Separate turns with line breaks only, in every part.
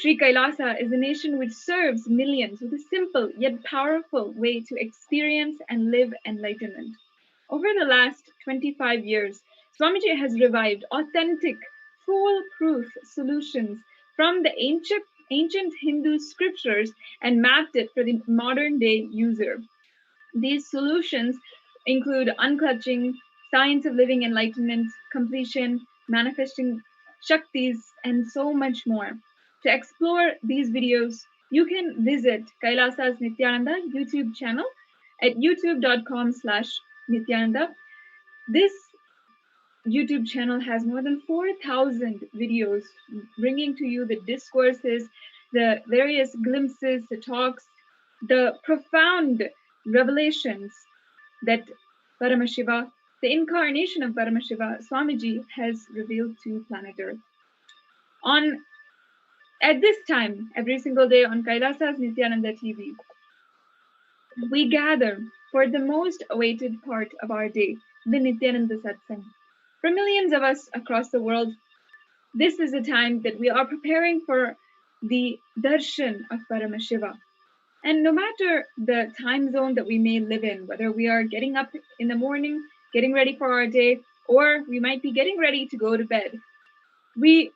Sri Kailasa is a nation which serves millions with a simple yet powerful way to experience and live enlightenment. Over the last 25 years, Swamiji has revived authentic, foolproof solutions from the ancient Hindu scriptures and mapped it for the modern day user. These solutions include unclutching, science of living enlightenment, completion, manifesting Shaktis, and so much more. To explore these videos, you can visit Kailasa's Nithyananda YouTube channel at youtube.com/Nithyananda. This YouTube channel has more than 4,000 videos bringing to you the discourses, the various glimpses, the talks, the profound revelations that Paramashiva, the incarnation of Paramashiva, Swamiji, has revealed to planet Earth. At this time, every single day on Kailasa's Nithyananda TV, we gather for the most awaited part of our day, the Nithyananda Satsang. For millions of us across the world, this is a time that we are preparing for the darshan of Paramashiva. And no matter the time zone that we may live in, whether we are getting up in the morning, getting ready for our day, or we might be getting ready to go to bed, we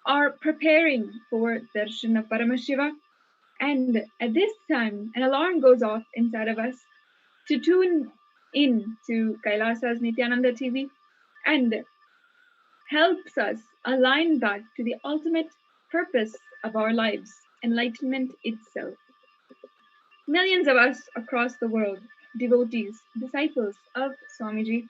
are preparing for darshan of Paramashiva. And at this time, an alarm goes off inside of us to tune in to Kailasa's Nithyananda TV and helps us align back to the ultimate purpose of our lives, enlightenment itself. Millions of us across the world, devotees, disciples of Swamiji,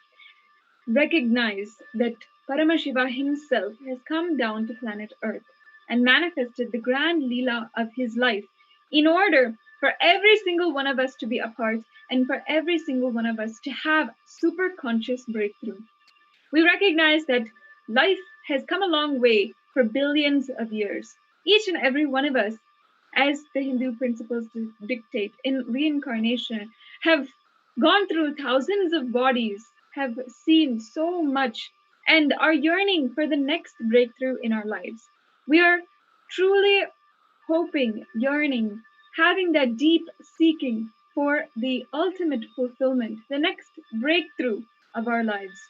recognize that Paramashiva himself has come down to planet Earth and manifested the grand Leela of his life in order for every single one of us to be a part and for every single one of us to have super conscious breakthrough. We recognize that life has come a long way for billions of years. Each and every one of us, as the Hindu principles dictate in reincarnation, have gone through thousands of bodies, have seen so much, and are yearning for the next breakthrough in our lives. We are truly hoping, yearning, having that deep seeking for the ultimate fulfillment, the next breakthrough of our lives.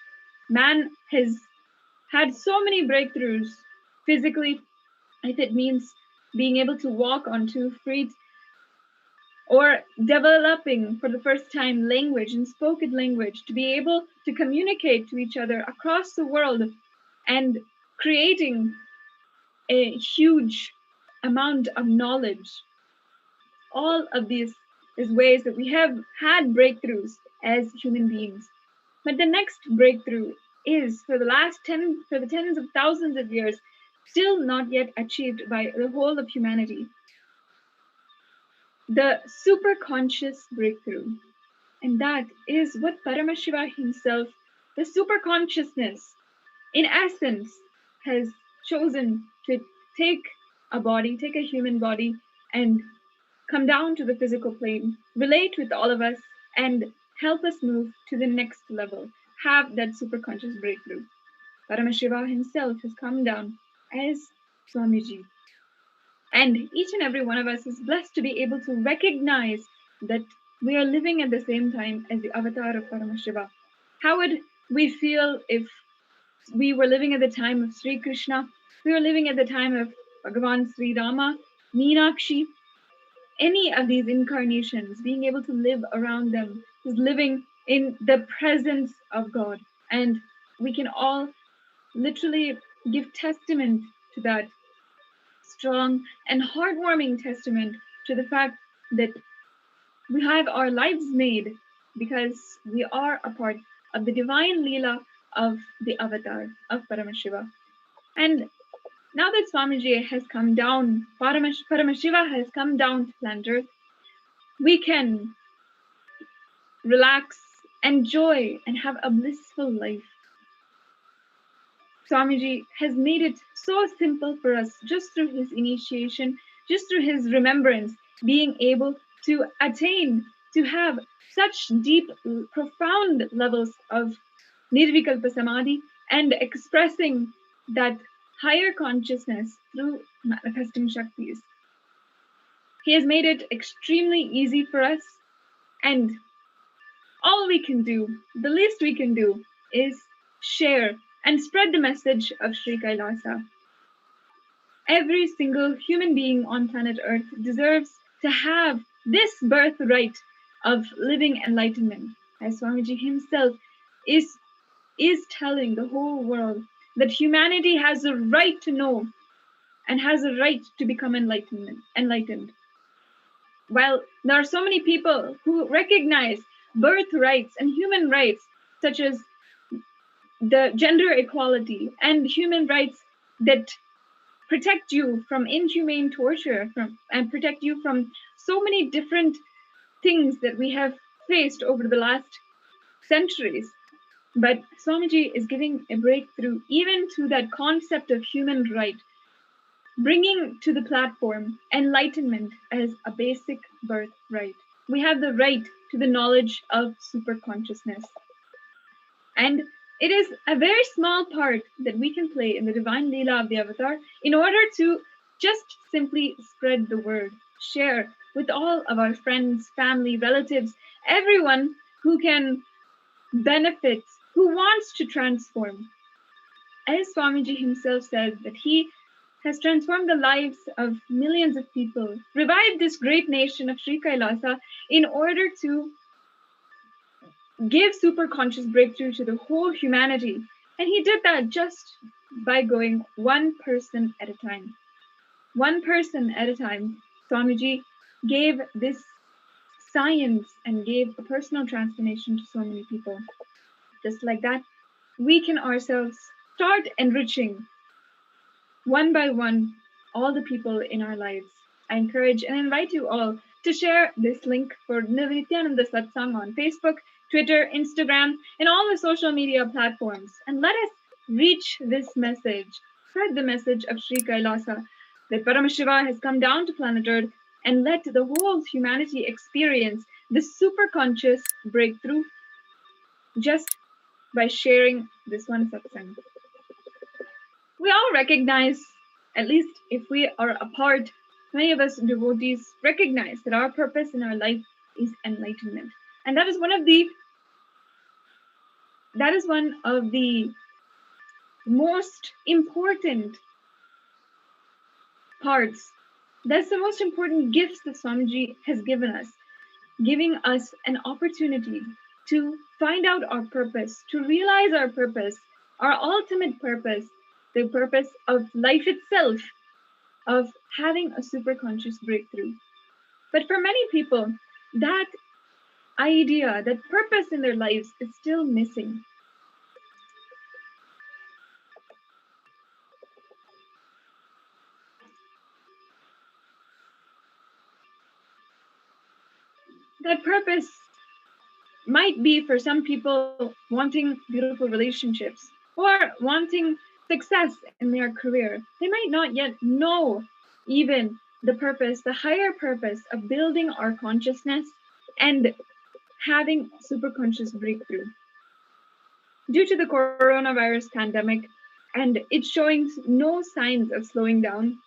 Man has had so many breakthroughs physically, if it means being able to walk on 2 feet, or developing for the first time language and spoken language to be able to communicate to each other across the world and creating a huge amount of knowledge. All of these is ways that we have had breakthroughs as human beings. But the next breakthrough is for the tens of thousands of years still not yet achieved by the whole of humanity. The superconscious breakthrough. And that is what Paramashiva himself, the superconsciousness, in essence, has chosen to take a human body, and come down to the physical plane, relate with all of us, and help us move to the next level, have that superconscious breakthrough. Paramashiva himself has come down as Swamiji. And each and every one of us is blessed to be able to recognize that we are living at the same time as the avatar of Paramashiva. How would we feel if we were living at the time of Sri Krishna, we were living at the time of Bhagavan Sri Rama, Meenakshi, any of these incarnations, being able to live around them, is living in the presence of God. And we can all literally give testament to that strong and heartwarming testament to the fact that we have our lives made because we are a part of the divine Leela of the avatar of Paramashiva. And now that Swamiji has come down, Paramashiva has come down to planet Earth, we can relax, enjoy, and have a blissful life. Swamiji has made it so simple for us just through his initiation, just through his remembrance, being able to attain, to have such deep, profound levels of Nirvikalpa Samadhi and expressing that higher consciousness through manifesting Shaktis. He has made it extremely easy for us, and all we can do, the least we can do, is share and spread the message of Sri Kailasa. Every single human being on planet Earth deserves to have this birthright of living enlightenment, as Swamiji himself is telling the whole world that humanity has a right to know and has a right to become enlightened. While there are so many people who recognize birthrights and human rights, such as the gender equality and human rights that protect you from inhumane torture and protect you from so many different things that we have faced over the last centuries. But Swamiji is giving a breakthrough even to that concept of human right, bringing to the platform enlightenment as a basic birthright. We have the right to the knowledge of superconsciousness. And it is a very small part that we can play in the divine Leela of the Avatar in order to just simply spread the word, share with all of our friends, family, relatives, everyone who can benefit, who wants to transform. As Swamiji himself said, that he has transformed the lives of millions of people, revived this great nation of Sri Kailasa in order to give superconscious breakthrough to the whole humanity. And he did that just by going one person at a time. One person at a time, Swamiji gave this science and gave a personal transformation to so many people. Just like that, we can ourselves start enriching one by one all the people in our lives. I encourage and invite you all to share this link for Nithyananda Satsang on Facebook, Twitter, Instagram, and all the social media platforms. And let us reach this message, spread the message of Sri Kailasa, that Paramashiva has come down to planet Earth, and let the whole humanity experience this superconscious breakthrough just by sharing this one satsang. We all recognize, at least if we are apart, many of us devotees recognize that our purpose in our life is enlightenment. And that is one of the most important parts. That's the most important gifts that Swamiji has given us, giving us an opportunity to find out our purpose, to realize our purpose, our ultimate purpose, the purpose of life itself, of having a superconscious breakthrough. But for many people, that idea, that purpose in their lives is still missing. That purpose might be for some people wanting beautiful relationships or wanting success in their career. They might not yet know even the purpose, the higher purpose of building our consciousness and having superconscious breakthrough. Due to the coronavirus pandemic and it's showing no signs of slowing down,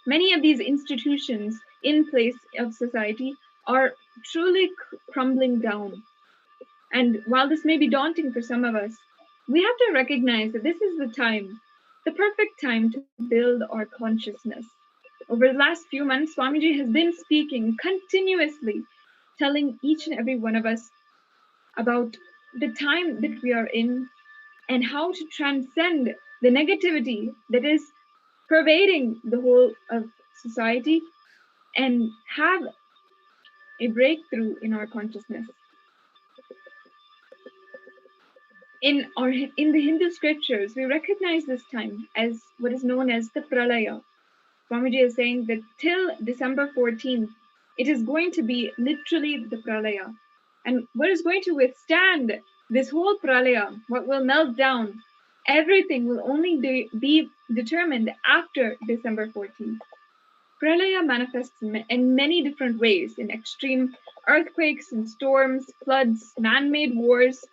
many of these institutions in place of society are truly crumbling down. And while this may be daunting for some of us, we have to recognize that this is the time, the perfect time to build our consciousness. Over the last few months, Swamiji has been speaking continuously, telling each and every one of us about the time that we are in and how to transcend the negativity that is pervading the whole of society and have a breakthrough in our consciousness. In the Hindu scriptures, we recognize this time as what is known as the Pralaya. Swamiji is saying that till December 14th, it is going to be literally the Pralaya. And what is going to withstand this whole Pralaya, what will melt down, everything will only be determined after December 14th. Pralaya manifests in many different ways, in extreme earthquakes and storms, floods, man-made wars,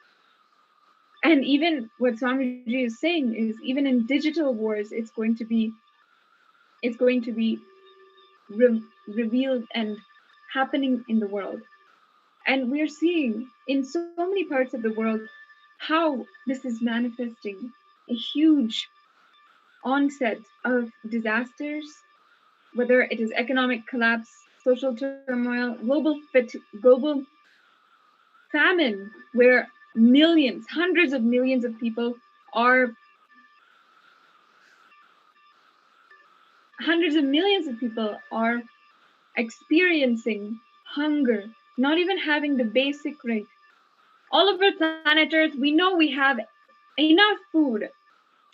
And even what Swamiji is saying is, even in digital wars, it's going to be revealed and happening in the world. And we're seeing in so many parts of the world how this is manifesting a huge onset of disasters, whether it is economic collapse, social turmoil, global famine, where millions, hundreds of millions of people are hundreds of millions of people are experiencing hunger, not even having the basic right. All over planet Earth, we know we have enough food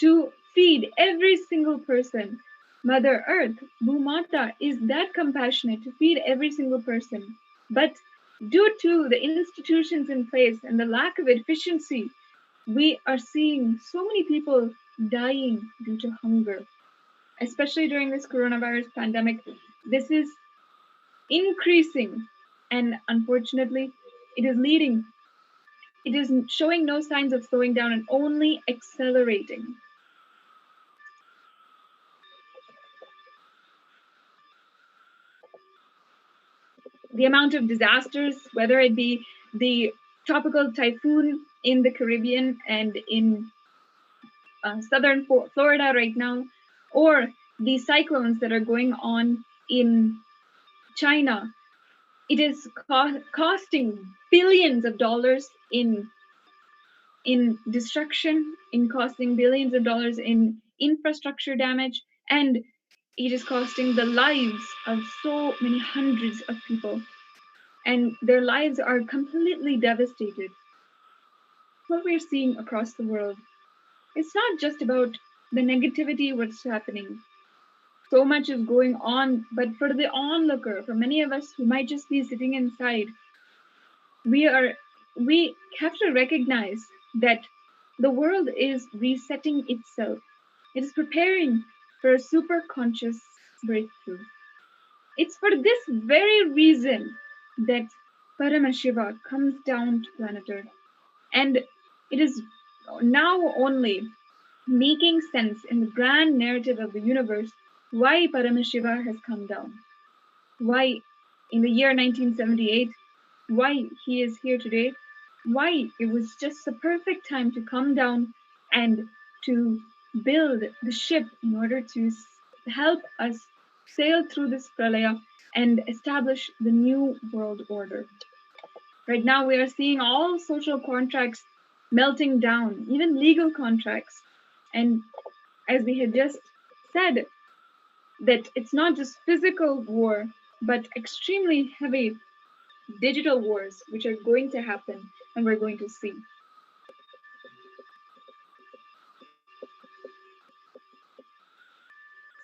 to feed every single person. Mother Earth, Bhumata, is that compassionate to feed every single person. But due to the institutions in place and the lack of efficiency, we are seeing so many people dying due to hunger, especially during this coronavirus pandemic. This is increasing, and unfortunately, it is leading. It is showing no signs of slowing down and only accelerating. The amount of disasters, whether it be the tropical typhoon in the Caribbean and in southern Florida right now, or the cyclones that are going on in China, it is costing billions of dollars in destruction, in costing billions of dollars in infrastructure damage, and it is costing the lives of so many hundreds of people, and their lives are completely devastated. What we're seeing across the world, it's not just about the negativity, what's happening. So much is going on, but for the onlooker, for many of us who might just be sitting inside, we have to recognize that the world is resetting itself. It is preparing for a super conscious breakthrough. It's for this very reason that Paramashiva comes down to planet Earth. And it is now only making sense in the grand narrative of the universe why Paramashiva has come down. Why, in the year 1978, why he is here today, why it was just the perfect time to come down and to build the ship in order to help us sail through this pralaya and establish the new world order. Right now, we are seeing all social contracts melting down, even legal contracts. And as we had just said, that it's not just physical war, but extremely heavy digital wars, which are going to happen and we're going to see.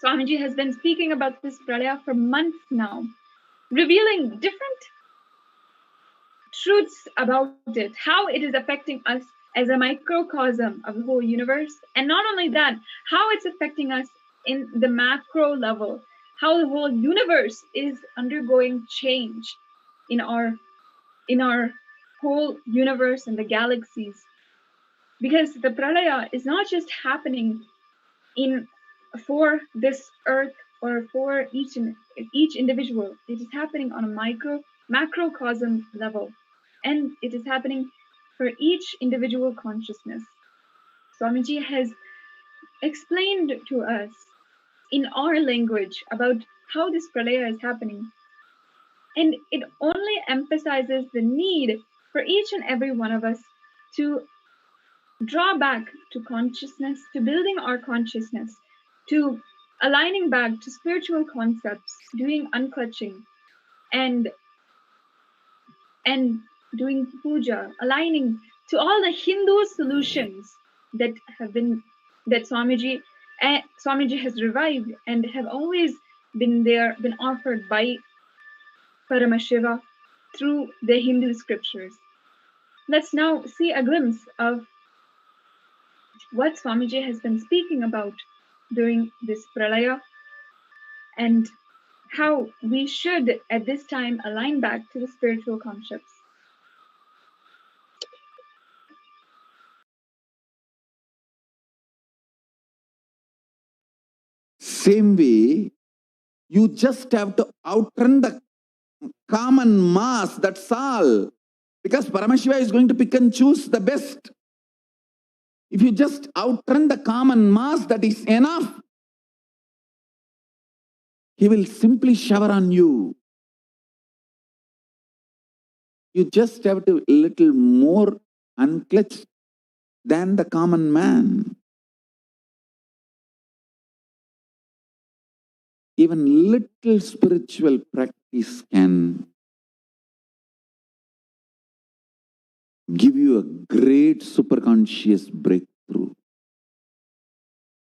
Swamiji has been speaking about this pralaya for months now, revealing different truths about it, how it is affecting us as a microcosm of the whole universe, and not only that, how it's affecting us in the macro level, how the whole universe is undergoing change in our whole universe and the galaxies. Because the pralaya is not just happening in for this earth or for each individual. It is happening on a macrocosm level, and it is happening for each individual consciousness. Swamiji has explained to us in our language about how this pralaya is happening, and it only emphasizes the need for each and every one of us to draw back to consciousness, to building our consciousness, to aligning back to spiritual concepts, doing unclutching, and doing puja, aligning to all the Hindu solutions that have been that Swamiji has revived and have always been offered by Paramashiva through the Hindu scriptures. Let's now see a glimpse of what Swamiji has been speaking about during this pralaya and how we should at this time align back to the spiritual concepts.
Same way, you just have to outrun the common mass, that's all. Because Paramashiva is going to pick and choose the best. If you just outrun the common mass, that is enough. He will simply shower on you. You just have to a little more unclutched than the common man. Even little spiritual practice can give you a great superconscious breakthrough.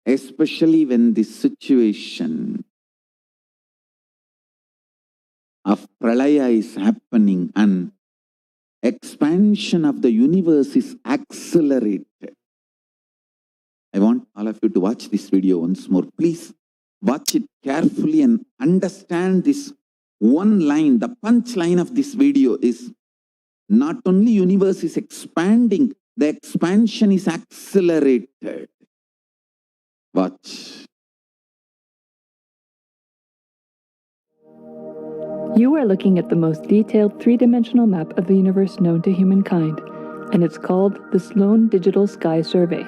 Especially when the situation of pralaya is happening and expansion of the universe is accelerated. I want all of you to watch this video once more. Please watch it carefully and understand this one line. The punch line of this video is not only universe is expanding, the expansion is accelerated. Watch.
You are looking at the most detailed three-dimensional map of the universe known to humankind, and it's called the Sloan Digital Sky Survey.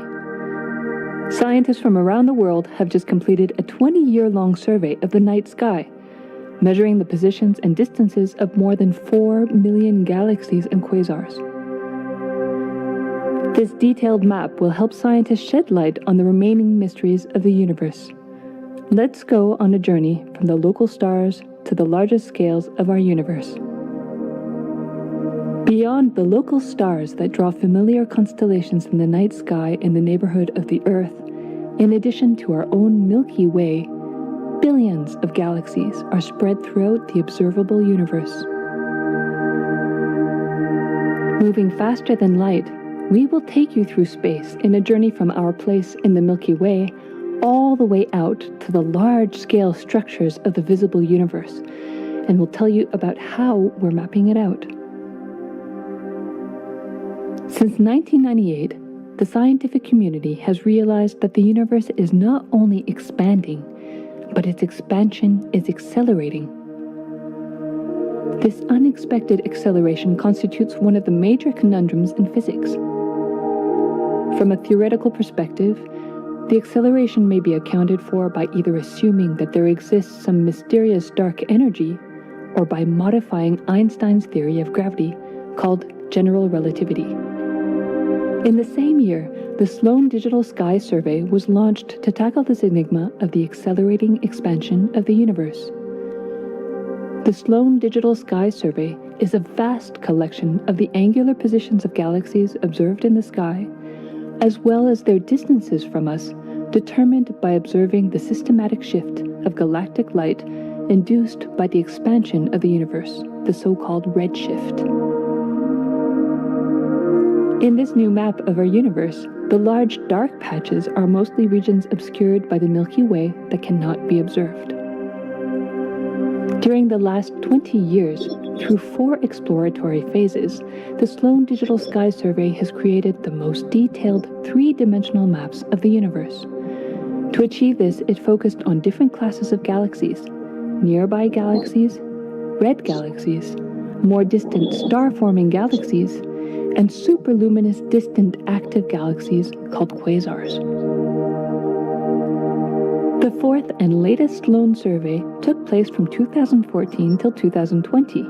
Scientists from around the world have just completed a 20-year-long survey of the night sky, measuring the positions and distances of more than 4 million galaxies and quasars. This detailed map will help scientists shed light on the remaining mysteries of the universe. Let's go on a journey from the local stars to the largest scales of our universe. Beyond the local stars that draw familiar constellations in the night sky in the neighborhood of the Earth, in addition to our own Milky Way, billions of galaxies are spread throughout the observable universe. Moving faster than light, we will take you through space in a journey from our place in the Milky Way all the way out to the large-scale structures of the visible universe, and we'll tell you about how we're mapping it out. Since 1998, the scientific community has realized that the universe is not only expanding, but its expansion is accelerating. This unexpected acceleration constitutes one of the major conundrums in physics. From a theoretical perspective, the acceleration may be accounted for by either assuming that there exists some mysterious dark energy or by modifying Einstein's theory of gravity, called general relativity. In the same year, the Sloan Digital Sky Survey was launched to tackle this enigma of the accelerating expansion of the universe. The Sloan Digital Sky Survey is a vast collection of the angular positions of galaxies observed in the sky, as well as their distances from us, determined by observing the systematic shift of galactic light induced by the expansion of the universe, the so-called redshift. In this new map of our universe, the large dark patches are mostly regions obscured by the Milky Way that cannot be observed. During the last 20 years, through 4 exploratory phases, the Sloan Digital Sky Survey has created the most detailed 3-dimensional maps of the universe. To achieve this, it focused on different classes of galaxies: nearby galaxies, red galaxies, more distant star-forming galaxies, and superluminous distant active galaxies called quasars. The 4th and latest Sloan survey took place from 2014 till 2020.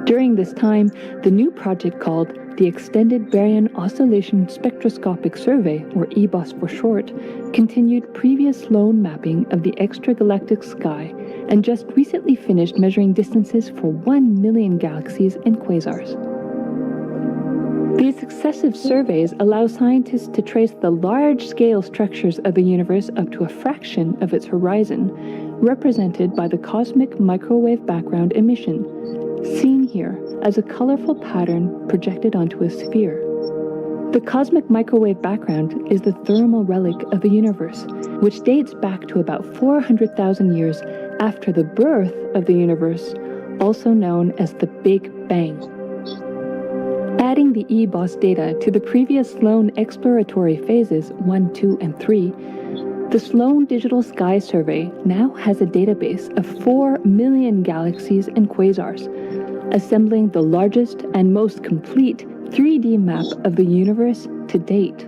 During this time, the new project called the Extended Baryon Oscillation Spectroscopic Survey, or EBOS for short, continued previous Sloan mapping of the extragalactic sky and just recently finished measuring distances for 1 million galaxies and quasars. These successive surveys allow scientists to trace the large-scale structures of the universe up to a fraction of its horizon, represented by the cosmic microwave background emission, seen here as a colorful pattern projected onto a sphere. The cosmic microwave background is the thermal relic of the universe, which dates back to about 400,000 years after the birth of the universe, also known as the Big Bang. Adding the EBOS data to the previous Sloan exploratory phases 1, 2, and 3, The Sloan Digital Sky Survey now has a database of 4 million galaxies and quasars, assembling the largest and most complete 3D map of the universe to date.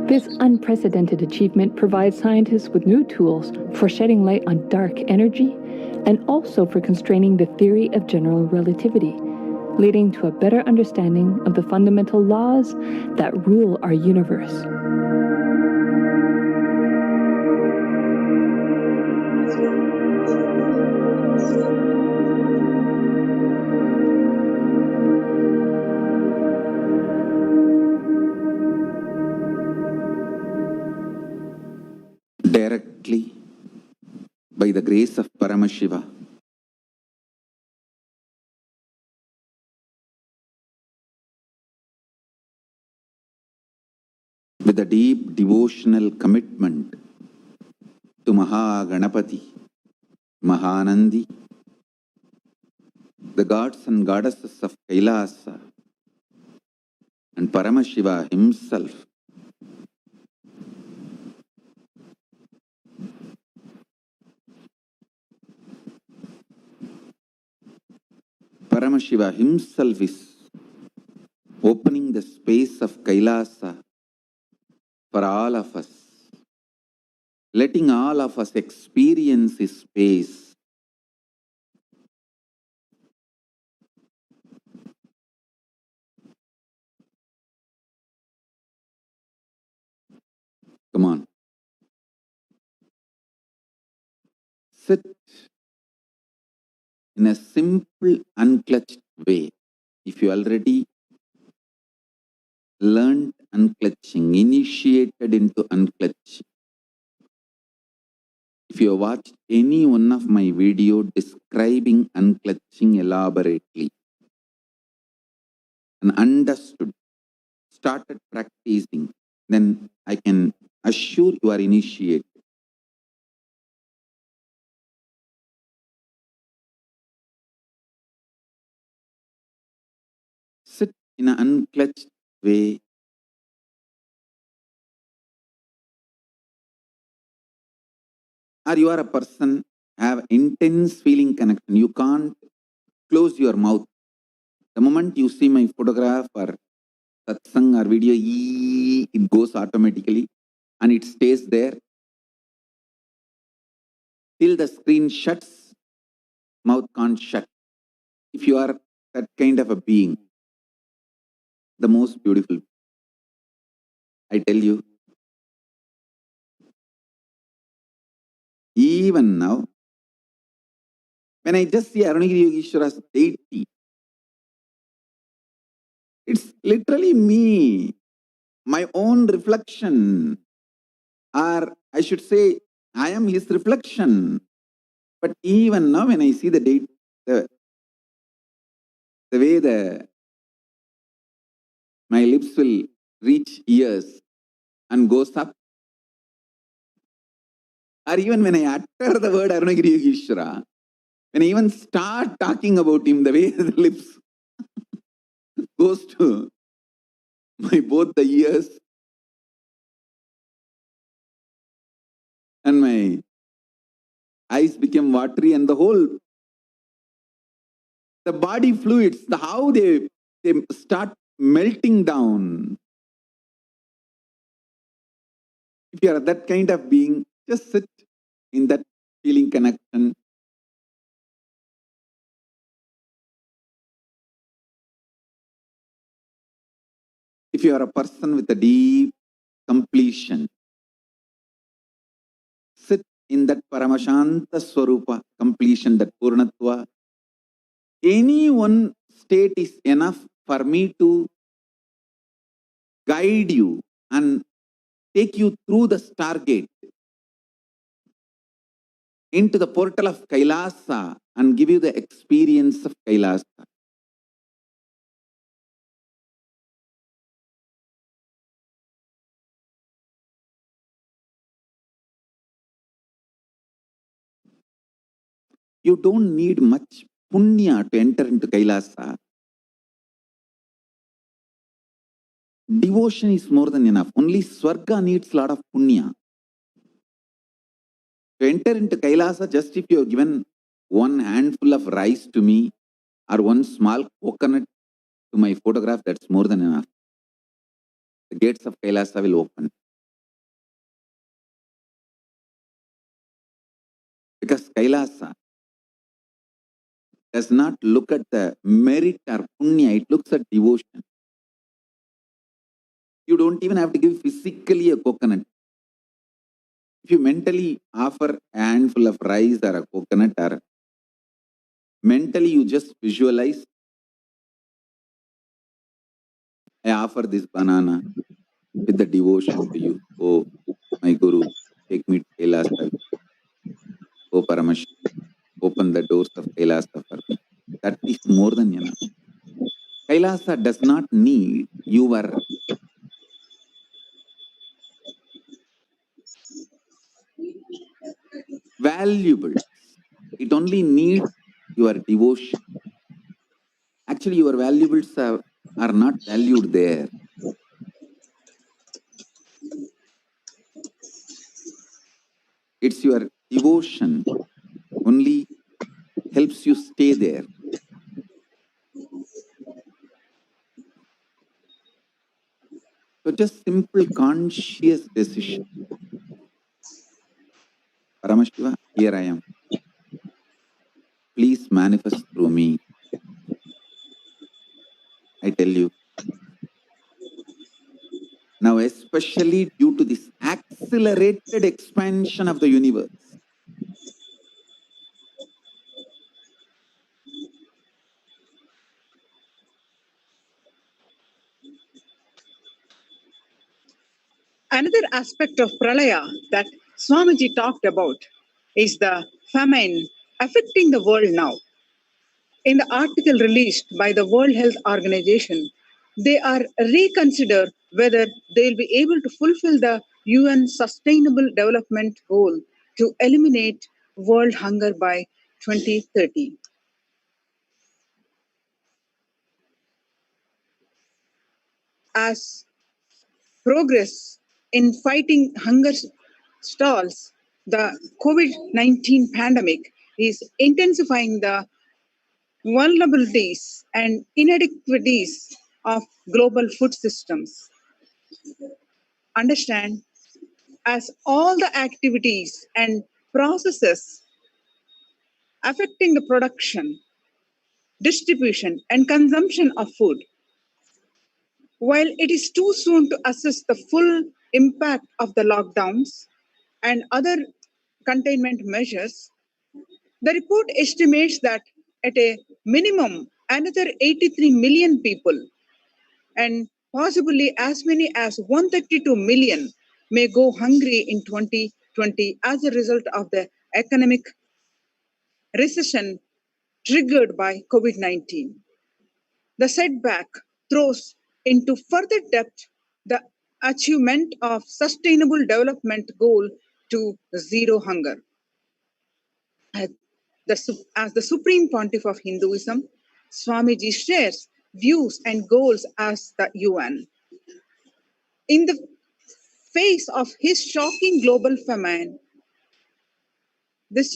This unprecedented achievement provides scientists with new tools for shedding light on dark energy and also for constraining the theory of general relativity, leading to a better understanding of the fundamental laws that rule our universe.
Directly, by the grace of Paramashiva, with a deep devotional commitment to Mahaganapati, Mahanandi, the gods and goddesses of Kailasa, and Paramashiva himself, Paramashiva himself is opening the space of Kailasa for all of us, letting all of us experience his space. Come on. Sit in a simple, unclutched way. If you already learned unclutching, initiated into unclutching, if you have watched any one of my video describing unclutching elaborately and understood, started practicing, then I can assure you are initiated. Sit in an unclutched way. Or you are a person, have intense feeling connection. You can't close your mouth. The moment you see my photograph or satsang or video, it goes automatically and it stays there. Till the screen shuts, mouth can't shut. If you are that kind of a being, the most beautiful, I tell you, even now, when I just see Arunagiri Yogeshwara's deity, it's literally me, my own reflection, or I should say, I am his reflection. But even now, when I see the deity, the way my lips will reach ears and goes up, or even when I utter the word Arunagiri Yogeshwara, when I even start talking about him, the way the lips goes to both the ears and my eyes became watery and the body fluids, how they start melting down. If you are that kind of being, just sit in that feeling connection. If you are a person with a deep completion, sit in that Paramashanta Swarupa completion, that Purnatva. Any one state is enough for me to guide you and take you through the stargate into the portal of Kailasa and give you the experience of Kailasa. You don't need much punya to enter into Kailasa. Devotion is more than enough. Only Swarga needs a lot of punya. To enter into Kailasa, just if you have given one handful of rice to me or one small coconut to my photograph, that's more than enough. The gates of Kailasa will open. Because Kailasa does not look at the merit or punya, it looks at devotion. You don't even have to give physically a coconut. If you mentally offer a handful of rice or a coconut, or mentally you just visualize, I offer this banana with the devotion to you. Oh, my Guru, take me to Kailasa. Oh, Paramashivoham, open the doors of Kailasa for me. That is more than enough. Kailasa does not need your valuables. It only needs your devotion. Actually, your valuables are not valued there. It's your devotion only helps you stay there. So just simple conscious decision. Paramashiva, here I am. Please manifest through me. I tell you. Now, especially due to this accelerated expansion of the universe,
another aspect of Pralaya that Swamiji talked about is the famine affecting the world now. In the article released by the World Health Organization, they are reconsider whether they will be able to fulfill the UN Sustainable Development Goal to eliminate world hunger by 2030. As progress in fighting hunger stalls, the COVID-19 pandemic is intensifying the vulnerabilities and inadequacies of global food systems. Understand, as all the activities and processes affecting the production, distribution, and consumption of food. While it is too soon to assess the full impact of the lockdowns and other containment measures, the report estimates that at a minimum, another 83 million people and possibly as many as 132 million may go hungry in 2020 as a result of the economic recession triggered by COVID 19. The setback throws into further depth the achievement of Sustainable Development Goal to zero hunger. As the Supreme Pontiff of Hinduism, Swamiji shares views and goals as the UN. In the face of his shocking global famine, as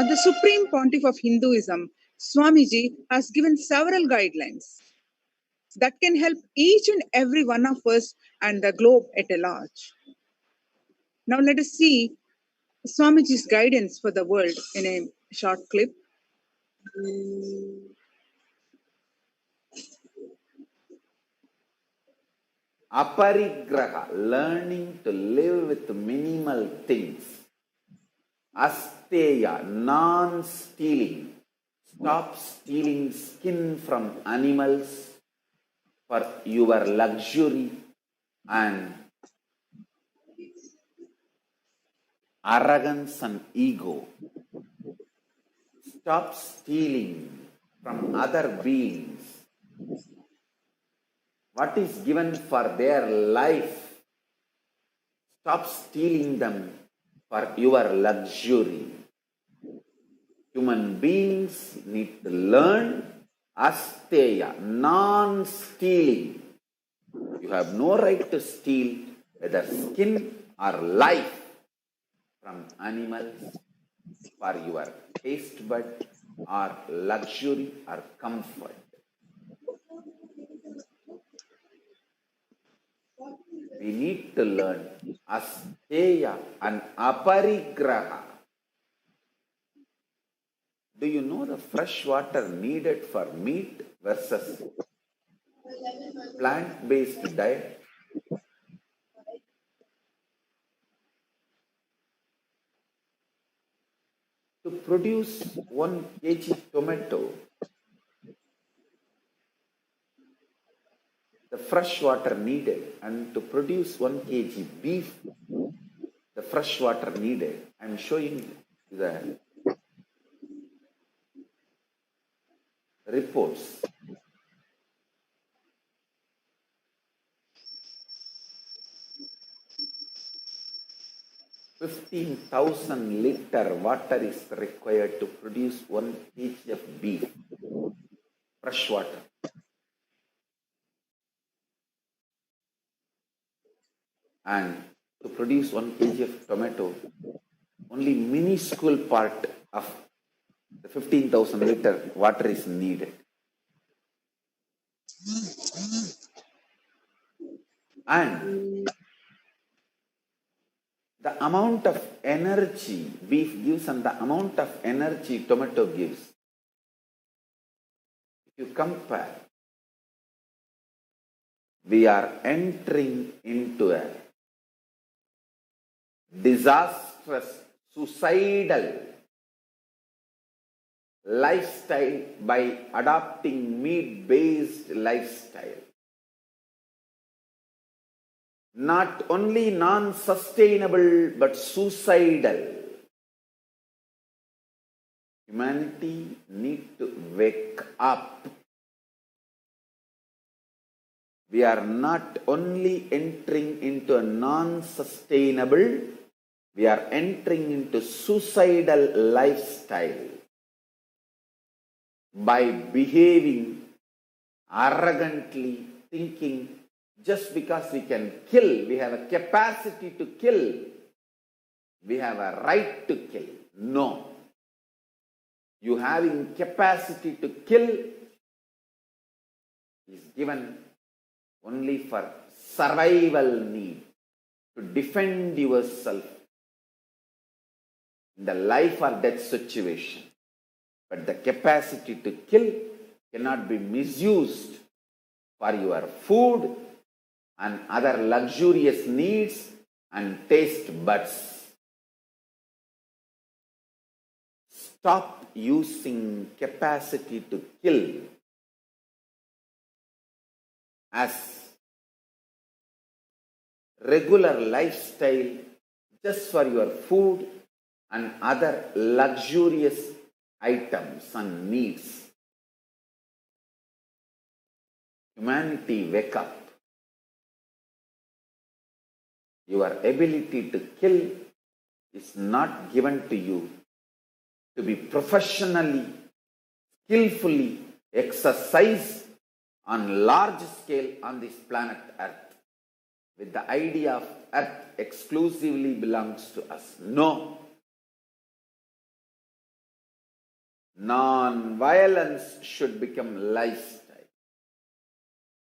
the Supreme Pontiff of Hinduism, Swamiji has given several guidelines that can help each and every one of us and the globe at a large. Now let us see Swamiji's guidance for the world in a short clip.
Aparigraha, learning to live with minimal things. Asteya, non-stealing. Stop stealing skin from animals for your luxury and arrogance and ego. Stop stealing from other beings what is given for their life. Stop stealing them for your luxury. Human beings need to learn asteya, non-stealing. You have no right to steal whether skin or life. from animals for your taste bud or luxury or comfort. We need to learn asteya and aparigraha. Do you know the fresh water needed for meat versus plant-based diet? To produce 1 kg tomato, the fresh water needed, and to produce 1 kg beef, the fresh water needed. I am showing you the reports. 15,000 liter water is required to produce 1 kg of beef, fresh water. And to produce 1 kg of tomato, only minuscule part of the 15,000 liter water is needed. And the amount of energy beef gives and the amount of energy tomato gives, if you compare, we are entering into a disastrous, suicidal lifestyle by adopting meat-based lifestyle. Not only non-sustainable but suicidal. Humanity need to wake up. We are not only entering into a non-sustainable, we are entering into suicidal lifestyle by behaving arrogantly, thinking just because we can kill, we have a capacity to kill, we have a right to kill. No. You having capacity to kill is given only for survival need, to defend yourself in the life or death situation. But the capacity to kill cannot be misused for your food and other luxurious needs and taste buds. Stop using capacity to kill as regular lifestyle just for your food and other luxurious items and needs. Humanity, wake up. Your ability to kill is not given to you to be professionally, skillfully exercised on large scale on this planet Earth, with the idea of Earth exclusively belongs to us. No. Non-violence should become lifestyle.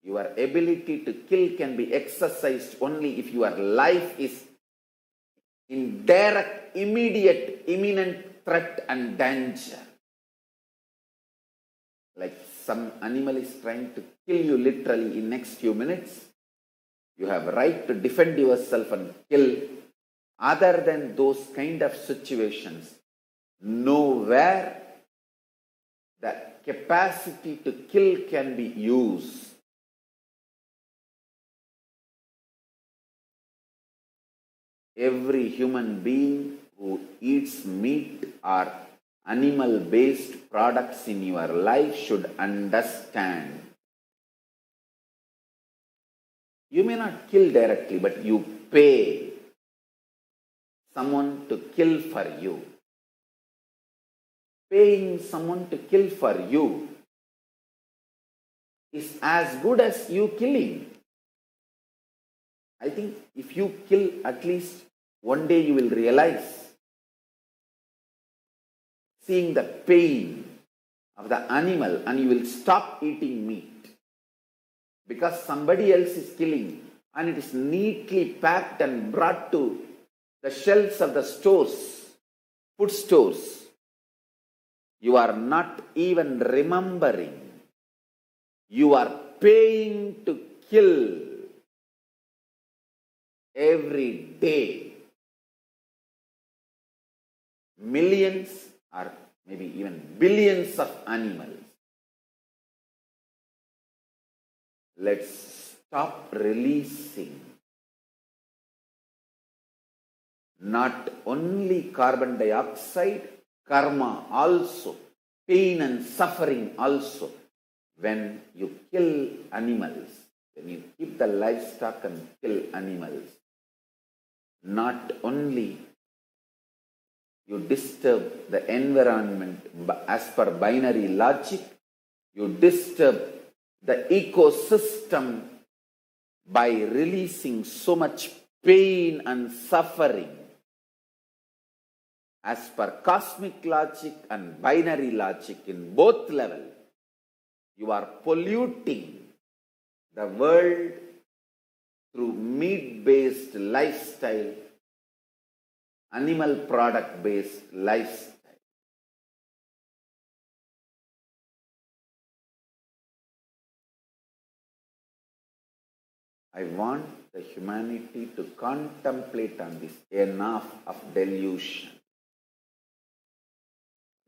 Your ability to kill can be exercised only if your life is in direct, immediate, imminent threat and danger. Like some animal is trying to kill you literally in next few minutes. You have a right to defend yourself and kill. Other than those kind of situations, nowhere the capacity to kill can be used. Every human being who eats meat or animal-based products in your life should understand. You may not kill directly, but you pay someone to kill for you. Paying someone to kill for you is as good as you killing. I think if you kill at least one day you will realize, seeing the pain of the animal, and you will stop eating meat because somebody else is killing, and it is neatly packed and brought to the shelves of the stores, food stores. You are not even remembering. You are paying to kill every day millions or maybe even billions of animals. Let's stop releasing not only carbon dioxide, karma also, pain and suffering also. When you kill animals, when you keep the livestock and kill animals, not only you disturb the environment as per binary logic, you disturb the ecosystem by releasing so much pain and suffering. As per cosmic logic and binary logic, in both levels, you are polluting the world through meat-based lifestyle, animal product-based lifestyle. I want the humanity to contemplate on this. Enough of delusion.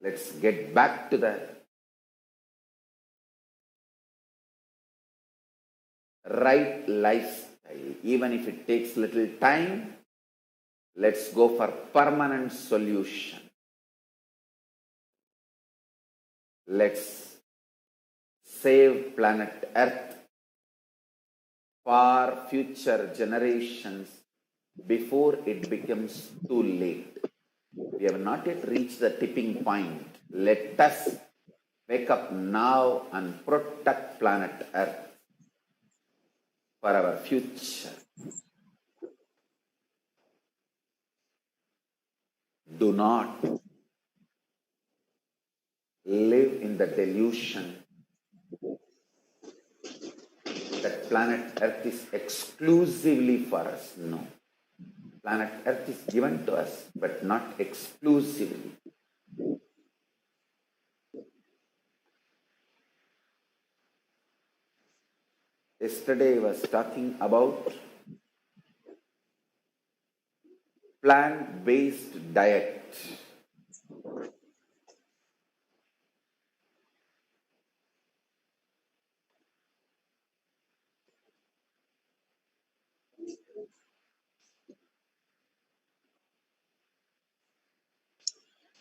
Let's get back to the right lifestyle. Even if it takes little time, let's go for permanent solution. Let's save planet Earth for future generations before it becomes too late. We have not yet reached the tipping point. Let us wake up now and protect planet Earth for our future. Do not live in the delusion that planet Earth is exclusively for us. No. Planet Earth is given to us, but not exclusively. Yesterday I was talking about plant-based diet.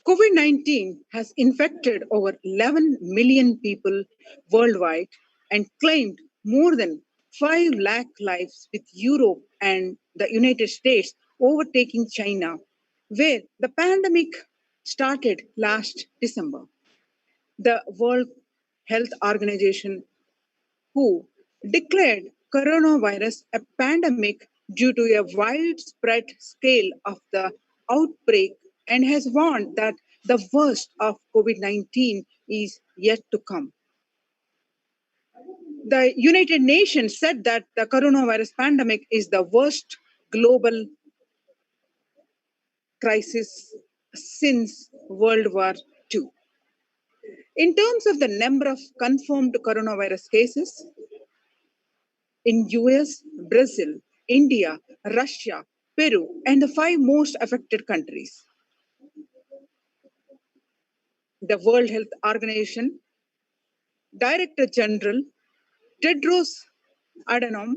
COVID-19 has infected over 11 million people worldwide and claimed more than 5 lakh lives, with Europe and the United States overtaking China, where the pandemic started last December. The World Health Organization, WHO, declared coronavirus a pandemic due to a widespread scale of the outbreak and has warned that the worst of COVID-19 is yet to come. The United Nations said that the coronavirus pandemic is the worst global crisis since World War II. In terms of the number of confirmed coronavirus cases, in US, Brazil, India, Russia, Peru, and the 5 most affected countries. The World Health Organization Director General Tedros Adhanom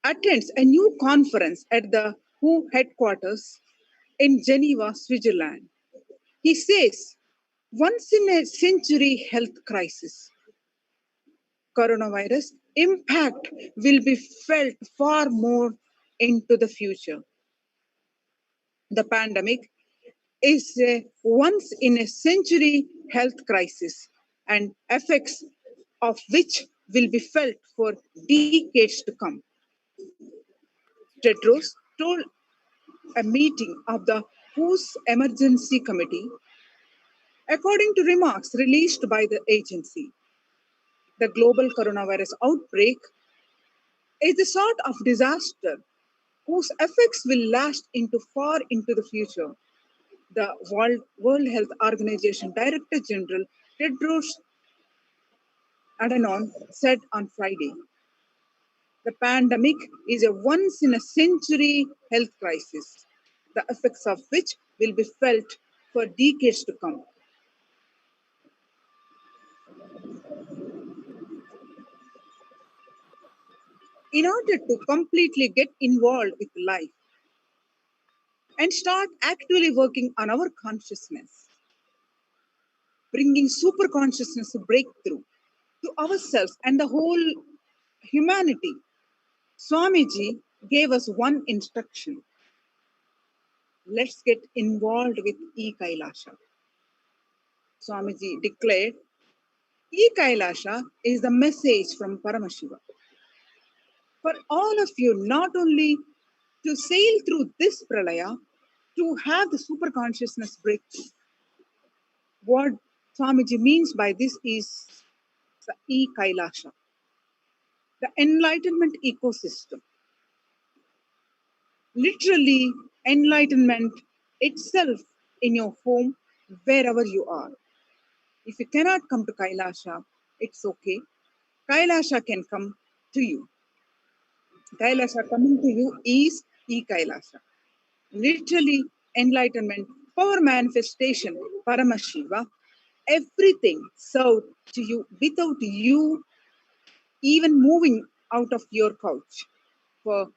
attends a new conference at the WHO headquarters in Geneva, Switzerland. He says, once in a century health crisis. Coronavirus impact will be felt far more into the future. The pandemic is a once in a century health crisis and effects of which will be felt for decades to come. Tedros told a meeting of the WHO's Emergency Committee. According to remarks released by the agency, the global coronavirus outbreak is the sort of disaster whose effects will last into far into the future. The World Health Organization Director General Tedros Adhanom said on Friday. The pandemic is a once in a century health crisis, the effects of which will be felt for decades to come. In order to completely get involved with life and start actively working on our consciousness, bringing super consciousness breakthrough to ourselves and the whole humanity, Swamiji gave us one instruction. Let's get involved with E-Kailasha. Swamiji declared, E-Kailasha is the message from Paramashiva. For all of you, not only to sail through this pralaya, to have the super consciousness breakthrough. What Swamiji means by this is the E-Kailasha, the enlightenment ecosystem. Literally, enlightenment itself in your home, wherever you are. If you cannot come to Kailasha, it's okay. Kailasha can come to you. Kailasha coming to you is E-Kailasha. Literally, enlightenment, power manifestation, Paramashiva, everything served to you without you even moving out of your couch. For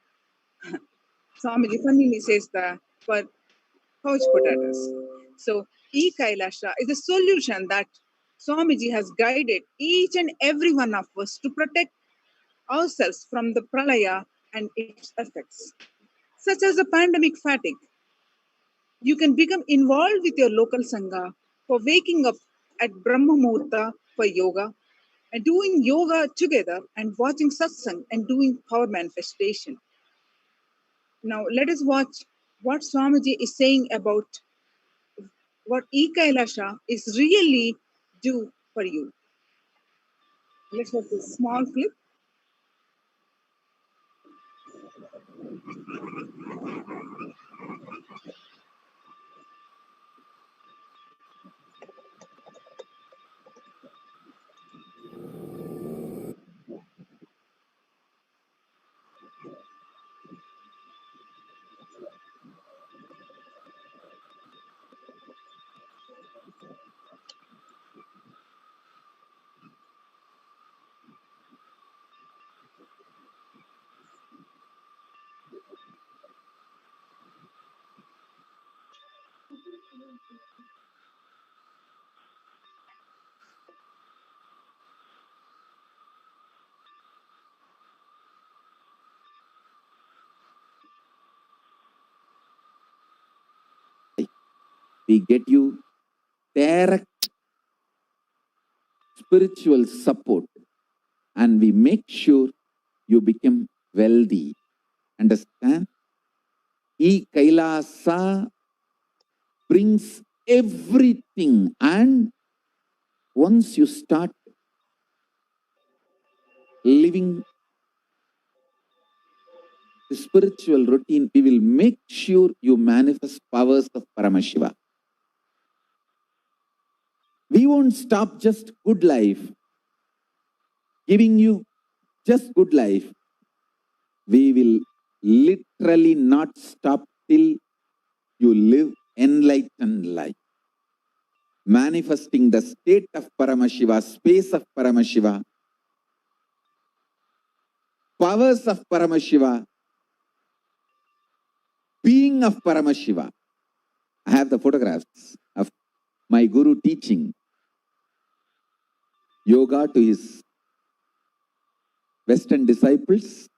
Swamiji funnily says that for couch potatoes. So E-Kailasha is a solution that Swamiji has guided each and every one of us to protect ourselves from the pralaya and its effects, such as the pandemic fatigue. You can become involved with your local Sangha for waking up at Brahma Muhurta for yoga and doing yoga together and watching Satsang and doing power manifestation. Now let us watch what Swamiji is saying about what E-Kailasha is really do for you. Let's watch this small clip.
We get you direct spiritual support and we make sure you become wealthy. Understand? E-Kailasa brings everything, and once you start living the spiritual routine, we will make sure you manifest powers of Paramashiva. We won't stop just good life, giving you just good life. We will literally not stop till you live enlightened life. Manifesting the state of Paramashiva, space of Paramashiva, powers of Paramashiva, being of Paramashiva. I have the photographs of my guru teaching yoga to his Western disciples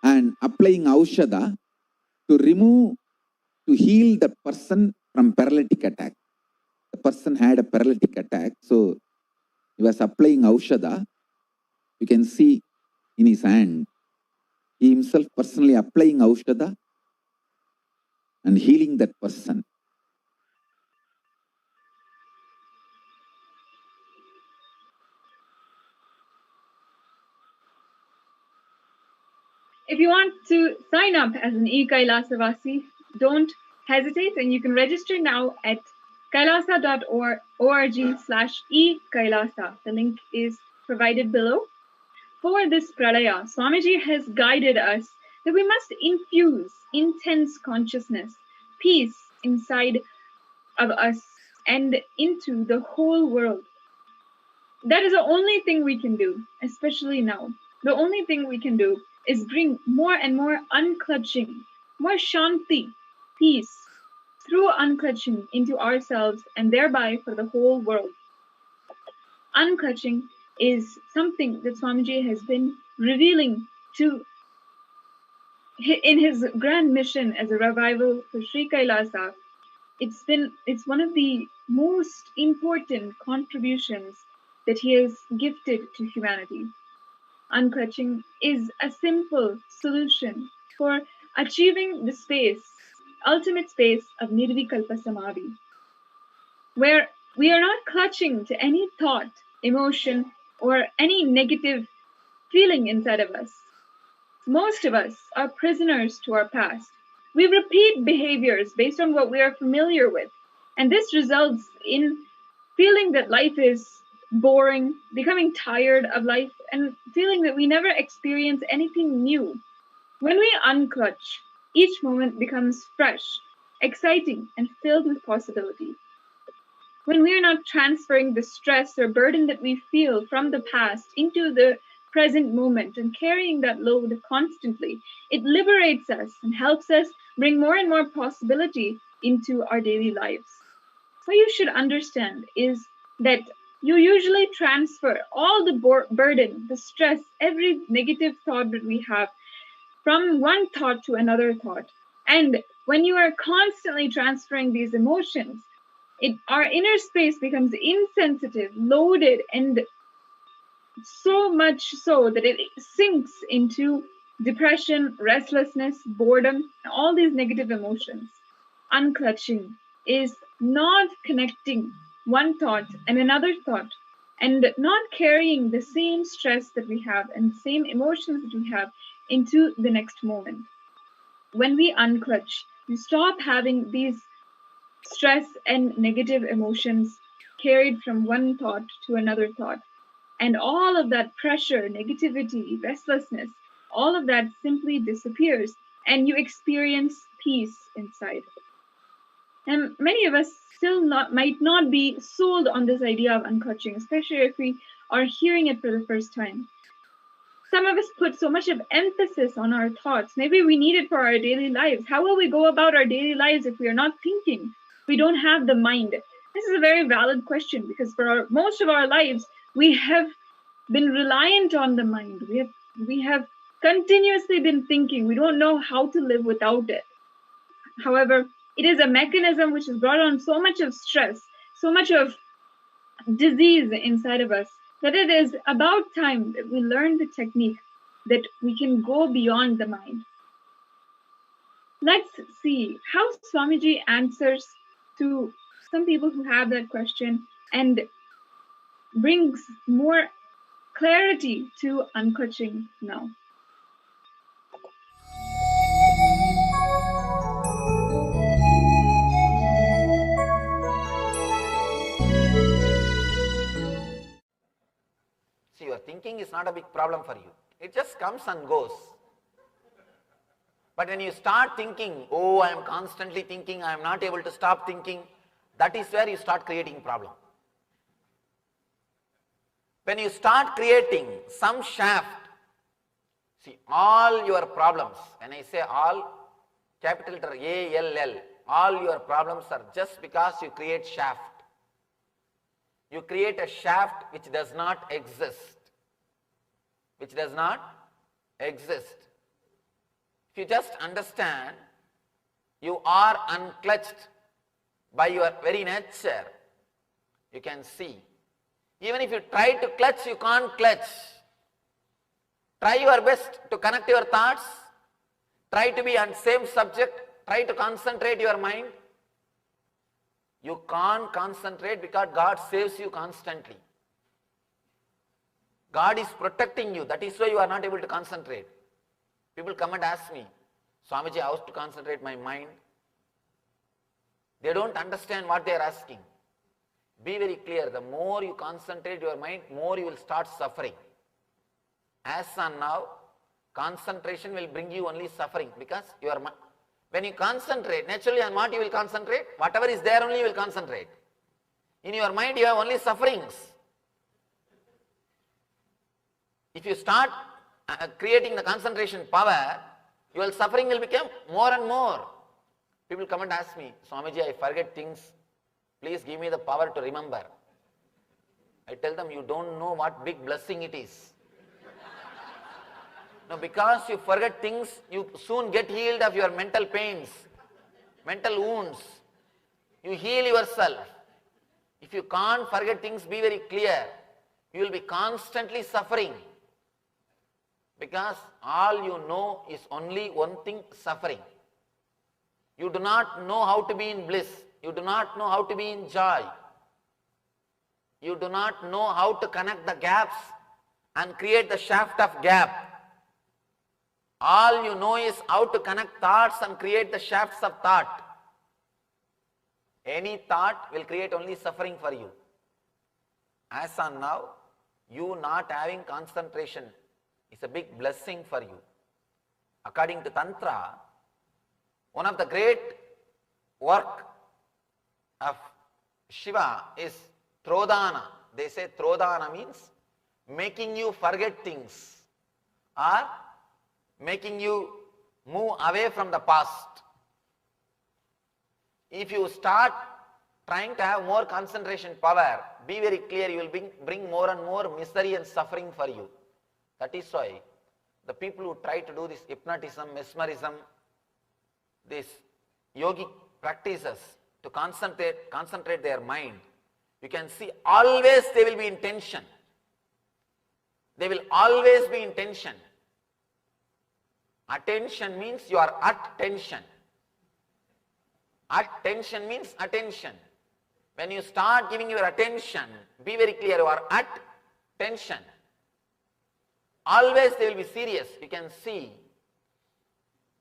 and applying Aushadha to heal the person from paralytic attack. The person had a paralytic attack, so he was applying Aushadha. You can see in his hand He himself personally applying Aushadha and healing that person.
If you want to sign up as an e-Kailasavasi, don't hesitate, and you can register now at kailasa.org/e-Kailasa. The link is provided below. For this Pralaya, Swamiji has guided us that we must infuse intense consciousness, peace inside of us and into the whole world. That is the only thing we can do, especially now. The only thing we can do is bring more and more unclutching, more shanti, peace, through unclutching into ourselves and thereby for the whole world. Unclutching is something that Swamiji has been revealing to in his grand mission as a revival for Sri Kailasa. It's one of the most important contributions that he has gifted to humanity. Unclutching is a simple solution for achieving the ultimate space of Nirvikalpa Samadhi, where we are not clutching to any thought, emotion, or any negative feeling inside of us. Most of us are prisoners to our past. We repeat behaviors based on what we are familiar with, and this results in feeling that life is boring, becoming tired of life, and feeling that we never experience anything new. When we unclutch, each moment becomes fresh, exciting, and filled with possibility. When we are not transferring the stress or burden that we feel from the past into the present moment and carrying that load constantly, it liberates us and helps us bring more and more possibility into our daily lives. What you should understand is that you usually transfer all the burden, the stress, every negative thought that we have from one thought to another thought. And when you are constantly transferring these emotions, our inner space becomes insensitive, loaded, and so much so that it sinks into depression, restlessness, boredom, all these negative emotions. Unclutching is not connecting one thought and another thought, and not carrying the same stress that we have and the same emotions that we have into the next moment. When we unclutch, we stop having these stress and negative emotions carried from one thought to another thought. And all of that pressure, negativity, restlessness, all of that simply disappears, and you experience peace inside. And many of us still might not be sold on this idea of unclutching, especially if we are hearing it for the first time. Some of us put so much of emphasis on our thoughts. Maybe we need it for our daily lives. How will we go about our daily lives if we are not thinking? We don't have the mind. This is a very valid question, because for most of our lives, we have been reliant on the mind. We have continuously been thinking. We don't know how to live without it. However, it is a mechanism which has brought on so much of stress, so much of disease inside of us, that it is about time that we learn the technique that we can go beyond the mind. Let's see how Swamiji answers to some people who have that question and brings more clarity to unclutching now.
See, your thinking is not a big problem for you. It just comes and goes. But when you start thinking, oh, I am constantly thinking, I am not able to stop thinking, that is where you start creating problem. When you start creating some shaft, see, all your problems, when I say all, capital letter A-L-L, all your problems are just because you create shaft. You create a shaft which does not exist. Which does not exist. If you just understand, you are unclutched by your very nature. You can see. Even if you try to clutch, you can't clutch. Try your best to connect your thoughts. Try to be on same subject. Try to concentrate your mind. You can't concentrate because God saves you constantly. God is protecting you. That is why you are not able to concentrate. People come and ask me, Swamiji, how to concentrate my mind? They don't understand what they are asking. Be very clear. The more you concentrate your mind, more you will start suffering. As on now, concentration will bring you only suffering because when you concentrate, naturally on what you will concentrate? Whatever is there only you will concentrate. In your mind you have only sufferings. If you start creating the concentration power, your suffering will become more and more. People come and ask me, Swamiji, I forget things. Please give me the power to remember. I tell them, you don't know what big blessing it is. No, because you forget things, you soon get healed of your mental pains, mental wounds. You heal yourself. If you can't forget things, be very clear. You will be constantly suffering. Because all you know is only one thing, suffering. You do not know how to be in bliss. You do not know how to be in joy. You do not know how to connect the gaps and create the shaft of gap. All you know is how to connect thoughts and create the shafts of thought. Any thought will create only suffering for you. As on now, you not having concentration is a big blessing for you. According to Tantra, one of the great work of Shiva is Trodana. They say Trodana means making you forget things or making you move away from the past. If you start trying to have more concentration power, be very clear, you will bring more and more misery and suffering for you. That is why the people who try to do this hypnotism, mesmerism, these yogic practices to concentrate their mind, you can see always they will be in tension. They will always be in tension. Attention means you are at tension. At tension means attention. When you start giving your attention, be very clear, you are at tension. Always they will be serious. You can see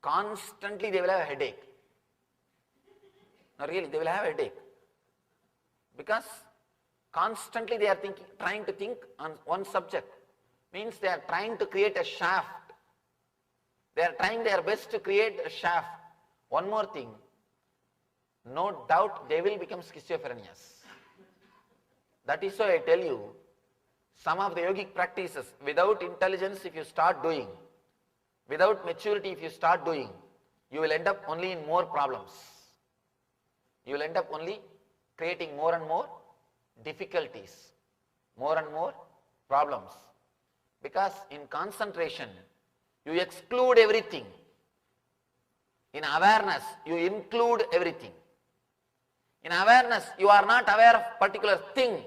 constantly they will have a headache. No, really, they will have a headache. Because constantly they are trying to think on one subject. Means they are trying to create a shaft. They are trying their best to create a shaft. One more thing, no doubt they will become schizophrenics. That is why I tell you, some of the yogic practices, without intelligence if you start doing, without maturity if you start doing, you will end up only in more problems. You will end up only creating more and more difficulties, more and more problems. Because in concentration, you exclude everything. In awareness, you include everything. In awareness, you are not aware of particular thing.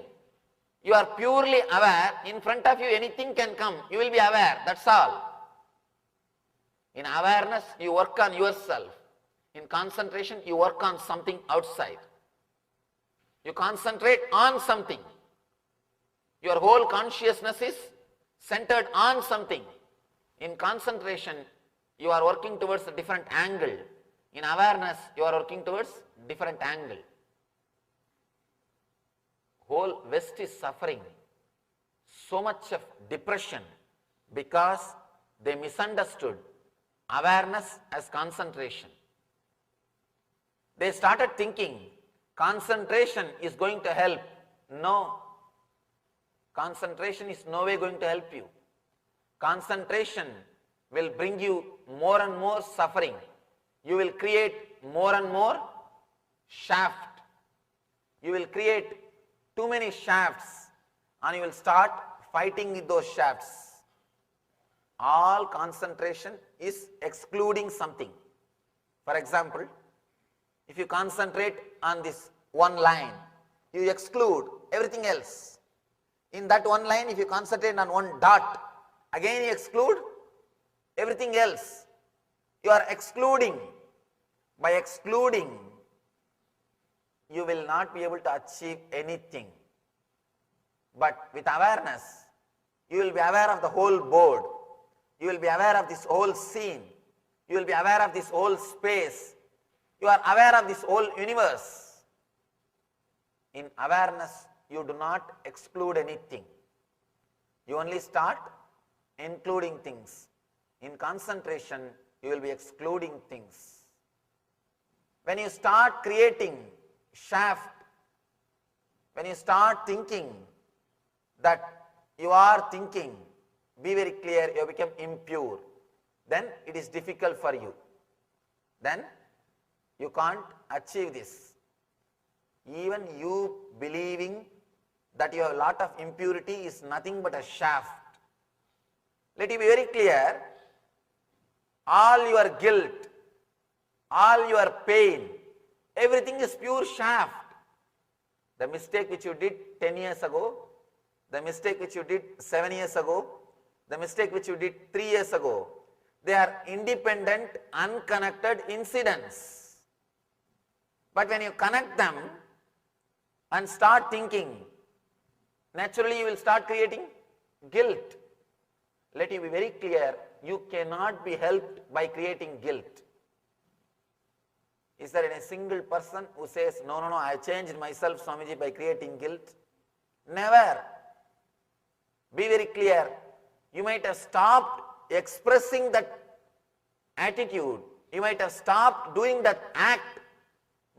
You are purely aware. In front of you, anything can come. You will be aware. That's all. In awareness, you work on yourself. In concentration, you work on something outside. You concentrate on something. Your whole consciousness is centered on something. In concentration, you are working towards a different angle. In awareness, you are working towards different angle. Whole West is suffering so much of depression because they misunderstood awareness as concentration. They started thinking concentration is going to help. No. Concentration is no way going to help you. Concentration will bring you more and more suffering. You will create more and more shaft. You will create too many shafts and you will start fighting with those shafts. All concentration is excluding something. For example, if you concentrate on this one line, you exclude everything else. In that one line, if you concentrate on one dot, Again you exclude everything else. You are excluding. By excluding, you will not be able to achieve anything. But with awareness, you will be aware of the whole board. You will be aware of this whole scene. You will be aware of this whole space. You are aware of this whole universe. In awareness, you do not exclude anything. You only start including things. In concentration, you will be excluding things. When you start creating shaft, when you start thinking that you are thinking, be very clear, you have become impure. Then it is difficult for you. Then you can't achieve this. Even you believing that you have a lot of impurity is nothing but a shaft. Let it be very clear, all your guilt, all your pain, everything is pure shaft. The mistake which you did 10 years ago, the mistake which you did 7 years ago, the mistake which you did 3 years ago, they are independent, unconnected incidents. But when you connect them and start thinking, naturally you will start creating guilt. Let you be very clear, you cannot be helped by creating guilt. Is there any single person who says, no, I changed myself, Swamiji, by creating guilt? Never. Be very clear. You might have stopped expressing that attitude. You might have stopped doing that act,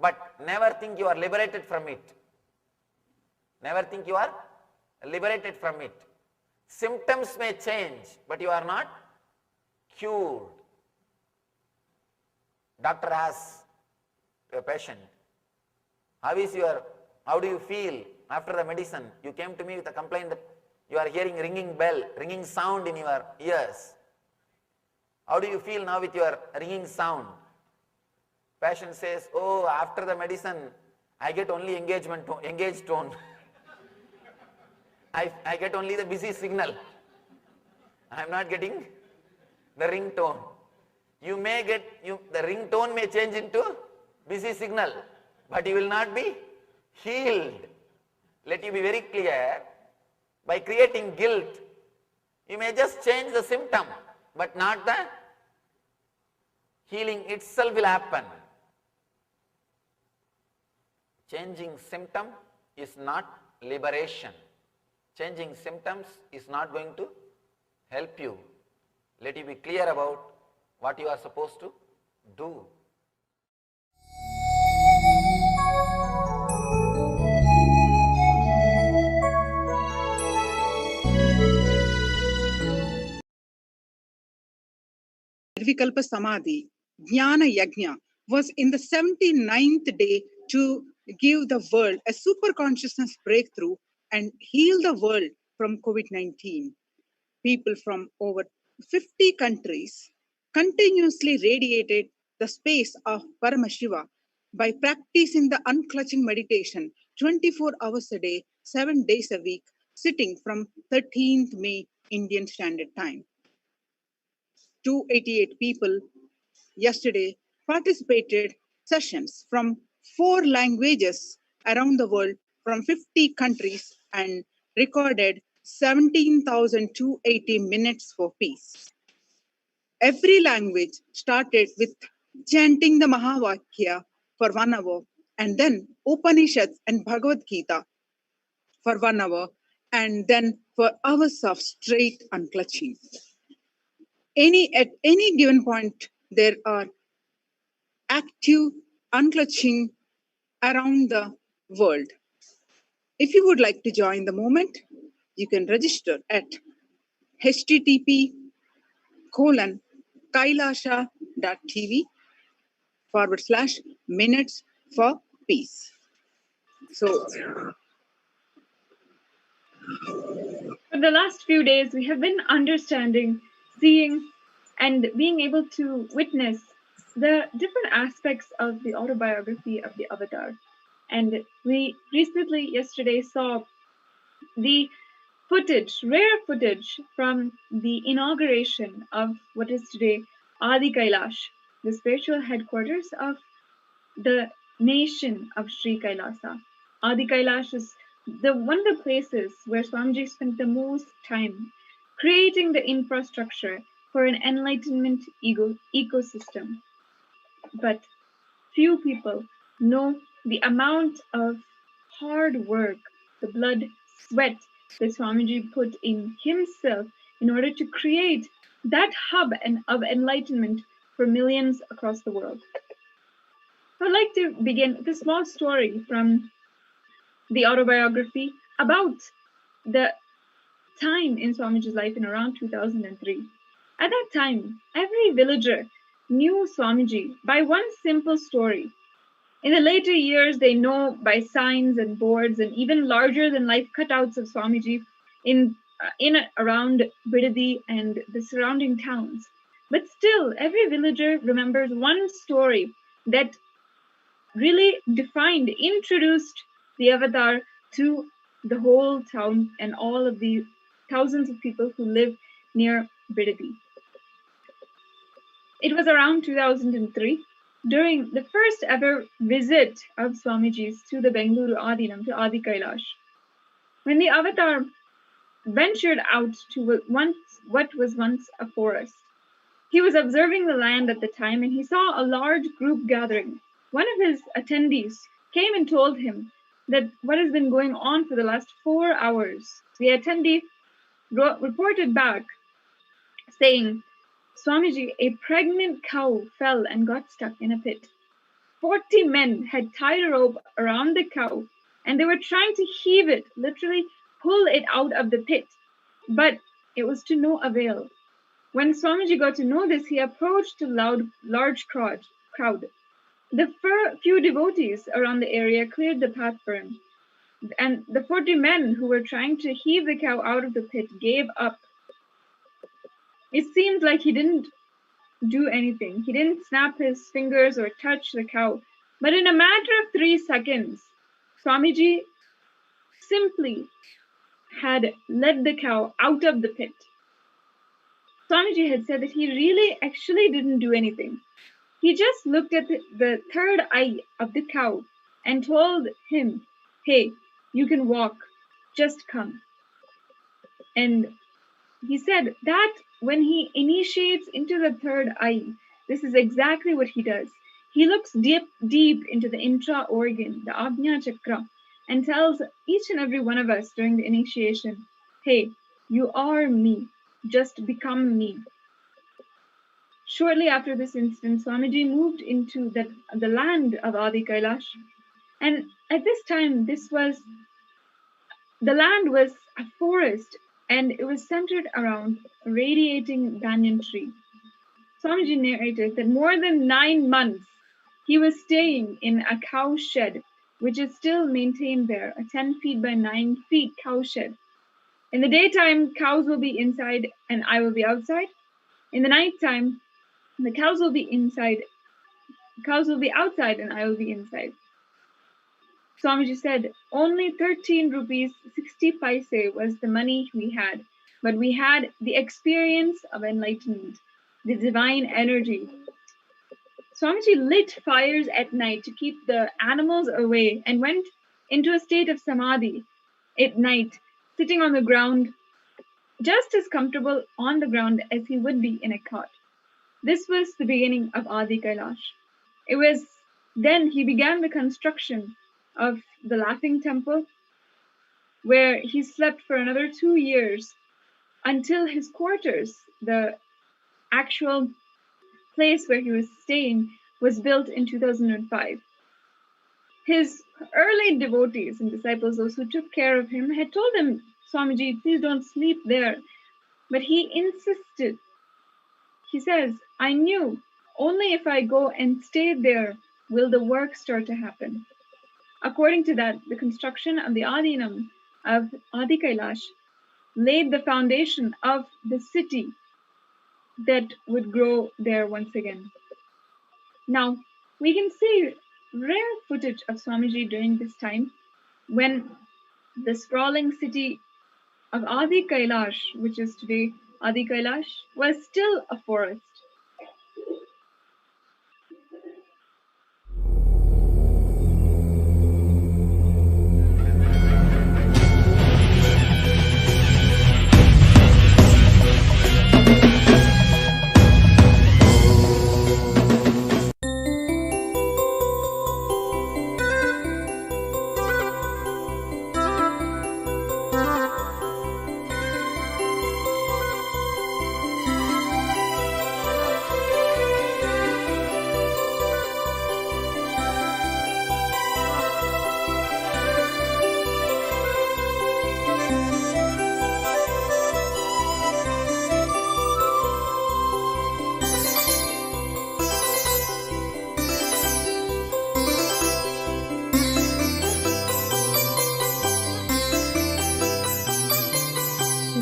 but never think you are liberated from it. Never think you are liberated from it. Symptoms may change, but you are not cured. Doctor asks a patient, how do you feel after the medicine? You came to me with a complaint that you are hearing ringing sound in your ears. How do you feel now with your ringing sound? Patient says, oh, after the medicine, I get only engaged tone. I get only the busy signal. I am not getting the ring tone. You may get, the ring tone may change into busy signal, but you will not be healed. Let you be very clear, by creating guilt, you may just change the symptom, but not the healing itself will happen. Changing symptom is not liberation. Changing symptoms is not going to help you. Let you be clear about what you are supposed to do.
Nirvikalpa Samadhi, Jnana Yajna, was in the 79th day to give the world a super consciousness breakthrough and heal the world from COVID-19. People from over 50 countries continuously radiated the space of Paramashiva by practicing the unclutching meditation 24 hours a day, 7 days a week, sitting from 13th May Indian Standard Time. 288 people yesterday participated sessions from 4 languages around the world from 50 countries and recorded 17,280 minutes for peace. Every language started with chanting the Mahavakya for 1 hour and then Upanishads and Bhagavad Gita for 1 hour and then for hours of straight unclutching. At any given point, there are active unclutching around the world. If you would like to join the movement, you can register at http://kailasha.tv/minutes for peace. So,
For the last few days, we have been understanding, seeing, and being able to witness the different aspects of the autobiography of the avatar. And we recently, yesterday, saw the rare footage from the inauguration of what is today Adi Kailash, the spiritual headquarters of the nation of Sri Kailasa. Adi Kailash is one of the places where Swamiji spent the most time creating the infrastructure for an enlightenment ecosystem. But few people know the amount of hard work, the blood, sweat that Swamiji put in himself in order to create that hub of enlightenment for millions across the world. I'd like to begin with a small story from the autobiography about the time in Swamiji's life in around 2003. At that time, every villager knew Swamiji by one simple story. In the later years, they know by signs and boards and even larger than life cutouts of Swamiji in around Bidadi and the surrounding towns. But still, every villager remembers one story that really introduced the avatar to the whole town and all of the thousands of people who live near Bidadi. It was around 2003, during the first ever visit of Swamiji's to the Bengaluru Adinam, to Adi Kailash, when the avatar ventured out to what was once a forest. He was observing the land at the time and he saw a large group gathering. One of his attendees came and told him that what has been going on for the last 4 hours. The attendee reported back saying, Swamiji, a pregnant cow fell and got stuck in a pit. 40 men had tied a rope around the cow and they were trying to heave it, literally pull it out of the pit. But it was to no avail. When Swamiji got to know this, he approached a large crowd. The few devotees around the area cleared the path for him. And the 40 men who were trying to heave the cow out of the pit gave up. It seemed like he didn't do anything. He didn't snap his fingers or touch the cow. But in a matter of 3 seconds, Swamiji simply had led the cow out of the pit. Swamiji had said that he really actually didn't do anything. He just looked at the third eye of the cow and told him, hey, you can walk, just come. And he said that when he initiates into the third eye, this is exactly what he does. He looks deep into the intra-organ, the Ajna Chakra, and tells each and every one of us during the initiation, hey, you are me, just become me. Shortly after this incident, Swamiji moved into the land of Adi Kailash. And at this time, the land was a forest and it was centered around a radiating banyan tree. Swamiji narrated that more than 9 months he was staying in a cow shed, which is still maintained there, a 10 feet by 9 feet cow shed. In the daytime, cows will be inside and I will be outside. In the nighttime, the cows will be outside and I will be inside. Swamiji said, only 13 rupees 60 paise was the money we had, but we had the experience of enlightenment, the divine energy. Swamiji lit fires at night to keep the animals away and went into a state of samadhi at night, sitting on the ground, just as comfortable on the ground as he would be in a cot. This was the beginning of Adi Kailash. It was then he began the construction of the Laughing Temple, where he slept for another 2 years until his quarters, the actual place where he was staying, was built in 2005. His early devotees and disciples, those who took care of him, had told him, Swamiji, please don't sleep there. But he insisted. He says, I knew only if I go and stay there will the work start to happen. According to that, the construction of the Adinam of Adi Kailash laid the foundation of the city that would grow there once again. Now, we can see rare footage of Swamiji during this time when the sprawling city of Adi Kailash, which is today Adi Kailash, was still a forest.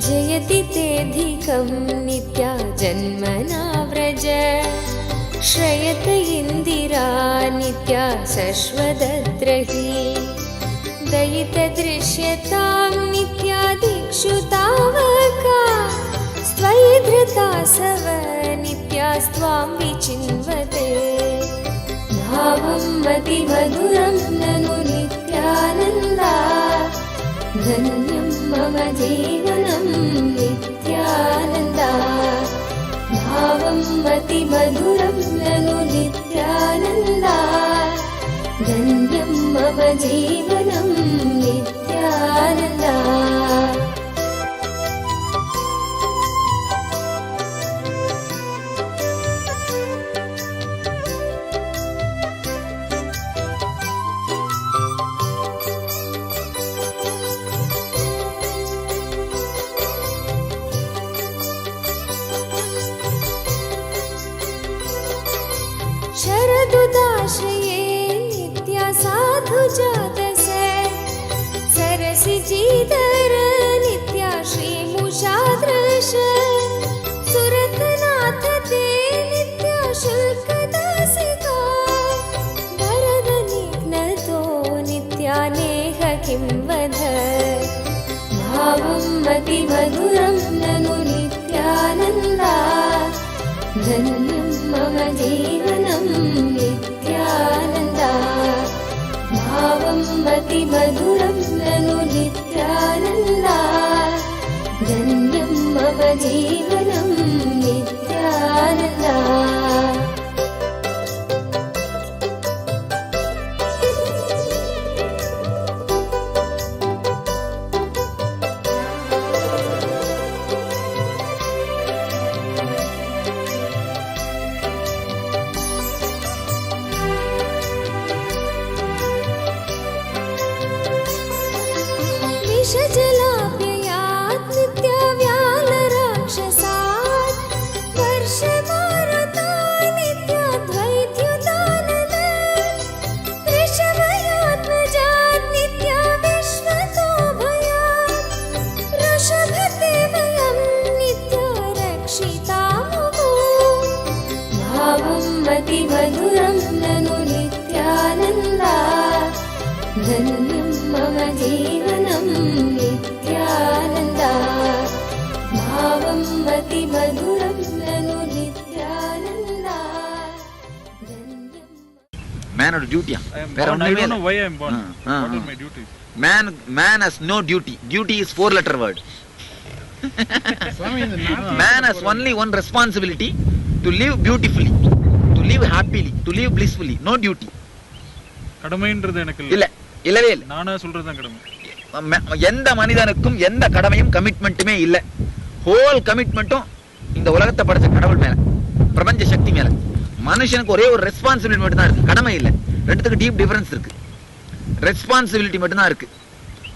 जयति तेऽधिकं नित्या जन्मना व्रज श्रयत इन्दिरा नित्या शश्वतत्र हि दयितदृश्यतां नित्या दिक्षु तावका स्त्वयि धृता सव नित्यास्त्वां विचिन्वते भावं मतिमधुरं ननु नित्यानन्दा धन्यं मम जीवनं नित्यानन्दा भावं मतिमधुरं ननु नित्यानन्दा धन्यं मम जीवनं नित्यानन्दा शरदुदाशये नित्या साधु जातसे सरसिजीधर नित्या श्रीमुषादृश सुरतनाथ ते नित्या शुल्कदासिका वरदनिघ्नतो नित्या नेह किं वद भावं मतिमधुरं ननु नित्यानन्दा धन्यं मम जीवनं नित्यानन्दा भावं मतिमधुरं ननु नित्यानन्दा धन्यं मम जीवनं नित्यानन्दा विषजलाप्ययात् नित्याव्यालराक्षसात् वर्षमारुतात् नित्याद्वैद्युतानद वृषभयात्मजात् नित्या विश्वतोभयात् वृषभते वयं नित्या रक्षितामुः भावं मतिमधुरं ननु नित्यानन्दा धन्यं मम जीवनं नित्यानन्दा भावं मतिमधुरं ननु Nityananda धन्यं
Man or duty?
I don't know why I am born. What are my duties?
Man has no duty. Duty is 4-letter word. Man has only one responsibility: to live beautifully, to live happily, to live blissfully. No duty.
கடமைன்றது எனக்கு
இல்ல, இல்லவே இல்ல.
நானா சொல்றதுதான் கடமை.
எந்த மனிதனுக்கும் எந்த கடமையும் கமிட்மெண்ட்டுமே இல்ல. ஹோல் கமிட்மெண்ட்டும் இந்த உலகத்தை படைச்ச கடவுள் மேல, பிரபஞ்ச சக்தி மேல. மனுஷனுக்கு ஒரே ஒரு ரெஸ்பான்சிபிலிட்டி மட்டும் தான் இருக்கு, கடமை இல்ல. ரெண்டுத்துக்கு டீப் டிஃபரன்ஸ் இருக்கு. ரெஸ்பான்சிபிலிட்டி மட்டும் தான் இருக்கு.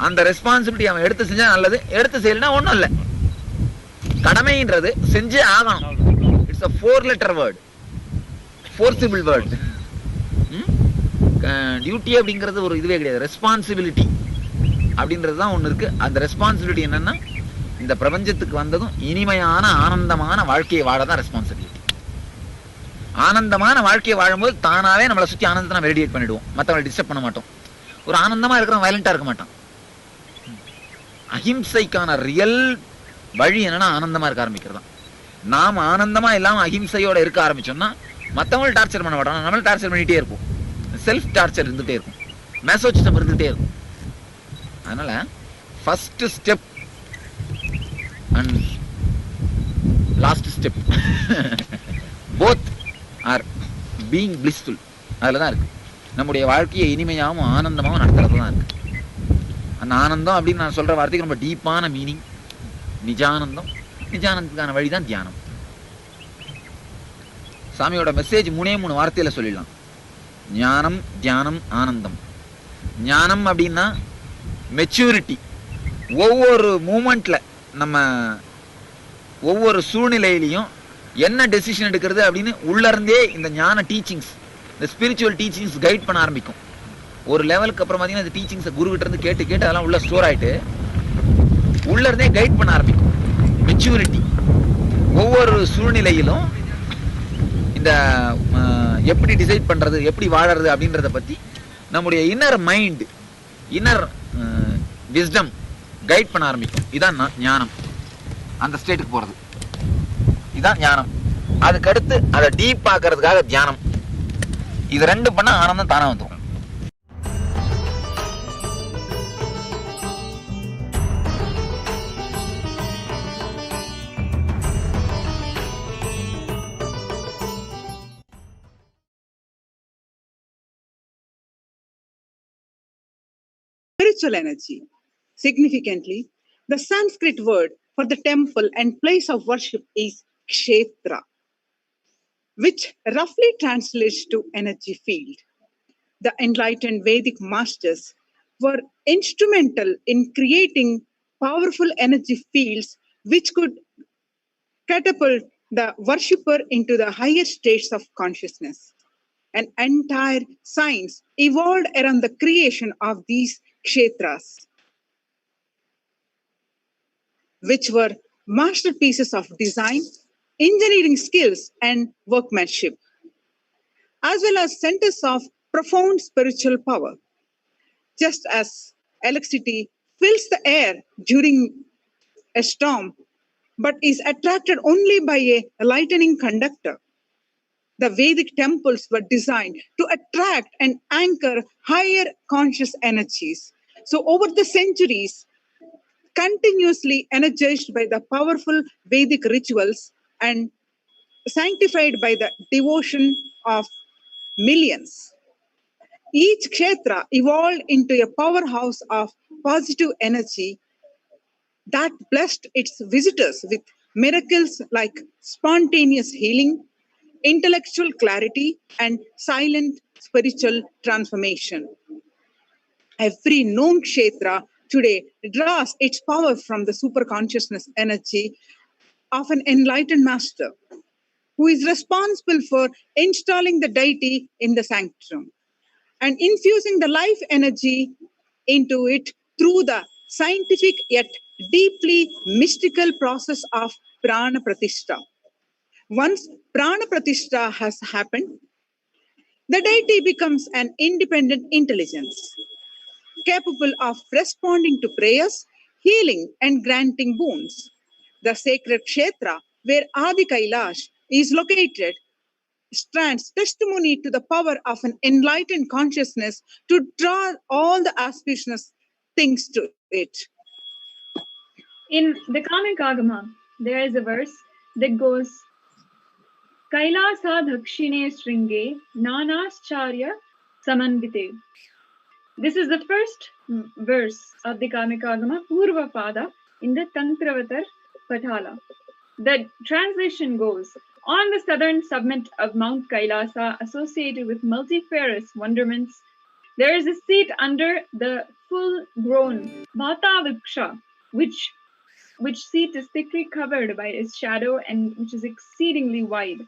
அந்த ரெஸ்பான்சிபிலிட்டி அவன் எடுத்து செஞ்சா நல்லது, எடுத்து செய்யலனா ஒண்ணும் இல்ல. கடமைன்றது செஞ்சே ஆகணும். It's a 4-letter word, forcible word. Duty அப்படிங்கிறது ஒரு இதுவே கிடையாது, ரெஸ்பான்சிபிலிட்டி அப்படின்றது தான் ஒன்று இருக்கு. அந்த ரெஸ்பான்சிபிலிட்டி என்னன்னா, இந்த பிரபஞ்சத்துக்கு வந்ததும் இனிமையான ஆனந்தமான வாழ்க்கையை வாழ தான் ரெஸ்பான்சிபிலிட்டி. ஆனந்தமான வாழ்க்கையை வாழும்போது தானாவே நம்மளை சுற்றி ஆனந்தத்தை நம்ம ரேடியேட் பண்ணிடுவோம், மற்றவங்களை டிஸ்டர்ப் பண்ண மாட்டோம். ஒரு ஆனந்தமா இருக்கிறவன் வயலண்டா இருக்க மாட்டான்.
அஹிம்சைக்கான ரியல் வழி என்னன்னா ஆனந்தமா இருக்க ஆரம்பிக்கிறது தான். நாம் ஆனந்தமா இல்லாம அஹிம்சையோட இருக்க ஆரம்பிச்சோம்னா மற்றவங்களும் டார்ச்சர் பண்ண மாட்டோம், நம்மளும் டார்ச்சர் பண்ணிட்டே இருக்கும். செல்ஃப் டார்ச்சர் இருந்துகிட்டே இருக்கும், மெசோசிசம் இருந்துகிட்டே இருக்கும். அதனால first step and last step both are being blissful. அதில் தான் இருக்கு நம்முடைய வாழ்க்கையை இனிமையாகவும் ஆனந்தமாகவும் நடத்துறது தான் இருக்கு. அந்த ஆனந்தம் அப்படின்னு நான் சொல்ற வார்த்தைக்கு ரொம்ப டீப்பான மீனிங் நிஜானந்தம். நிஜானந்தத்துக்கான வழி தான் தியானம். சாமியோட மெசேஜ் 3 வார்த்தையில சொல்லிடலாம். ஞானம், தியானம், ஆனந்தம். ஞானம் அப்படின்னா மெச்சூரிட்டி. ஒவ்வொரு மூமெண்ட்ல நம்ம ஒவ்வொரு சூழ்நிலையிலையும் என்ன டெசிஷன் எடுக்கிறது அப்படின்னு உள்ள இருந்தே இந்த ஞான டீச்சிங்ஸ், இந்த ஸ்பிரிச்சுவல் டீச்சிங்ஸ் கைட் பண்ண ஆரம்பிக்கும். ஒரு லெவலுக்கு அப்புறம் பார்த்தீங்கன்னா இந்த டீச்சிங்ஸை குருகிட்ட இருந்து கேட்டு கேட்டு அதெல்லாம் உள்ள ஸ்டோர் ஆயிட்டு உள்ள இருந்தே கைட் பண்ண ஆரம்பிக்கும். மெச்சூரிட்டி. ஒவ்வொரு சூழ்நிலையிலும் இந்த எப்படி டிசைட் பண்றது, எப்படி வாழறது அப்படின்றத பத்தி நம்முடைய inner mind, inner wisdom guide பண்ண ஆரம்பிக்கும். இதான் ஞானம். அந்த ஸ்டேட்டுக்கு போறது இதான் ஞானம். அதுக்கு அடுத்து அதை டீப் ஆக்கிறதுக்காக தியானம். இது ரெண்டும் பண்ணா ஆனந்தம் தானா வந்துடும்.
Spiritual energy. Significantly, the Sanskrit word for the temple and place of worship is kshetra, which roughly translates to energy field. The enlightened Vedic masters were instrumental in creating powerful energy fields which could catapult the worshipper into the higher states of consciousness. An entire science evolved around the creation of these kshetras, which were masterpieces of design, engineering skills, and workmanship, as well as centers of profound spiritual power. Just as electricity fills the air during a storm but is attracted only by a lightning conductor, the Vedic temples were designed to attract and anchor higher conscious energies. So over the centuries, continuously energized by the powerful Vedic rituals and sanctified by the devotion of millions, each kshetra evolved into a powerhouse of positive energy that blessed its visitors with miracles like spontaneous healing, intellectual clarity, and silent spiritual transformation. Every known kshetra today draws its power from the superconsciousness energy of an enlightened master who is responsible for installing the deity in the sanctum and infusing the life energy into it through the scientific yet deeply mystical process of prana pratishtha. Once prana pratishtha has happened, the deity becomes an independent intelligence, capable of responding to prayers, healing, and granting boons. The sacred kshetra, where Adi Kailash is located, stands testimony to the power of an enlightened consciousness to draw all the auspicious things to it.
In the Kamikagama, there is a verse that goes, Kailasa Dakshine Sringe Nanascharya Samanvite. This is the first verse of the Kamikagama Purva Pada in the Tantravatar Patala. The translation goes, on the southern summit of Mount Kailasa, associated with multifarious wonderments, there is a seat under the full-grown Bhata Vriksha, which seat is thickly covered by its shadow and which is exceedingly wide.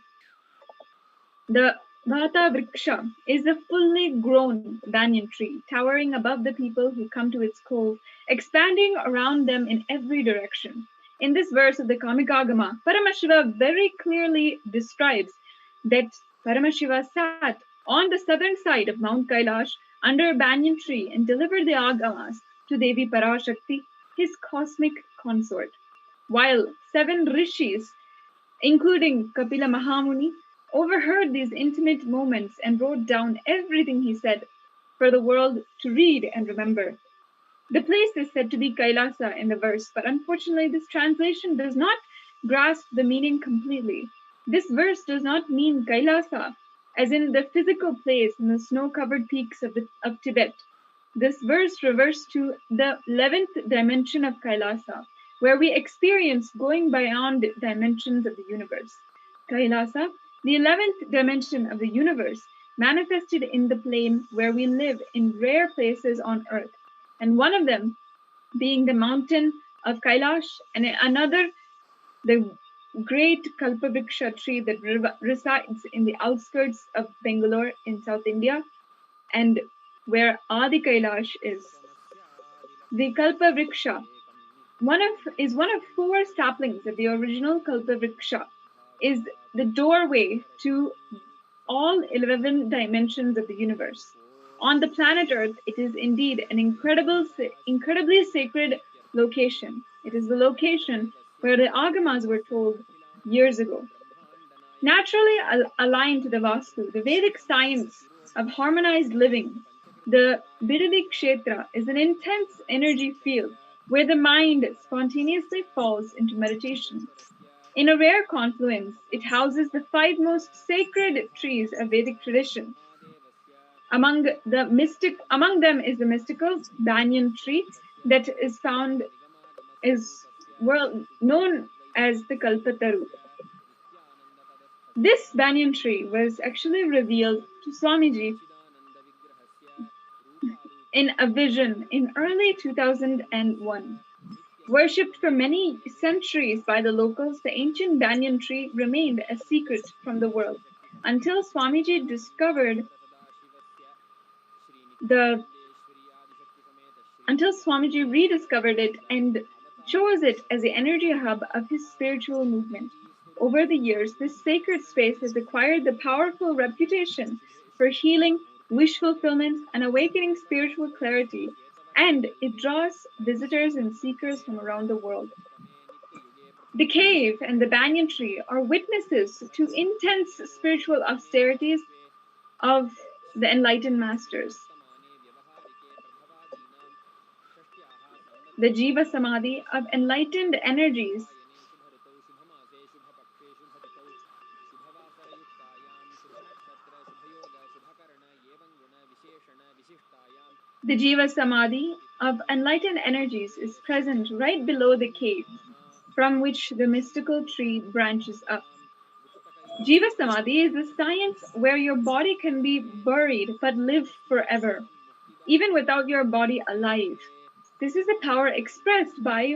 The Bhata Vriksha is a fully grown banyan tree, towering above the people who come to its cove, expanding around them in every direction. In this verse of the Kamikagama, Paramashiva very clearly describes that Paramashiva sat on the southern side of Mount Kailash under a banyan tree and delivered the agamas to Devi Parashakti his cosmic consort, while 7 rishis, including Kapila Mahamuni, overheard these intimate moments and wrote down everything he said for the world to read and remember. The place is said to be Kailasa in the verse, but unfortunately, this translation does not grasp the meaning completely. This verse does not mean Kailasa, as in the physical place in the snow-covered peaks of Tibet. This verse refers to the 11th dimension of Kailasa, where we experience going beyond dimensions of the universe. Kailasa, the 11th dimension of the universe, manifested in the plane where we live in rare places on earth, and one of them being the mountain of Kailash, and another the great Kalpavriksha tree that resides in the outskirts of Bangalore in South India, and where Adi Kailash is. The Kalpavriksha is one of 4 saplings of the original Kalpavriksha, is the doorway to all 11 dimensions of the universe. On the planet Earth, it is indeed an incredibly sacred location. It is the location where the Agamas were told years ago. Naturally aligned to the Vastu, the Vedic science of harmonized living, the Bidadi Kshetra is an intense energy field where the mind spontaneously falls into meditation. In a rare confluence, it houses the 5 most sacred trees of Vedic tradition. Among them is the mystical banyan tree that is well known as the Kalpataru. This banyan tree was actually revealed to Swamiji in a vision in early 2001. Worshipped for many centuries by the locals, the ancient banyan tree remained a secret from the world until Swamiji rediscovered it and chose it as the energy hub of his spiritual movement. Over the years, this sacred space has acquired the powerful reputation for healing, wish fulfillment, and awakening spiritual clarity, and it draws visitors and seekers from around the world. The cave and the banyan tree are witnesses to intense spiritual austerities of the enlightened masters. The Jiva Samadhi of enlightened energies The Jiva Samadhi of enlightened energies is present right below the cave from which the mystical tree branches up. Jiva Samadhi is the science where your body can be buried but live forever, even without your body alive. This is the power expressed by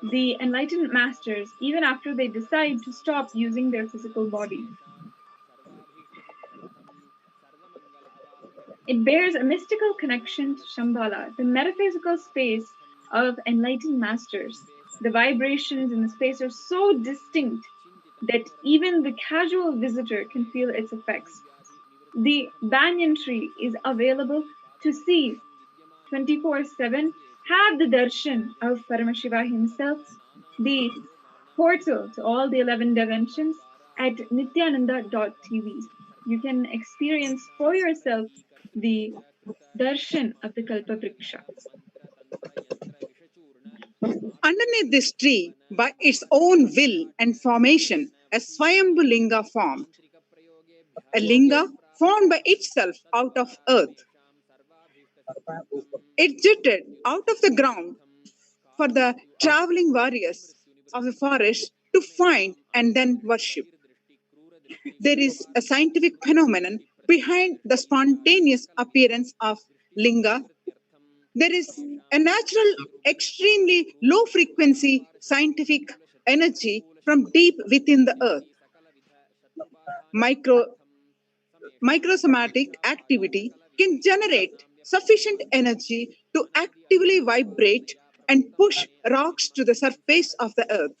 the enlightened masters even after they decide to stop using their physical body. It bears a mystical connection to Shambhala, the metaphysical space of enlightened masters. The vibrations in the space are so distinct that even the casual visitor can feel its effects. The banyan tree is available to see 24/7. Have the darshan of Paramashiva himself, the portal to all the 11 dimensions at nithyananda.tv. You can experience for yourself the darshan of the Kalpavriksha.
Underneath this tree, by its own will and formation, a Swayambhu Linga formed. A Linga formed by itself out of earth. It jutted out of the ground for the traveling warriors of the forest to find and then worship. There is a scientific phenomenon behind the spontaneous appearance of Linga. There is a natural, extremely low frequency scientific energy from deep within the earth. Microsomatic activity can generate sufficient energy to actively vibrate and push rocks to the surface of the earth.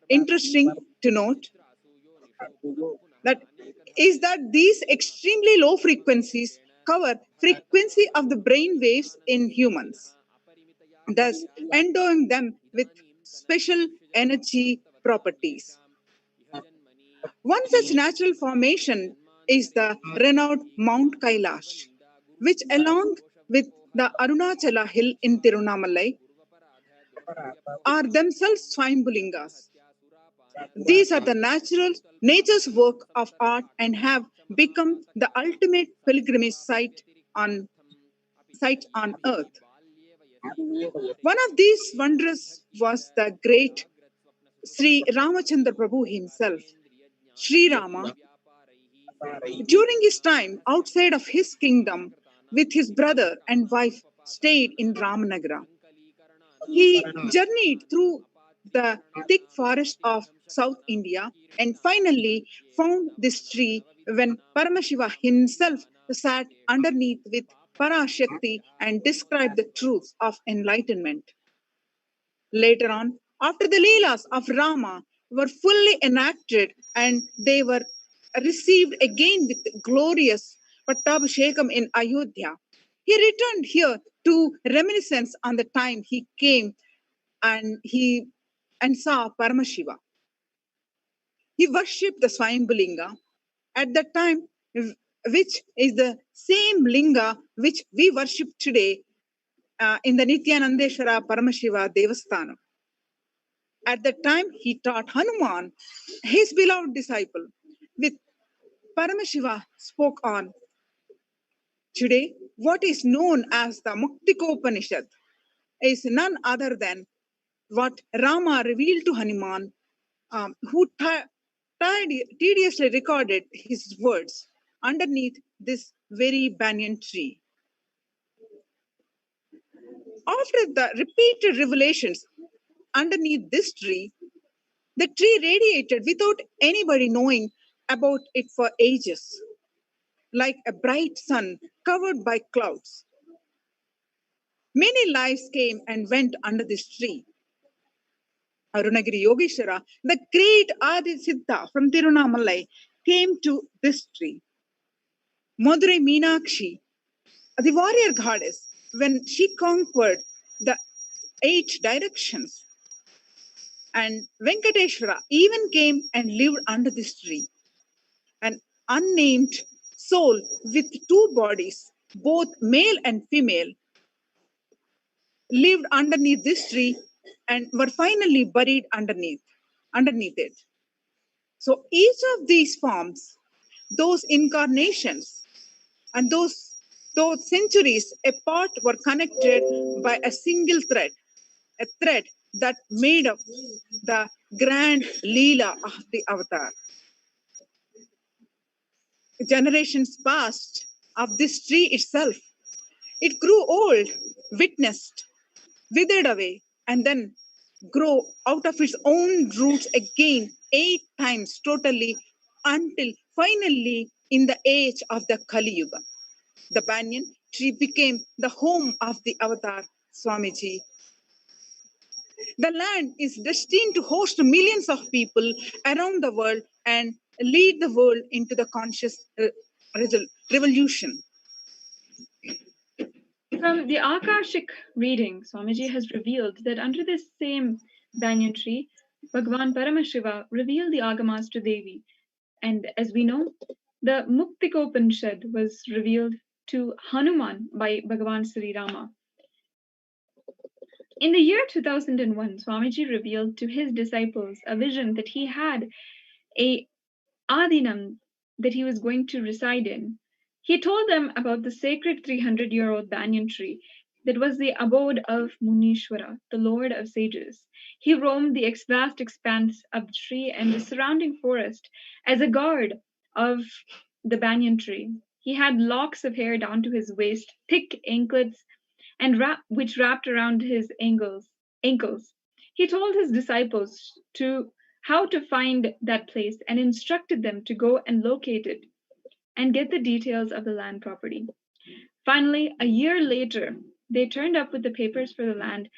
Interesting to note that these extremely low frequencies cover frequency of the brain waves in humans. thus endowing them with special energy properties. One such natural formation is the renowned Mount Kailash, which, along with the Arunachala hill in Tirunamalai, are themselves Swayambhulingas. These are the nature's work of art and have become the ultimate pilgrimage site on earth. One of these wonders was the great Sri Ramachandra Prabhu himself. Sri Rama, during his time outside of his kingdom with his brother and wife, stayed in Ramanagara. He journeyed through the thick forest of South India and finally found this tree when Paramashiva himself sat underneath with Parashakti and described the truths of enlightenment. Later on, after the Leelas of Rama were fully enacted and they were received again with glorious Pattabhishekam in Ayodhya, he returned here to reminiscence on the time he came and saw Paramashiva. He worshipped the Swayambhulinga at that time, which is the same linga which we worship today in the Nithyanandeshwara Paramashiva Devasthanam. At that time, he taught Hanuman, his beloved disciple, with Paramashiva spoke on. Today, what is known as the Muktikopanishad is none other than what Rama revealed to Hanuman, who tediously recorded his words underneath this very banyan tree. After the repeated revelations underneath this tree, the tree radiated without anybody knowing about it for ages, like a bright sun covered by clouds. Many lives came and went under this tree. Arunagiri Yogeshwara, the great Adisiddha from Tirunamalai, came to this tree. Madurai Meenakshi, the warrior goddess, when she conquered the 8 directions, and Venkateshwara even came and lived under this tree. An unnamed soul with 2 bodies, both male and female, lived underneath this tree and were finally buried underneath it. So each of these forms, those incarnations, and those centuries apart were connected by a single thread, a thread that made up the grand Leela of the Avatar. Generations passed of this tree itself. It grew old, witnessed, withered away, and then grow out of its own roots again 8 times totally until finally in the age of the Kali Yuga. The banyan tree became the home of the Avatar Swamiji. The land is destined to host millions of people around the world and lead the world into the conscious revolution.
From the Akashic reading, Swamiji has revealed that under this same banyan tree, Bhagavan Paramashiva revealed the Agamas to Devi. And as we know, the Muktikopanishad was revealed to Hanuman by Bhagavan Sri Rama. In the year 2001, Swamiji revealed to his disciples a vision that he had a Adinam that he was going to reside in. He told them about the sacred 300-year-old banyan tree that was the abode of Munishwara, the lord of sages. He roamed the vast expanse of the tree and the surrounding forest as a guard of the banyan tree. He had locks of hair down to his waist, thick anklets, and which wrapped around his ankles. He told his disciples how to find that place and instructed them to go and locate it and get the details of the land property. Finally, a year later, they turned up with the papers for the land,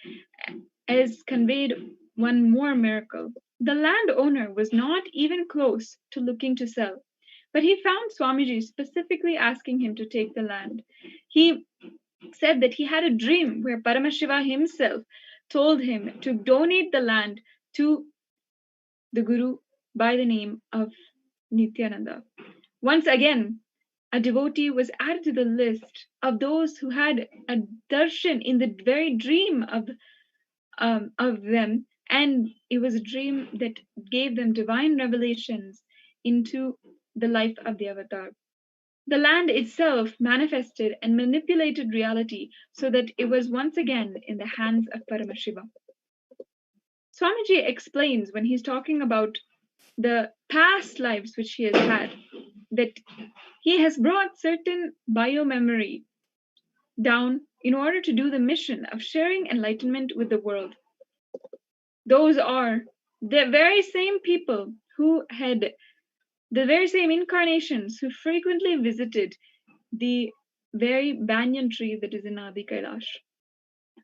as conveyed one more miracle. The landowner was not even close to looking to sell, but he found Swamiji specifically asking him to take the land. He said that he had a dream where Paramashiva himself told him to donate the land to the Guru by the name of Nithyananda. Once again, a devotee was added to the list of those who had a darshan in the very dream of them, and it was a dream that gave them divine revelations into the life of the avatar. The land itself manifested and manipulated reality so that it was once again in the hands of Paramashiva. Swamiji explains when he's talking about the past lives which he has had, that he has brought certain bio-memory down in order to do the mission of sharing enlightenment with the world. Those are the very same people who had the very same incarnations who frequently visited the very banyan tree that is in Adi Kailash.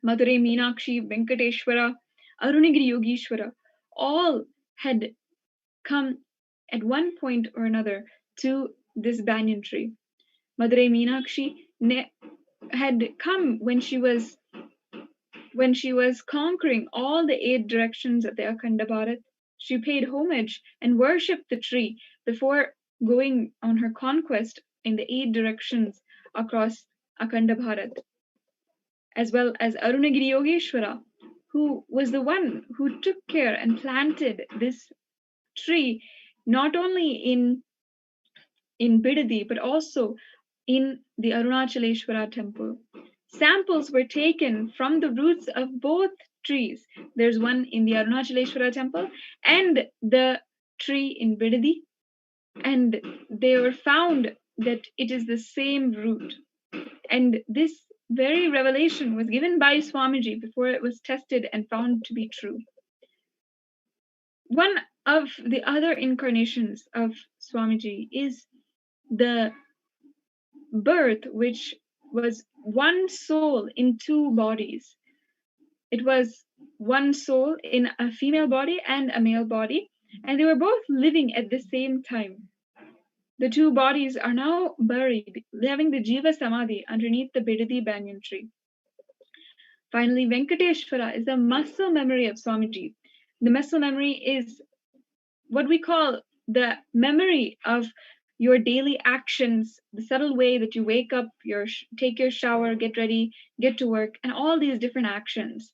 Madurai Meenakshi, Venkateshwara, Arunagiri Yogeshwara, all had come at one point or another to this banyan tree. Madurai Meenakshi had come when she was conquering all the 8 directions of the Akhanda Bharat. She paid homage and worshipped the tree before going on her conquest in the 8 directions across Akhanda Bharat, as well as Arunagiri Yogeshwara, who was the one who took care and planted this tree not only in Bidadi but also in the Arunachaleshwara temple. Samples were taken from the roots of both trees. There's one in the Arunachaleshwara temple and the tree in Bidadi, and they were found that it is the same root. And this very revelation was given by Swamiji before it was tested and found to be true. One of the other incarnations of Swamiji is the birth which was one soul in 2 bodies. It was one soul in a female body and a male body, and they were both living at the same time. The 2 bodies are now buried, having the Jiva Samadhi underneath the Bidadi banyan tree. Finally, Venkateshwara is the muscle memory of Swamiji. The muscle memory is what we call the memory of your daily actions, the subtle way that you wake up, take your shower, get ready, get to work, and all these different actions.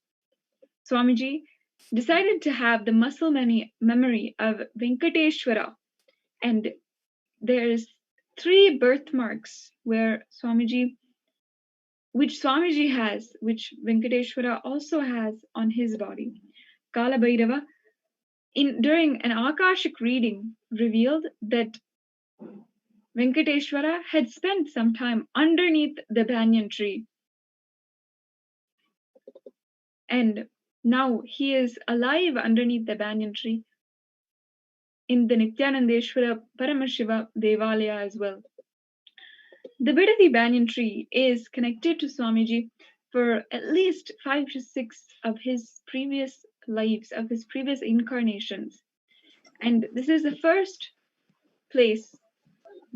Swamiji decided to have the muscle memory of Venkateshwara, and there's 3 birthmarks which Swamiji has, which Venkateshwara also has on his body. Kala Bhairava, during an Akashic reading, revealed that Venkateshwara had spent some time underneath the banyan tree, and now he is alive underneath the banyan tree in the Nithyanandeshwara Paramashiva Devalaya as well. The Bidadi banyan tree is connected to Swamiji for at least 5 to 6 of his previous lives, of his previous incarnations. And this is the first place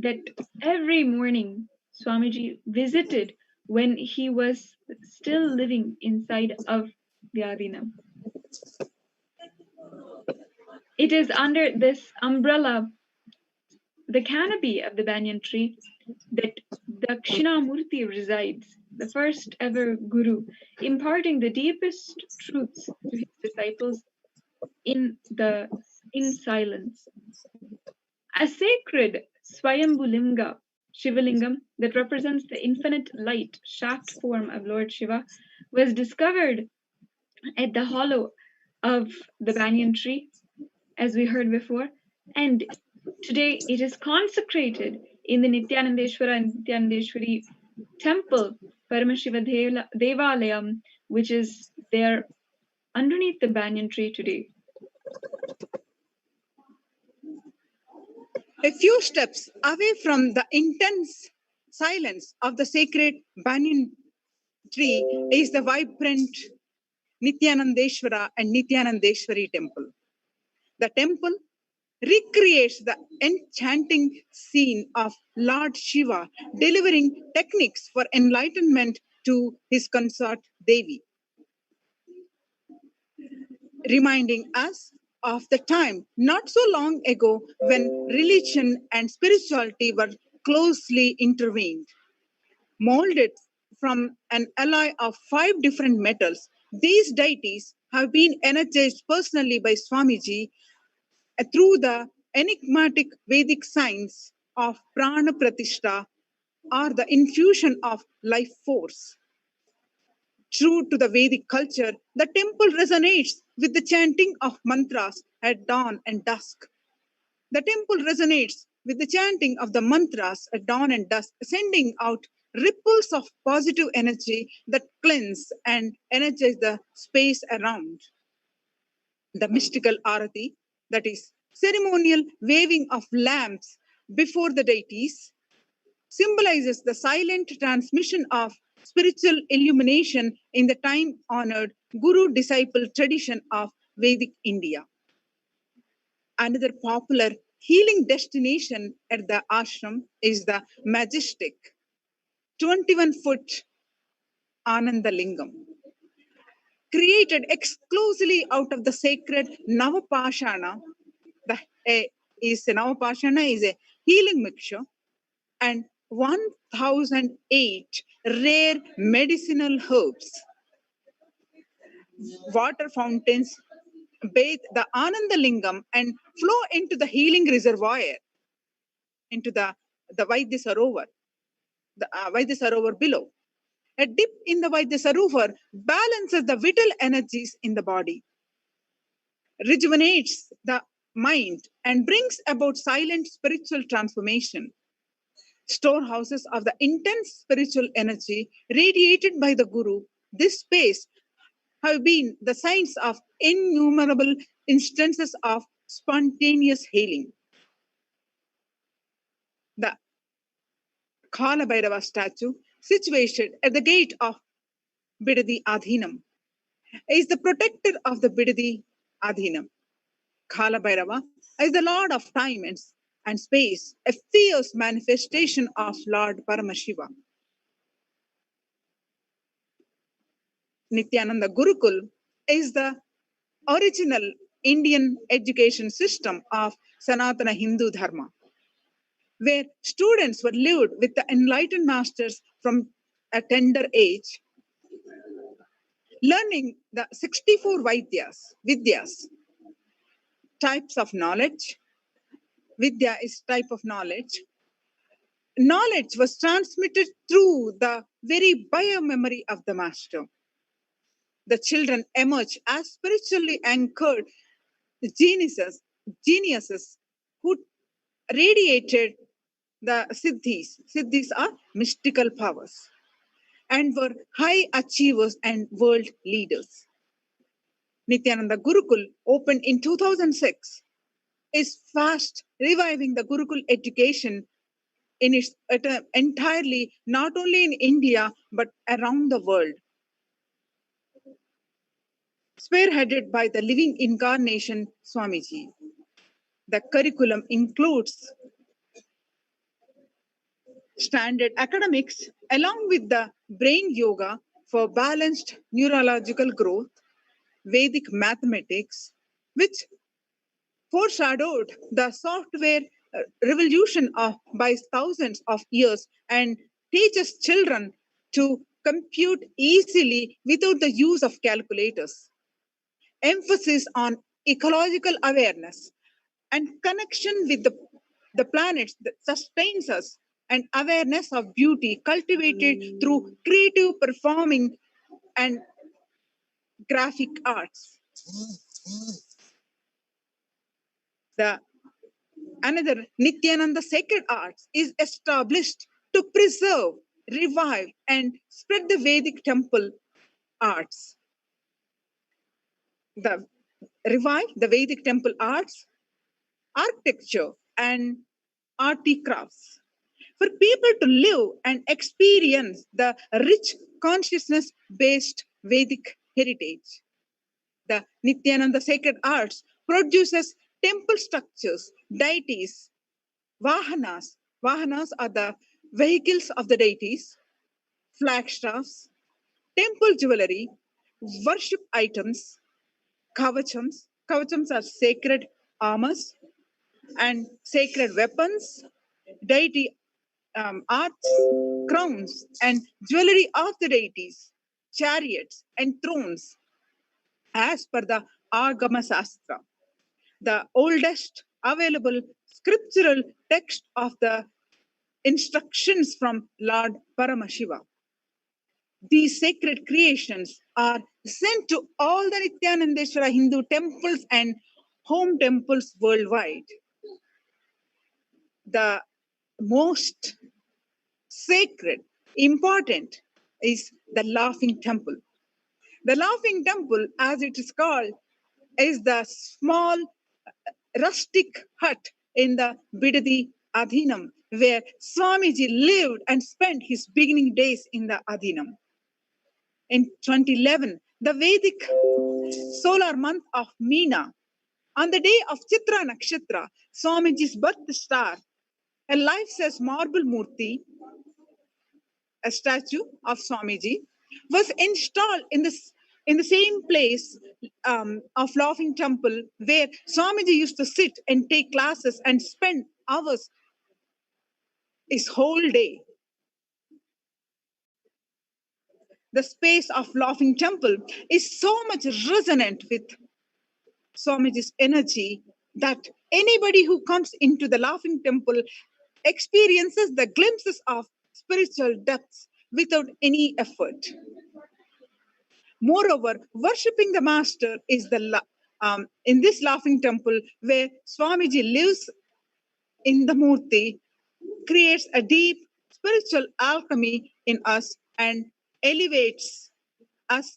that every morning Swamiji visited when he was still living inside of the Adinam. It is under this umbrella, the canopy of the banyan tree, that Dakshinamurti resides, the first ever Guru, imparting the deepest truths to his disciples in silence. A sacred Swayambhulinga, Shivalingam, that represents the infinite light shaft form of Lord Shiva, was discovered at the hollow of the banyan tree, as we heard before, and today it is consecrated in the Nithyanandeshwara and Nithyanandeshwari temple, Paramashiva Devalayam, which is there underneath the banyan tree today.
A few steps away from the intense silence of the sacred banyan tree is the vibrant Nithyanandeshwara and Nithyanandeshwari temple. The temple recreates the enchanting scene of Lord Shiva delivering techniques for enlightenment to his consort Devi, reminding us of the time not so long ago when religion and spirituality were closely intertwined. Molded from an alloy of 5 different metals, these deities have been energized personally by Swamiji through the enigmatic Vedic science of prana pratishtha, or the infusion of life force. True to the Vedic culture, the temple resonates with the chanting of mantras at dawn and dusk. The temple resonates with the chanting of the mantras at dawn and dusk, sending out ripples of positive energy that cleanse and energize the space around. The mystical arati, that is, ceremonial waving of lamps before the deities, symbolizes the silent transmission of spiritual illumination in the time honored guru disciple tradition of Vedic India. Another popular healing destination at the ashram is the majestic 21-foot Ananda Lingam, created exclusively out of the sacred Navapashana. Navapashana is a healing mixture, and 1008 rare medicinal herbs. Water fountains bathe the Ananda Lingam and flow into the healing reservoir, into the Vaidya Sarovar, the Vaidya Sarovar below. A dip in the Vaidya Sarovar balances the vital energies in the body, rejuvenates the mind, and brings about silent spiritual transformation. Storehouses of the intense spiritual energy radiated by the Guru, this space have been the signs of innumerable instances of spontaneous healing. The Kala Bhairava statue, situated at the gate of Bidadi Adhinam, is the protector of the Bidadi Adhinam. Kala Bhairava is the Lord of time and space, a fierce manifestation of Lord Paramashiva. Nithyananda Gurukul is the original Indian education system of Sanatana Hindu Dharma, where students were lived with the enlightened masters from a tender age, learning the 64 Vidyas, types of knowledge. Vidya is type of knowledge. Knowledge was transmitted through the very bio-memory of the master. The children emerge as spiritually anchored geniuses who radiated the siddhis. Siddhis are mystical powers, and were high achievers and world leaders. Nithyananda Gurukul, opened in 2006, is fast reviving the Gurukul education in its entirely, not only in India but around the world. Spearheaded by the living incarnation Swamiji. The curriculum includes standard academics along with the brain yoga for balanced neurological growth, Vedic mathematics, which foreshadowed the software revolution by thousands of years and teaches children to compute easily without the use of calculators. Emphasis on ecological awareness and connection with the planets that sustains us, and awareness of beauty cultivated through creative performing and graphic arts. The another Nithyananda Sacred Arts is established to preserve, revive, and spread the Vedic temple arts. The revive the Vedic temple arts, architecture, and arty crafts, for people to live and experience the rich consciousness-based Vedic heritage. The Nithyananda Sacred Arts produces temple structures, deities, vahanas. Vahanas are the vehicles of the deities, flagstaffs, temple jewelry, worship items, kavachams. Kavachams are sacred armors and sacred weapons, deity arts, crowns, and jewelry of the deities, chariots, and thrones, as per the Agama Sastra, the oldest available scriptural text of the instructions from Lord Paramashiva. These sacred creations are sent to all the Nithyanandeshwara Hindu temples and home temples worldwide. The most sacred, important is the Laughing Temple. The Laughing Temple, as it is called, is the small rustic hut in the Bidadi Adhinam, where Swamiji lived and spent his beginning days in the Adhinam. In 2011, the Vedic solar month of Meena, on the day of Chitra Nakshatra, Swamiji's birth star, a life-size marble murti, a statue of Swamiji, was installed in the same place of Laughing Temple where Swamiji used to sit and take classes and spend hours his whole day. The space of Laughing Temple is so much resonant with Swamiji's energy that anybody who comes into the Laughing Temple experiences the glimpses of spiritual depths without any effort. Moreover, worshipping the Master is in this Laughing Temple where Swamiji lives in the Murti, creates a deep spiritual alchemy in us and elevates us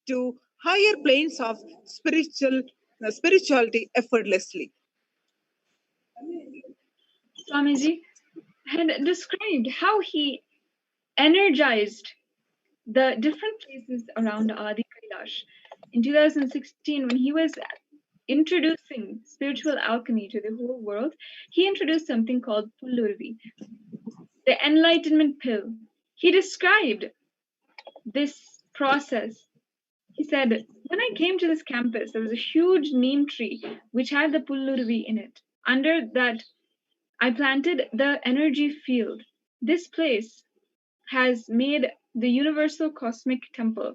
to higher planes of spirituality effortlessly.
Swamiji had described how he energized the different places around Adi Kailash. In 2016, when he was introducing spiritual alchemy to the whole world, he introduced something called Pullurvi, the enlightenment pill. He described this process. He said, when I came to this campus, there was a huge neem tree which had the Pullurvi in it. Under that, I planted the energy field. This place has made the universal cosmic temple,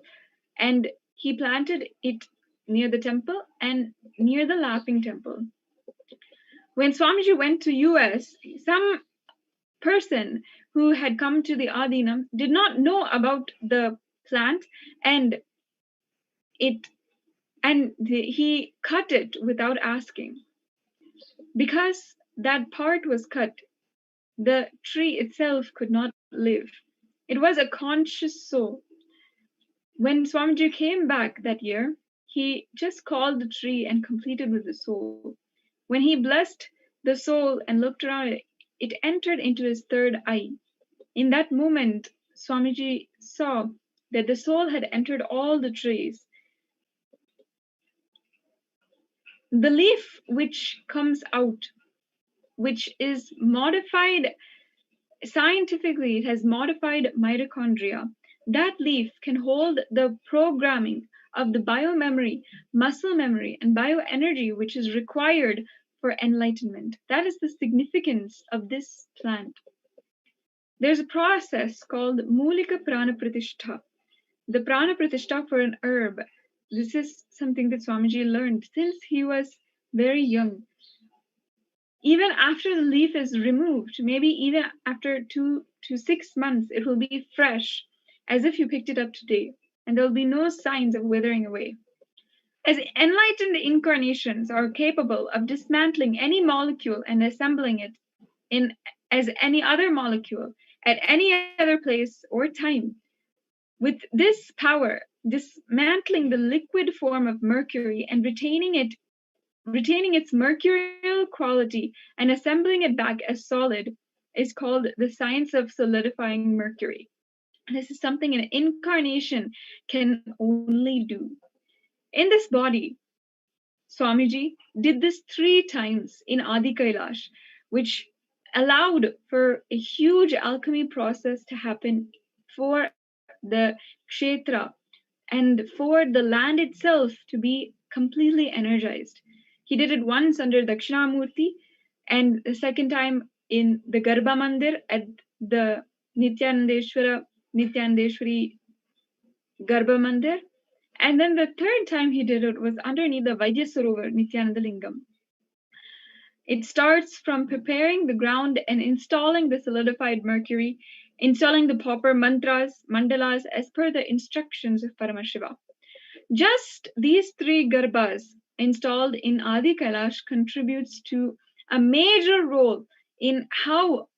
and he planted it near the temple and near the Laughing Temple. When Swamiji went to US, some person who had come to the Adhinam did not know about the plant, and he cut it without asking. Because that part was cut, the tree itself could not live. It was a conscious soul. When Swamiji came back that year, he just called the tree and completed with the soul. When he blessed the soul and looked around, it entered into his third eye. In that moment, Swamiji saw that the soul had entered all the trees. The leaf which comes out, which is modified scientifically, it has modified mitochondria. That leaf can hold the programming of the biomemory, muscle memory, and bioenergy which is required for enlightenment. That is the significance of this plant. There's a process called Mulika Prana Pratishtha. The Prana Pratishtha for an herb. This is something that Swamiji learned since he was very young. Even after the leaf is removed, maybe even after 2 to 6 months, it will be fresh, as if you picked it up today, and there will be no signs of withering away. As enlightened incarnations are capable of dismantling any molecule and assembling it in as any other molecule at any other place or time, with this power, dismantling the liquid form of mercury and retaining its mercurial quality and assembling it back as solid is called the science of solidifying mercury. This is something an incarnation can only do. In this body, Swamiji did this 3 times in Adi Kailash, which allowed for a huge alchemy process to happen for the kshetra, and for the land itself to be completely energized. He did it once under Dakshinamurti, and the second time in the Garbha Mandir at the Nithyanandeshwari Garbha Mandir. And then the third time he did it was underneath the Vaidya Sarovar Nithyananda Lingam. It starts from preparing the ground and installing the solidified mercury, installing the proper mantras, mandalas as per the instructions of Paramashiva. Just these three garbhas installed in Adi Kailash contributes to a major role in how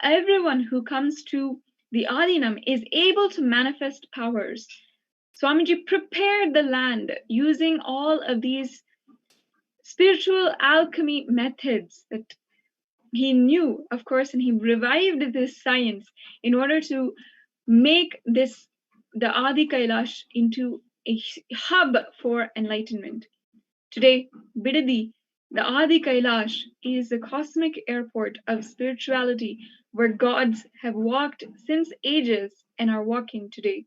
everyone who comes to the Adinam is able to manifest powers. Swamiji prepared the land using all of these spiritual alchemy methods that he knew, of course, and he revived this science in order to make this the Adi Kailash into a hub for enlightenment. Today, Bidadi, the Adi Kailash, is the cosmic airport of spirituality where gods have walked since ages and are walking today.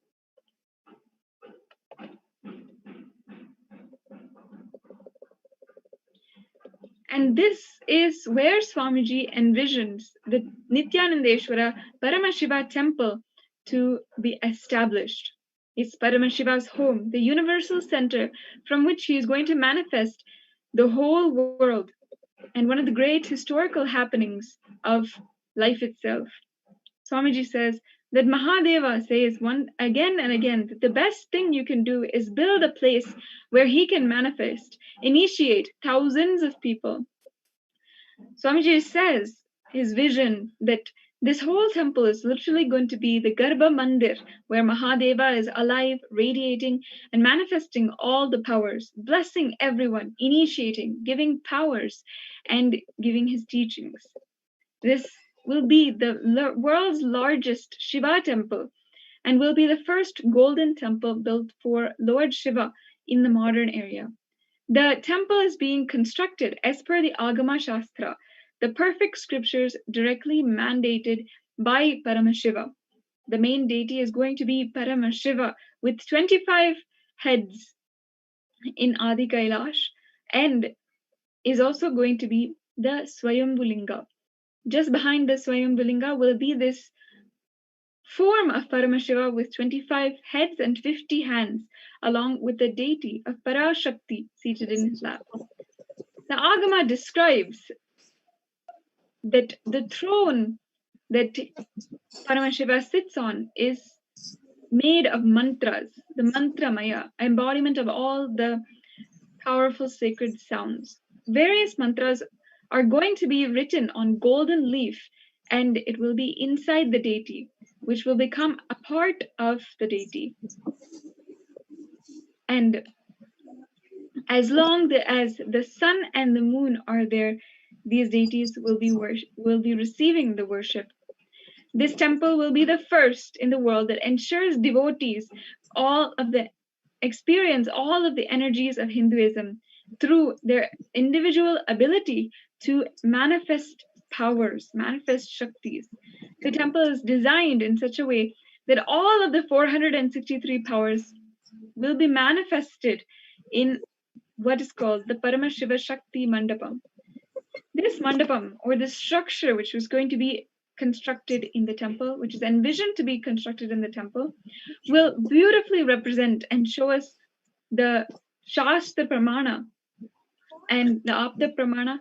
And this is where Swamiji envisions the Nithyanandeshwara Paramashiva temple to be established. It's Paramashiva's home, the universal center from which he is going to manifest the whole world, and one of the great historical happenings of life itself. Swamiji says that Mahadeva says again and again that the best thing you can do is build a place where he can manifest, initiate thousands of people. Swamiji says his vision that this whole temple is literally going to be the Garbha Mandir, where Mahadeva is alive, radiating, and manifesting all the powers, blessing everyone, initiating, giving powers, and giving his teachings. This will be the world's largest Shiva temple and will be the first golden temple built for Lord Shiva in the modern era. The temple is being constructed as per the Agama Shastra, the perfect scriptures directly mandated by Paramashiva. The main deity is going to be Paramashiva with 25 heads in Adi Kailash and is also going to be the Swayambhulinga. Just behind the Swayambhulinga will be this form of Paramashiva with 25 heads and 50 hands, along with the deity of Parashakti seated in his lap. The Agama describes that the throne that Paramashiva sits on is made of mantras, the mantramaya, embodiment of all the powerful sacred sounds. Various mantras are going to be written on golden leaf, and it will be inside the deity, which will become a part of the deity. And as long as the sun and the moon are there, these deities will be receiving the worship. This temple will be the first in the world that ensures devotees experience all of the energies of Hinduism through their individual ability to manifest powers, manifest Shaktis. The temple is designed in such a way that all of the 463 powers will be manifested in what is called the Paramashiva Shakti Mandapam. This mandapam, or this structure which was going to be constructed in the temple, which is envisioned to be constructed in the temple, will beautifully represent and show us the Shastra Pramana and the Apta Pramana,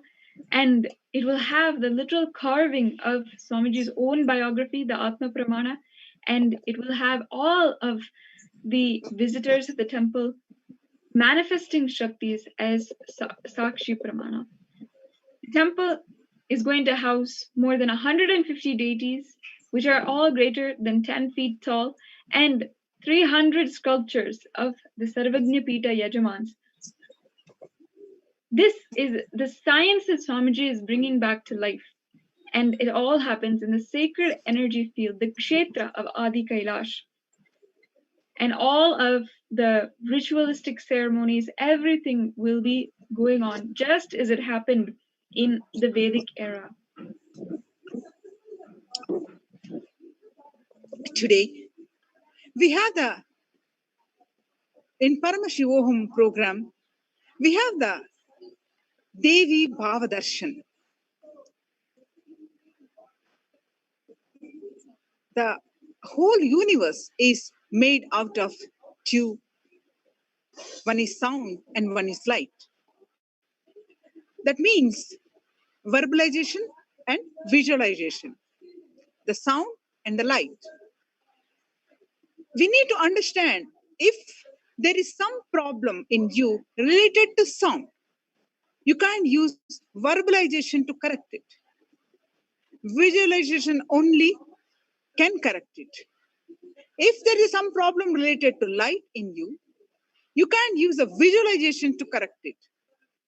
and it will have the literal carving of Swamiji's own biography, the Atma Pramana, and it will have all of the visitors of the temple manifesting Shaktis as Sakshi Pramana. The temple is going to house more than 150 deities, which are all greater than 10 feet tall, and 300 sculptures of the Sarvagnya Pita Yajamans. This is the science that Swamiji is bringing back to life, and it all happens in the sacred energy field, the Kshetra of Adi Kailash. And all of the ritualistic ceremonies, everything will be going on just as it happened in the Vedic era.
Today, We have in Paramashivoham program, we have the Devi Bhavadarshan. The whole universe is made out of two. One is sound and one is light. That means verbalization and visualization. The sound and the light. We need to understand if there is some problem in you related to sound, you can't use verbalization to correct it. Visualization only can correct it. If there is some problem related to light in you, you can't use a visualization to correct it.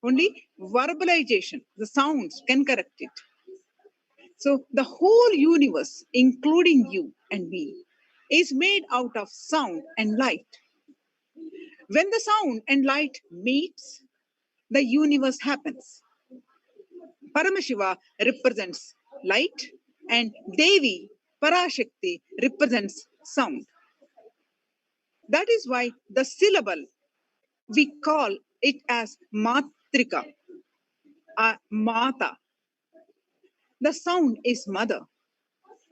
Only verbalization, the sounds can correct it. So the whole universe, including you and me, is made out of sound and light. When the sound and light meets, the universe happens. Paramashiva represents light and Devi, Parashakti, represents sound. That is why the syllable, we call it as Matrika, Mata. The sound is mother,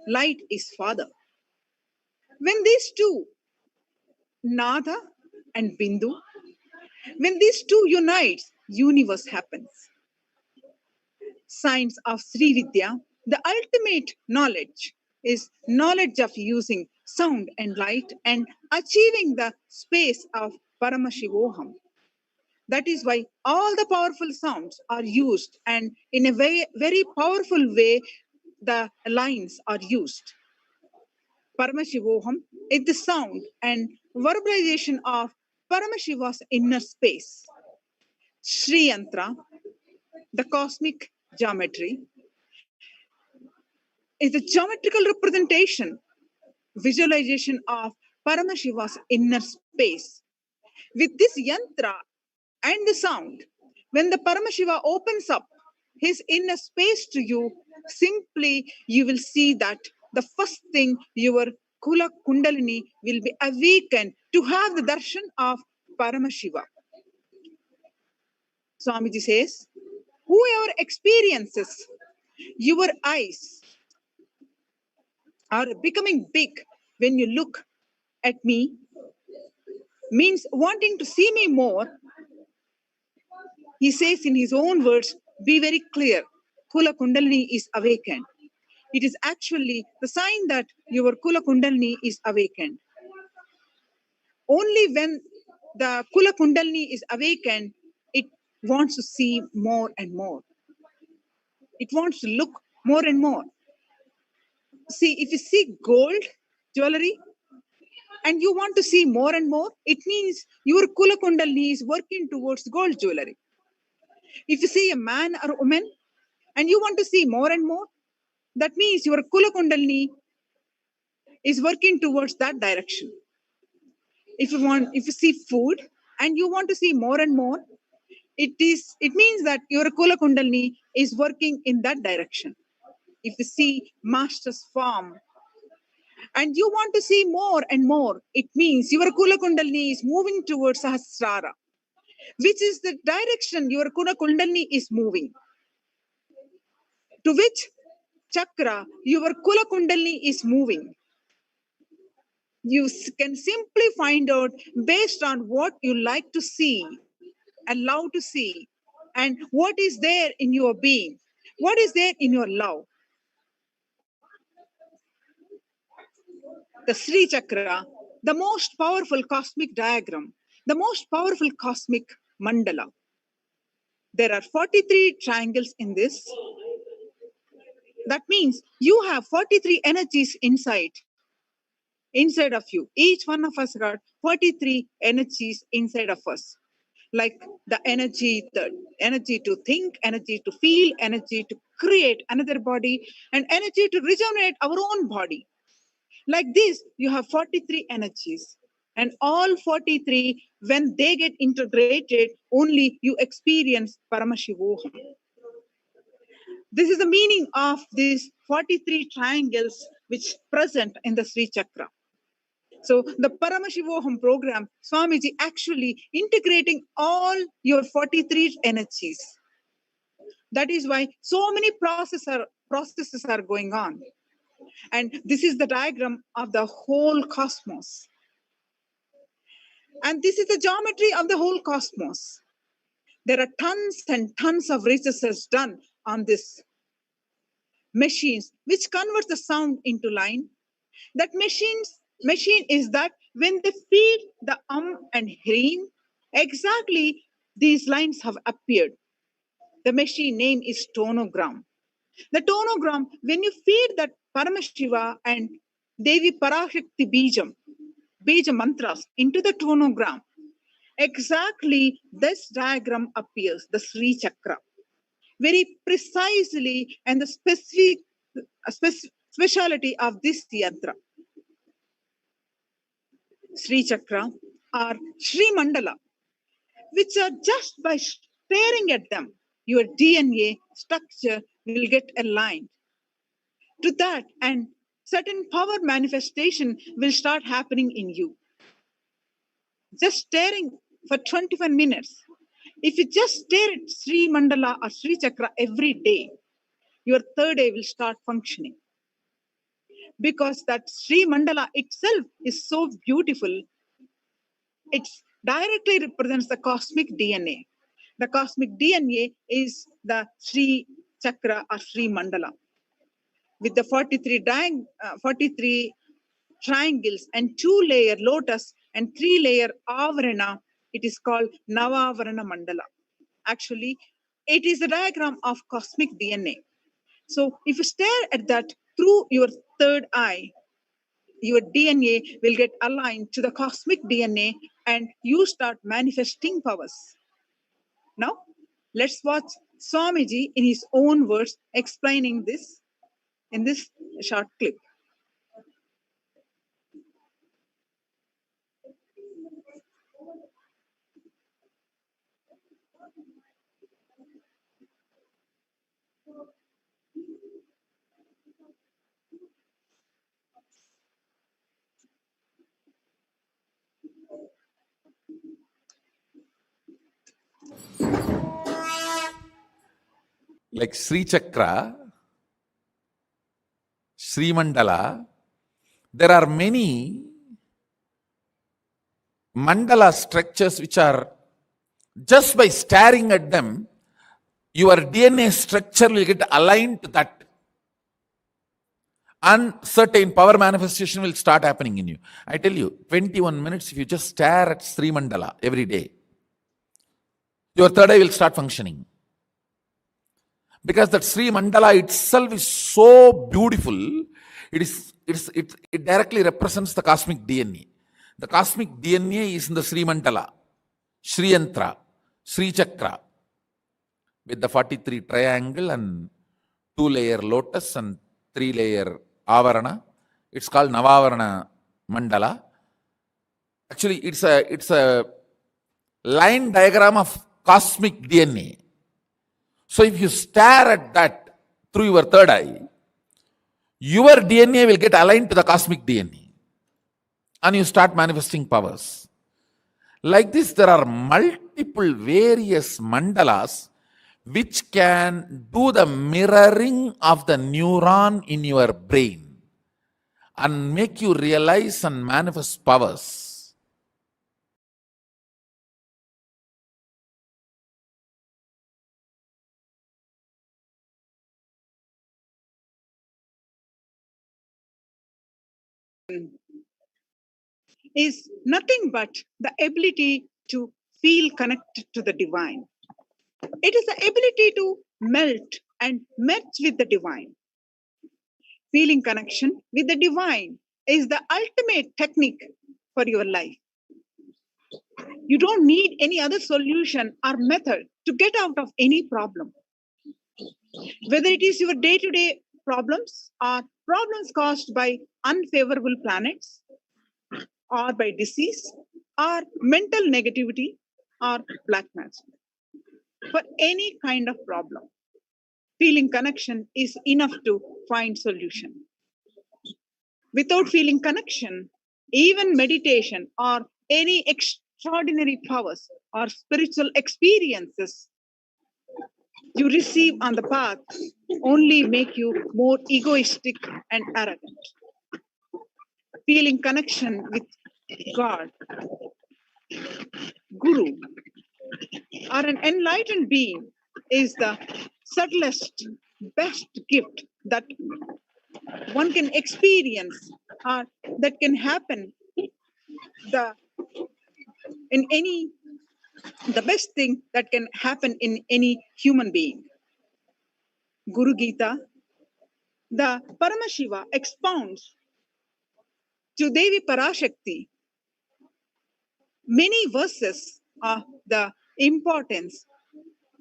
light is father. When these two, Nada and Bindu, when these two unite, universe happens. Science of Sri Vidya, the ultimate knowledge is knowledge of using sound and light and achieving the space of Paramashivoham. That is why all the powerful sounds are used, and in a very powerful way, the lines are used. Paramashivoham is the sound and verbalization of Paramashiva's inner space. Sri Yantra, the cosmic geometry, is a geometrical representation, visualization of Paramashiva's inner space. With this yantra and the sound, when the Paramashiva opens up his inner space to you, simply you will see that the first thing your Kula Kundalini will be awakened to have the darshan of Paramashiva. Swamiji says, whoever experiences your eyes are becoming big when you look at me, means wanting to see me more. He says in his own words, be very clear, Kula Kundalini is awakened. It is actually the sign that your Kula Kundalini is awakened. Only when the Kula Kundalini is awakened, it wants to see more and more. It wants to look more and more. See, if you see gold jewelry and you want to see more and more, it means your Kula Kundalini is working towards gold jewelry. If you see a man or a woman and you want to see more and more, that means your Kula Kundalini is working towards that direction. If you see food and you want to see more and more, it means that your Kula Kundalini is working in that direction. If you see master's form and you want to see more and more, it means your Kula Kundalini is moving towards Sahasrara, which is the direction your Kula Kundalini is moving. To which chakra your Kula Kundalini is moving. You can simply find out based on what you like to see and love to see, and what is there in your being, what is there in your love. The Sri Chakra, the most powerful cosmic diagram, the most powerful cosmic mandala. There are 43 triangles in this. That means you have 43 energies inside of you. Each one of us got 43 energies inside of us. Like the energy to think, energy to feel, energy to create another body, and energy to regenerate our own body. Like this, you have 43 energies. And all 43, when they get integrated, only you experience Paramashivoham. This is the meaning of these 43 triangles which present in the Sri Chakra. So the Paramashivoham program, Swamiji actually integrating all your 43 energies. That is why so many processes are going on. And this is the diagram of the whole cosmos. And this is the geometry of the whole cosmos. There are tons and tons of research done on this machines, which converts the sound into line. That machine is that when they feed the and hreem, exactly these lines have appeared. The machine name is tonogram. The tonogram, when you feed that Paramashiva and Devi Parashakti Bija mantras into the tonogram, exactly this diagram appears, the Sri Chakra. Very precisely, and the speciality of this yantra. Sri Chakra or Sri Mandala, which are just by staring at them, your DNA structure will get aligned to that, and certain power manifestation will start happening in you. Just staring for 25 minutes. If you just stare at Sri Mandala or Sri Chakra every day, your third eye will start functioning. Because that Sri Mandala itself is so beautiful, it directly represents the cosmic DNA. The cosmic DNA is the Sri Chakra or Sri Mandala. With the 43 triangles and 2-layer lotus and 3-layer avarana, it is called Navavarana Mandala. Actually, it is a diagram of cosmic DNA. So if you stare at that through your third eye, your DNA will get aligned to the cosmic DNA and you start manifesting powers. Now, let's watch Swamiji in his own words explaining this in this short clip.
Like Sri Chakra, Sri Mandala, there are many mandala structures which are just by staring at them, your DNA structure will get aligned to that. And certain power manifestation will start happening in you. I tell you, 21 minutes, if you just stare at Sri Mandala every day, your third eye will start functioning. Because that Sri Mandala itself is so beautiful, it directly represents the cosmic DNA. The cosmic DNA is in the Sri Mandala, Sri Yantra, Sri Chakra, with the 43 triangle and 2-layer lotus and 3-layer avarana. It's called Navavarana Mandala. Actually, it's a line diagram of cosmic DNA. So if you stare at that through your third eye, your DNA will get aligned to the cosmic DNA and you start manifesting powers. Like this, there are multiple various mandalas which can do the mirroring of the neuron in your brain and make you realize and manifest powers.
Is nothing but the ability to feel connected to the divine. It is the ability to melt and merge with the divine. Feeling connection with the divine is the ultimate technique for your life. You don't need any other solution or method to get out of any problem. Whether it is your day-to-day problems or problems caused by unfavorable planets, or by disease, or mental negativity, or black magic. For any kind of problem, feeling connection is enough to find solution. Without feeling connection, even meditation or any extraordinary powers or spiritual experiences you receive on the path only make you more egoistic and arrogant. Feeling connection with God, Guru, or an enlightened being is the subtlest, best gift that one can experience or that can happen the best thing that can happen in any human being. Guru Gita, the Paramashiva expounds to Devi Parashakti many verses of the importance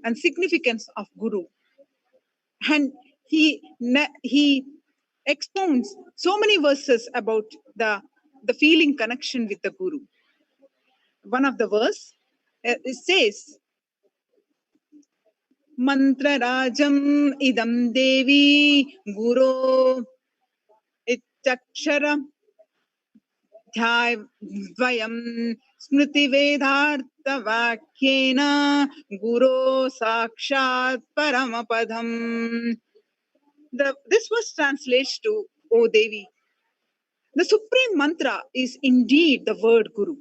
and significance of Guru. And he expounds so many verses about the feeling connection with the Guru. One of the verse it says, Mantra Rajam idam Devi Guru itchakshara Dhyayam Smriti Vedartha Vakyena Guru Sakshat Paramapadam. This verse translates to, O Devi, the supreme mantra is indeed the word Guru.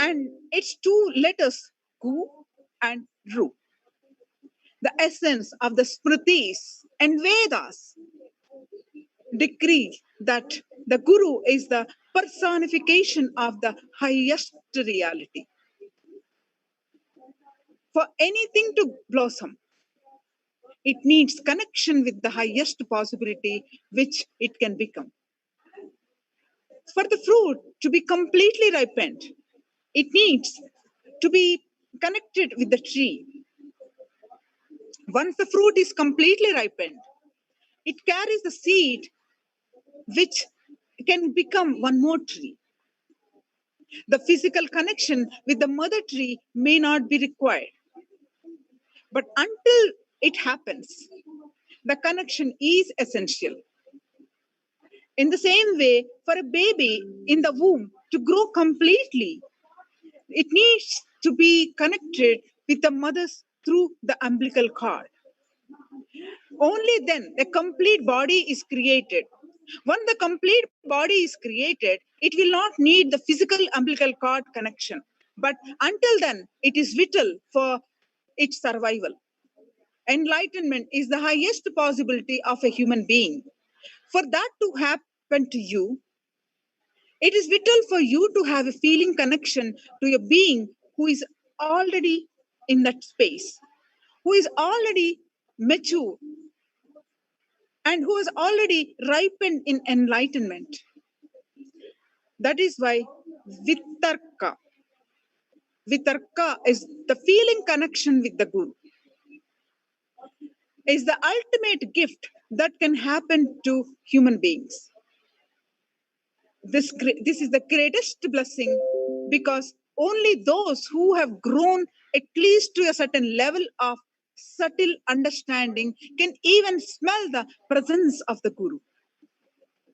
And its two letters, Gu and Ru. The essence of the Smritis and Vedas decree that the Guru is the personification of the highest reality. For anything to blossom, it needs connection with the highest possibility which it can become. For the fruit to be completely ripened, it needs to be connected with the tree. Once the fruit is completely ripened, it carries the seed which can become one more tree. The physical connection with the mother tree may not be required. But until it happens, the connection is essential. In the same way, for a baby in the womb to grow completely, it needs to be connected with the mother through the umbilical cord. Only then a complete body is created. When the complete body is created, it will not need the physical umbilical cord connection. But until then, it is vital for its survival. Enlightenment is the highest possibility of a human being. For that to happen to you, it is vital for you to have a feeling connection to a being who is already in that space, who is already mature, and who is already ripened in enlightenment. That is why Vitarka is the feeling connection with the Guru, is the ultimate gift that can happen to human beings. This is the greatest blessing because only those who have grown at least to a certain level of subtle understanding can even smell the presence of the Guru.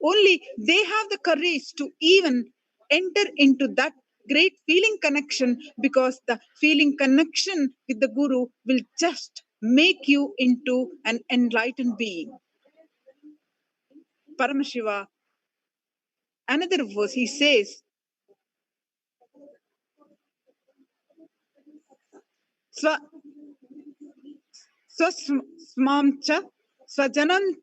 Only they have the courage to even enter into that great feeling connection, because the feeling connection with the Guru will just make you into an enlightened being. Paramashiva, another verse, he says, Swasmamcha Swajanam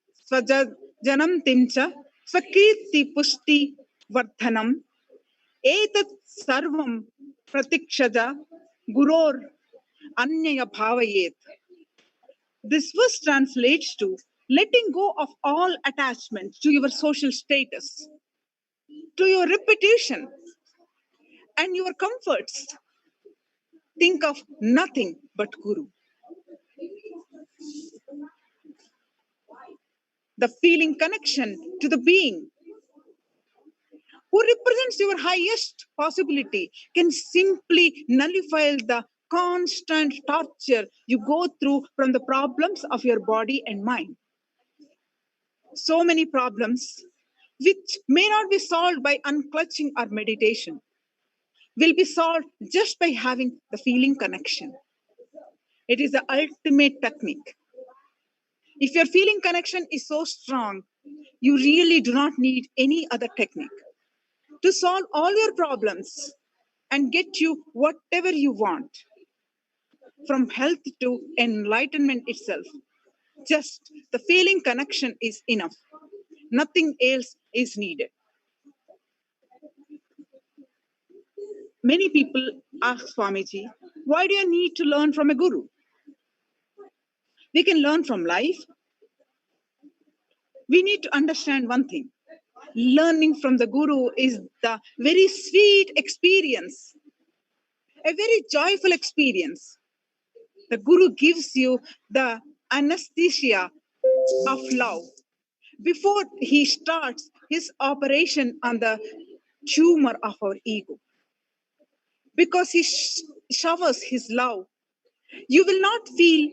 Timcha Swakirti Pushti Vardhanam Etat Sarvam Pratikshaja Guror Anyaya Bhavayet. This verse translates to letting go of all attachments to your social status, to your reputation, and your comforts. Think of nothing but Guru. The feeling connection to the being who represents your highest possibility can simply nullify the constant torture you go through from the problems of your body and mind. So many problems which may not be solved by unclutching or meditation, will be solved just by having the feeling connection. It is the ultimate technique. If your feeling connection is so strong, you really do not need any other technique to solve all your problems and get you whatever you want, from health to enlightenment itself. Just the feeling connection is enough. Nothing else is needed. Many people ask Swamiji, why do you need to learn from a guru? We can learn from life. We need to understand one thing. Learning from the guru is the very sweet experience, a very joyful experience. The guru gives you the anesthesia of love before he starts his operation on the tumor of our ego. Because he showers his love, you will not feel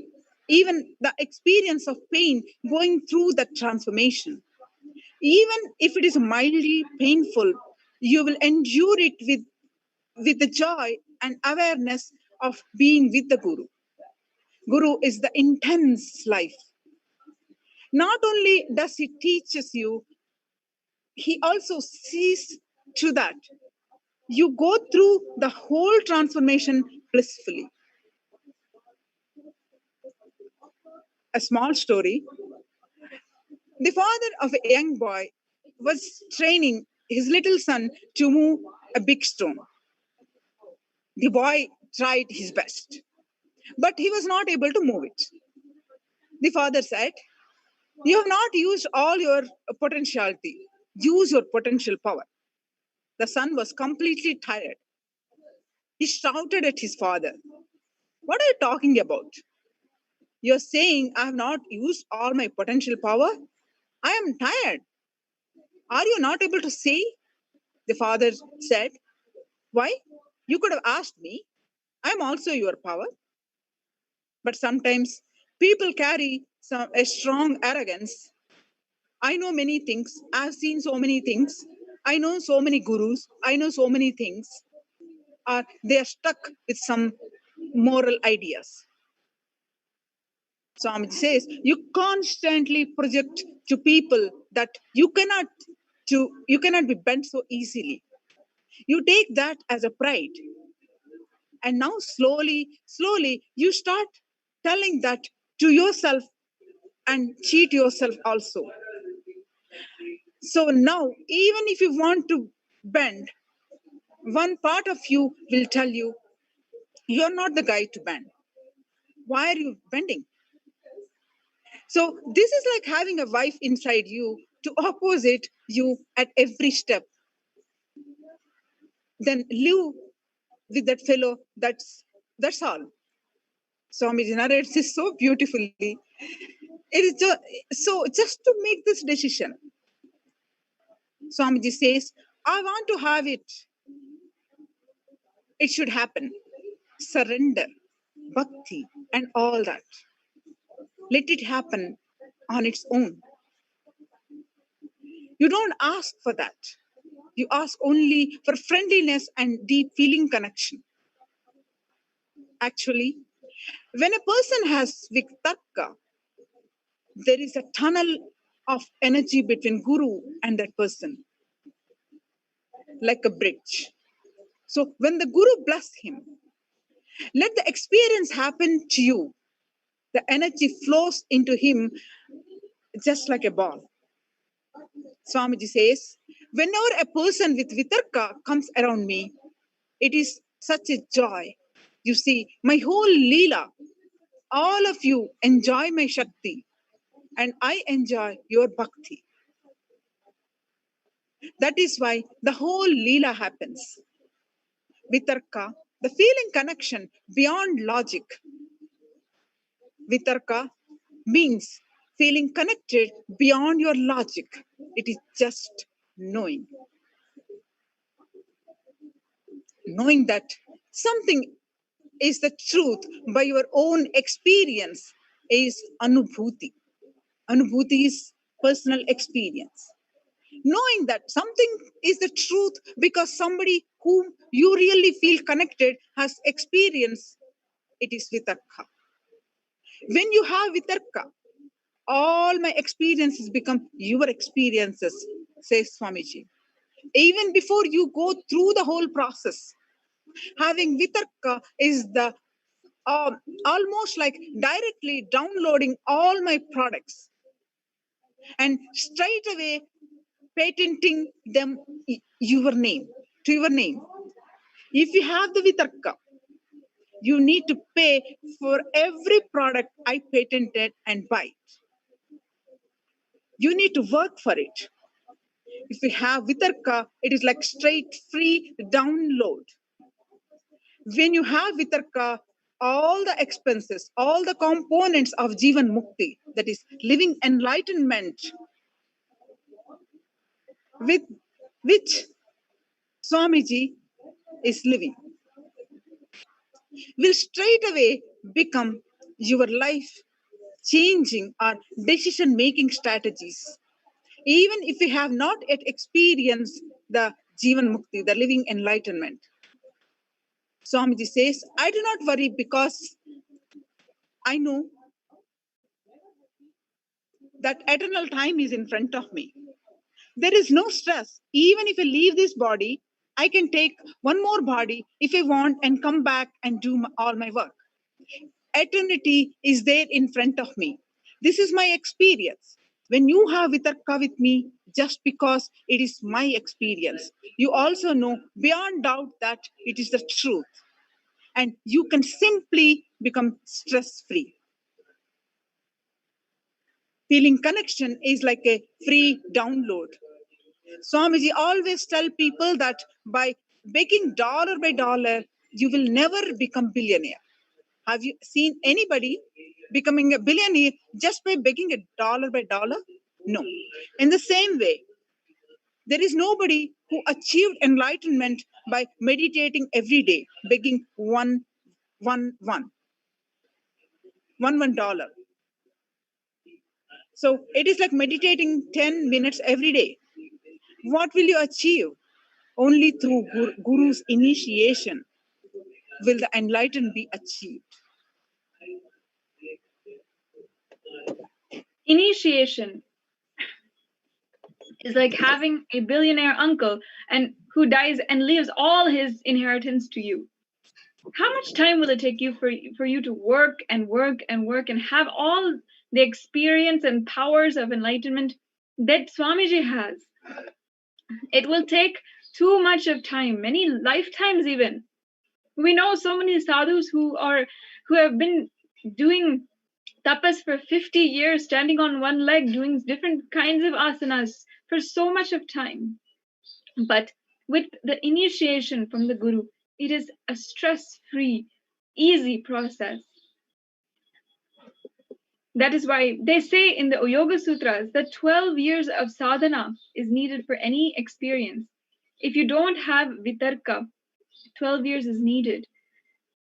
even the experience of pain going through that transformation. Even if it is mildly painful, you will endure it with the joy and awareness of being with the Guru. Guru is the intense life. Not only does he teaches you, he also sees to that you go through the whole transformation blissfully. A small story. The father of a young boy was training his little son to move a big stone. The boy tried his best, but he was not able to move it. The father said, "You have not used all your potentiality. Use your potential power." The son was completely tired. He shouted at his father, "What are you talking about? You're saying I have not used all my potential power? I am tired. Are you not able to see?" The father said, "Why? You could have asked me. I am also your power." But sometimes people carry a strong arrogance. I know many things. I've seen so many things. I know so many gurus. I know so many things. Or they are stuck with some moral ideas. Swamiji says, you constantly project to people that you cannot be bent so easily. You take that as a pride. And now slowly, you start telling that to yourself and cheat yourself also. So now, even if you want to bend, one part of you will tell you, you're not the guy to bend. Why are you bending? So this is like having a wife inside you to opposite you at every step. Then live with that fellow, that's all. Swamiji narrates this so beautifully. It is just to make this decision. Swamiji says, I want to have it. It should happen. Surrender, bhakti, and all that. Let it happen on its own. You don't ask for that. You ask only for friendliness and deep feeling connection. Actually, when a person has vitarka, there is a tunnel of energy between Guru and that person, like a bridge. So when the Guru bless him, let the experience happen to you. The energy flows into him just like a ball. Swamiji says, whenever a person with vitarka comes around me, it is such a joy. You see, my whole Leela, all of you enjoy my Shakti, and I enjoy your Bhakti. That is why the whole Leela happens. Vitarka, the feeling connection beyond logic. Vitarka means feeling connected beyond your logic. It is just knowing. Knowing that something is the truth by your own experience is anubhuti. Anubhuti is personal experience. knowing that something is the truth because somebody whom you really feel connected has experienced, it is vitarka. When you have vitarka, all my experiences become your experiences, says Swamiji. Even before you go through the whole process, having vitarka is the almost like directly downloading all my products and straight away patenting them your name to your name. If you have the vitarka, you need to pay for every product I patented and buy it. You need to work for it. If you have vitarka, it is like straight free download. When you have vitarka, all the expenses, all the components of Jivan Mukti, that is living enlightenment, with which Swamiji is living, will straight away become your life changing or decision making strategies. Even if you have not yet experienced the Jivan Mukti, the living enlightenment. Swamiji says, I do not worry because I know that eternal time is in front of me. There is no stress. Even if I leave this body, I can take one more body if I want and come back and do all my work. Eternity is there in front of me. This is my experience. When you have vitarka with me, just because it is my experience, you also know beyond doubt that it is the truth. And you can simply become stress-free. Feeling connection is like a free download. Swamiji always tell people that by begging dollar by dollar, you will never become billionaire. Have you seen anybody becoming a billionaire just by begging a dollar by dollar? No. In the same way, there is nobody who achieved enlightenment by meditating every day, begging one dollar. So it is like meditating 10 minutes every day. What will you achieve? Only through Guru's initiation will the enlightenment be achieved.
Initiation is like having a billionaire uncle and who dies and leaves all his inheritance to you. How much time will it take you for you to work and work and work and have all the experience and powers of enlightenment that Swamiji has? It will take too much of time, many lifetimes even. We know so many sadhus who have been doing tapas for 50 years, standing on one leg, doing different kinds of asanas for so much of time. But with the initiation from the Guru, it is a stress-free, easy process. That is why they say in the Yoga Sutras that 12 years of sadhana is needed for any experience. If you don't have vitarka, 12 years is needed.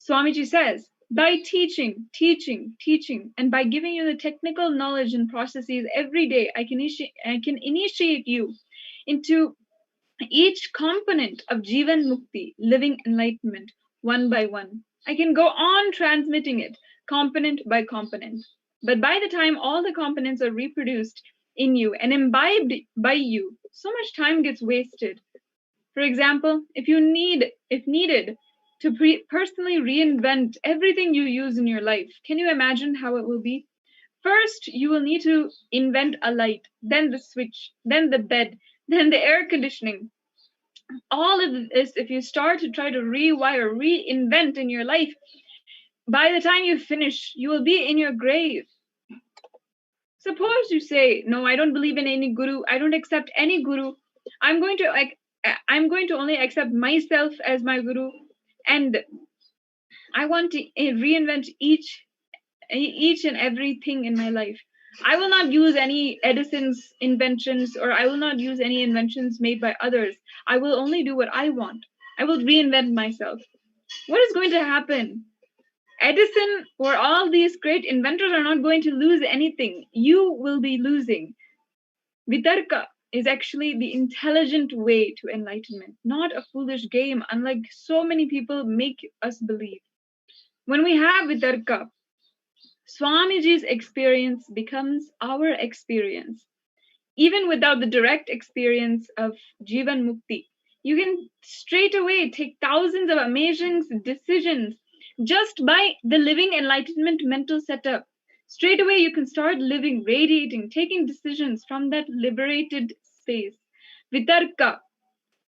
Swamiji says, by teaching, and by giving you the technical knowledge and processes every day, I can initiate you into each component of Jivan Mukti, living enlightenment, one by one. I can go on transmitting it, component by component. But by the time all the components are reproduced in you and imbibed by you, so much time gets wasted. For example, if needed, to personally reinvent everything you use in your life, can you imagine how it will be? First, you will need to invent a light, then the switch, then the bed, then the air conditioning. All of this, if you start to try to rewire, reinvent in your life, by the time you finish, you will be in your grave. Suppose you say, no, I don't believe in any guru. I don't accept any guru. I'm going to only accept myself as my guru. And I want to reinvent each and everything in my life. I will not use any Edison's inventions, or I will not use any inventions made by others. I will only do what I want. I will reinvent myself. What is going to happen? Edison or all these great inventors are not going to lose anything. You will be losing. Vitarka, is actually the intelligent way to enlightenment, not a foolish game, unlike so many people make us believe. When we have Vitarka, Swamiji's experience becomes our experience. Even without the direct experience of Jivan Mukti, you can straight away take thousands of amazing decisions just by the living enlightenment mental setup. Straight away, you can start living, radiating, taking decisions from that liberated space. Vitarka,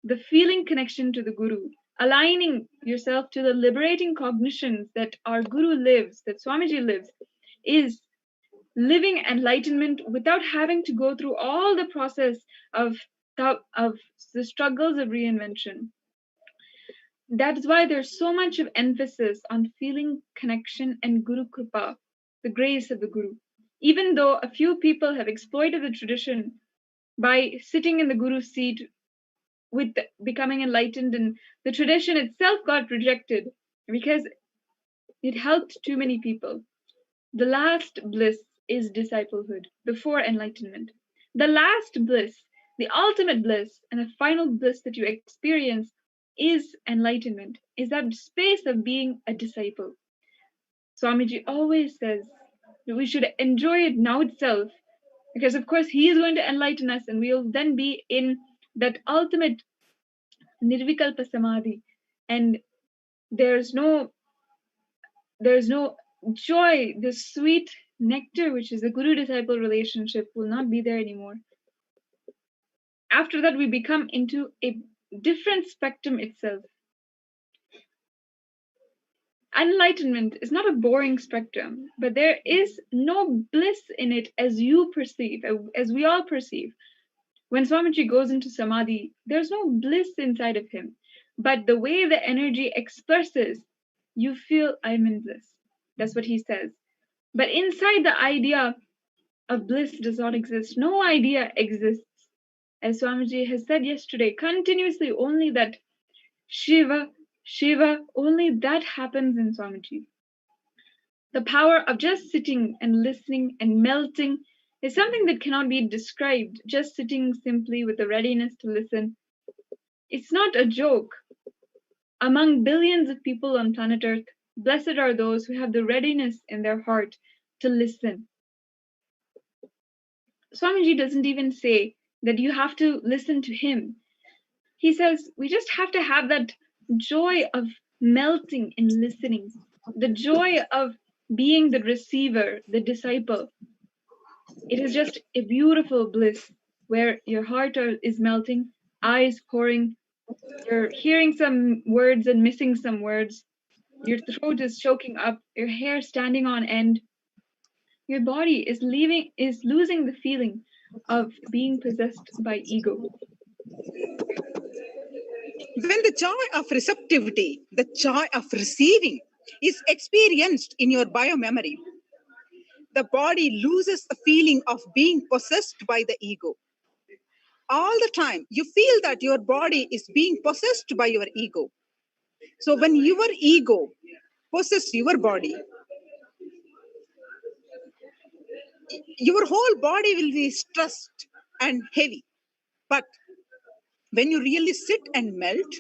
the feeling connection to the Guru, aligning yourself to the liberating cognitions that our Guru lives, that Swamiji lives, is living enlightenment without having to go through all the process of the struggles of reinvention. That is why there's so much of emphasis on feeling connection and Guru Kripa, the grace of the Guru. Even though a few people have exploited the tradition by sitting in the Guru's seat with becoming enlightened, and the tradition itself got rejected because it helped too many people. The last bliss is disciplehood before enlightenment. The last bliss, the ultimate bliss, and the final bliss that you experience is enlightenment, is that space of being a disciple. Swamiji always says that we should enjoy it now itself, because of course he is going to enlighten us and we will then be in that ultimate nirvikalpa samadhi, and there's no joy, the sweet nectar which is the guru disciple relationship will not be there anymore. After that, we become into a different spectrum itself. Enlightenment is not a boring spectrum, but there is no bliss in it as you perceive, as we all perceive. When Swamiji goes into samadhi, there's no bliss inside of him, but the way the energy expresses, you feel I'm in bliss. That's what he says. But inside, the idea of bliss does not exist. No idea exists. As Swamiji has said yesterday, continuously only that Shiva, only that happens in Swamiji. The power of just sitting and listening and melting is something that cannot be described. Just sitting simply with the readiness to listen. It's not a joke. Among billions of people on planet Earth, blessed are those who have the readiness in their heart to listen. Swamiji doesn't even say that you have to listen to him. He says we just have to have that joy of melting and listening, the joy of being the receiver, the disciple. It is just a beautiful bliss where your heart is melting, eyes pouring, you're hearing some words and missing some words, your throat is choking up, your hair standing on end, your body is losing the feeling of being possessed by ego.
When the joy of receptivity, the joy of receiving, is experienced in your biomemory, the body loses the feeling of being possessed by the ego. All the time, you feel that your body is being possessed by your ego. So when your ego possesses your body, your whole body will be stressed and heavy. But when you really sit and melt,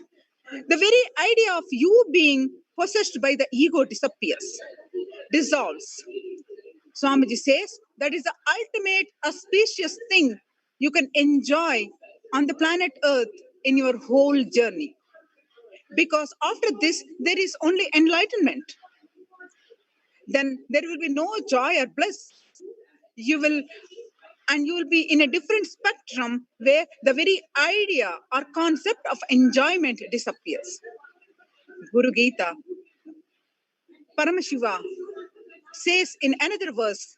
the very idea of you being possessed by the ego disappears, dissolves. Swamiji says that is the ultimate auspicious thing you can enjoy on the planet Earth in your whole journey. Because after this, there is only enlightenment. Then there will be no joy or bliss. You will be in a different spectrum where the very idea or concept of enjoyment disappears. Guru Gita, Paramashiva says in another verse,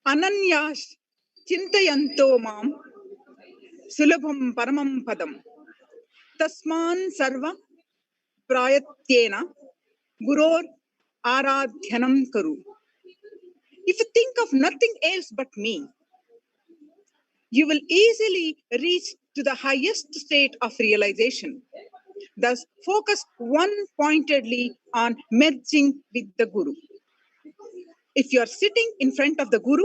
Ananyash chintayanto mam sulabham paramam padam tasman sarva prayatyena guror aradhyanam karu. If you think of nothing else but me, you will easily reach to the highest state of realization. Thus, focus one-pointedly on merging with the Guru. If you are sitting in front of the Guru,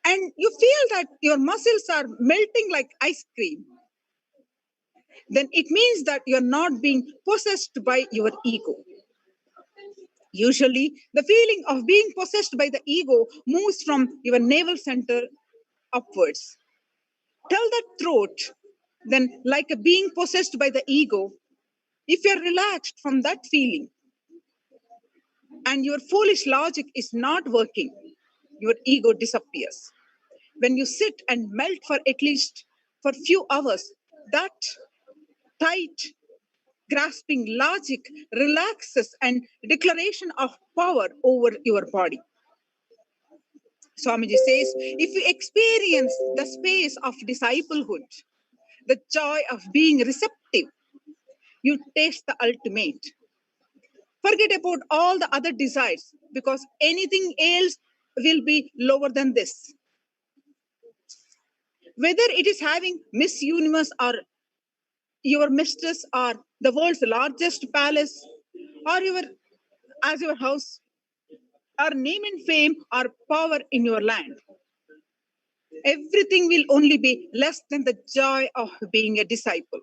and you feel that your muscles are melting like ice cream, then it means that you're not being possessed by your ego. Usually, the feeling of being possessed by the ego moves from your navel center upwards. Tell that throat, then, like a being possessed by the ego, if you're relaxed from that feeling and your foolish logic is not working, your ego disappears. When you sit and melt for at least for few hours, that tight, grasping logic relaxes and declaration of power over your body. Swamiji says, if you experience the space of disciplehood, the joy of being receptive, you taste the ultimate. Forget about all the other desires, because anything else will be lower than this. Whether it is having Miss Universe or your mistress or the world's largest palace or your house or name and fame or power in your land, everything will only be less than the joy of being a disciple.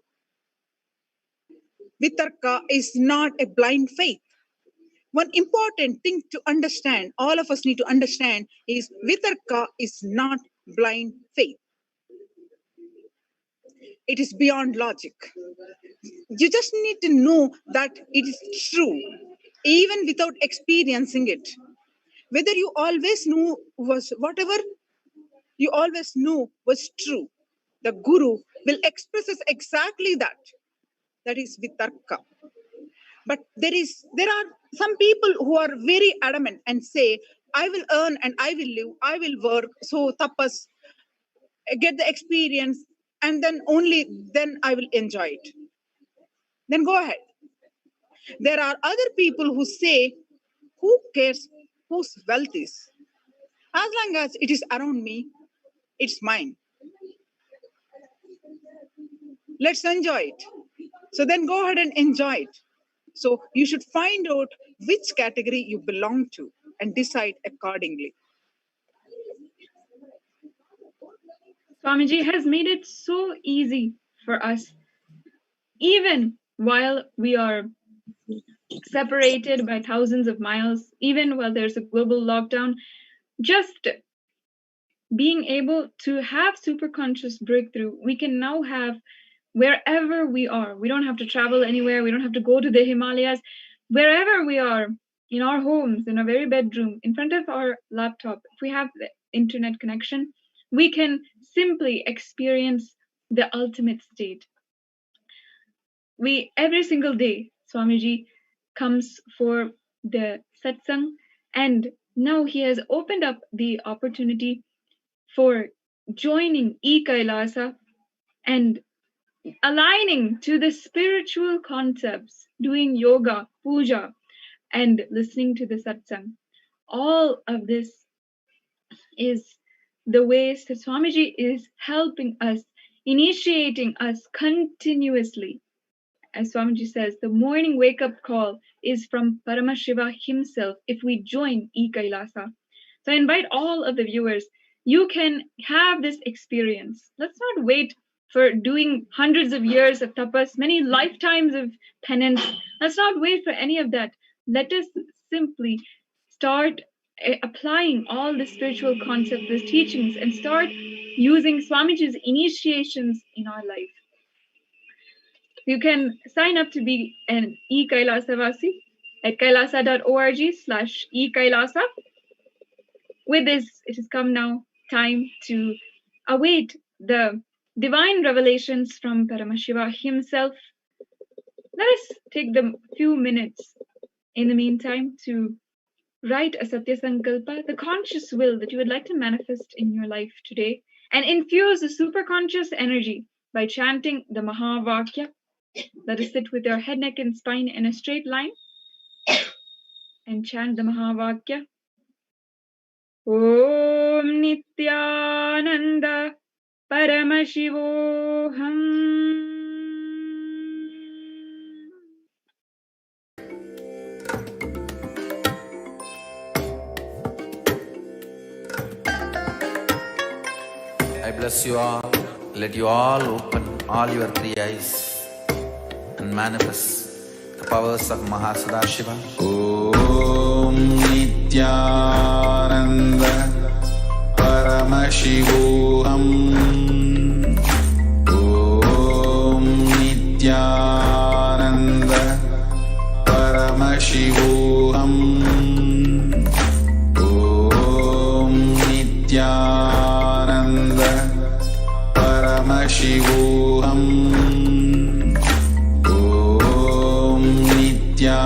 Vitarka is not a blind faith. One important thing to understand, all of us need to understand, is Vitarka is not blind faith. It is beyond logic. You just need to know that it is true, even without experiencing it. Whether you always knew was whatever you always knew was true, the Guru will express us exactly that. That is Vitarka. But there are some people who are very adamant and say, I will earn and I will live, I will work, so tapas, get the experience, and then only then I will enjoy it. Then go ahead. There are other people who say, who cares whose wealth is? As long as it is around me, it's mine. Let's enjoy it. So then go ahead and enjoy it. So you should find out which category you belong to and decide accordingly.
Swamiji has made it so easy for us, even while we are separated by thousands of miles, even while there's a global lockdown, just being able to have superconscious breakthrough, we can now have wherever we are. We don't have to travel anywhere. We don't have to go to the Himalayas. Wherever we are, in our homes, in our very bedroom, in front of our laptop, if we have the internet connection, we can simply experience the ultimate state. Every single day, Swamiji comes for the Satsang, and now he has opened up the opportunity for joining E-Kailasa and aligning to the spiritual concepts, doing yoga, puja, and listening to the Satsang. All of this is the ways that Swamiji is helping us, initiating us continuously. As Swamiji says, the morning wake-up call is from Paramashiva himself if we join E-Kailasa. So I invite all of the viewers, you can have this experience. Let's not wait for doing hundreds of years of tapas, many lifetimes of penance. Let's not wait for any of that. Let us simply start applying all the spiritual concepts, the teachings, and start using Swamiji's initiations in our life. You can sign up to be an E-Kailasavasi at kailasa.org/E-Kailasa. With this, it has come now time to await the divine revelations from Paramashiva himself. Let us take the few minutes in the meantime to write a Satya Sankalpa, the conscious will that you would like to manifest in your life today, and infuse the superconscious energy by chanting the Mahavakya. Let us sit with your head, neck, and spine in a straight line and chant the Mahavakya. Om Nithyananda Paramashivoham.
I bless you all. Let you all open all your three eyes and manifest the powers of Mahasadashiva.
Om Nithyananda Paramashivoham. Om Nithyananda Paramashivoham. Om Nithyananda Paramashivoham. Om Nithyananda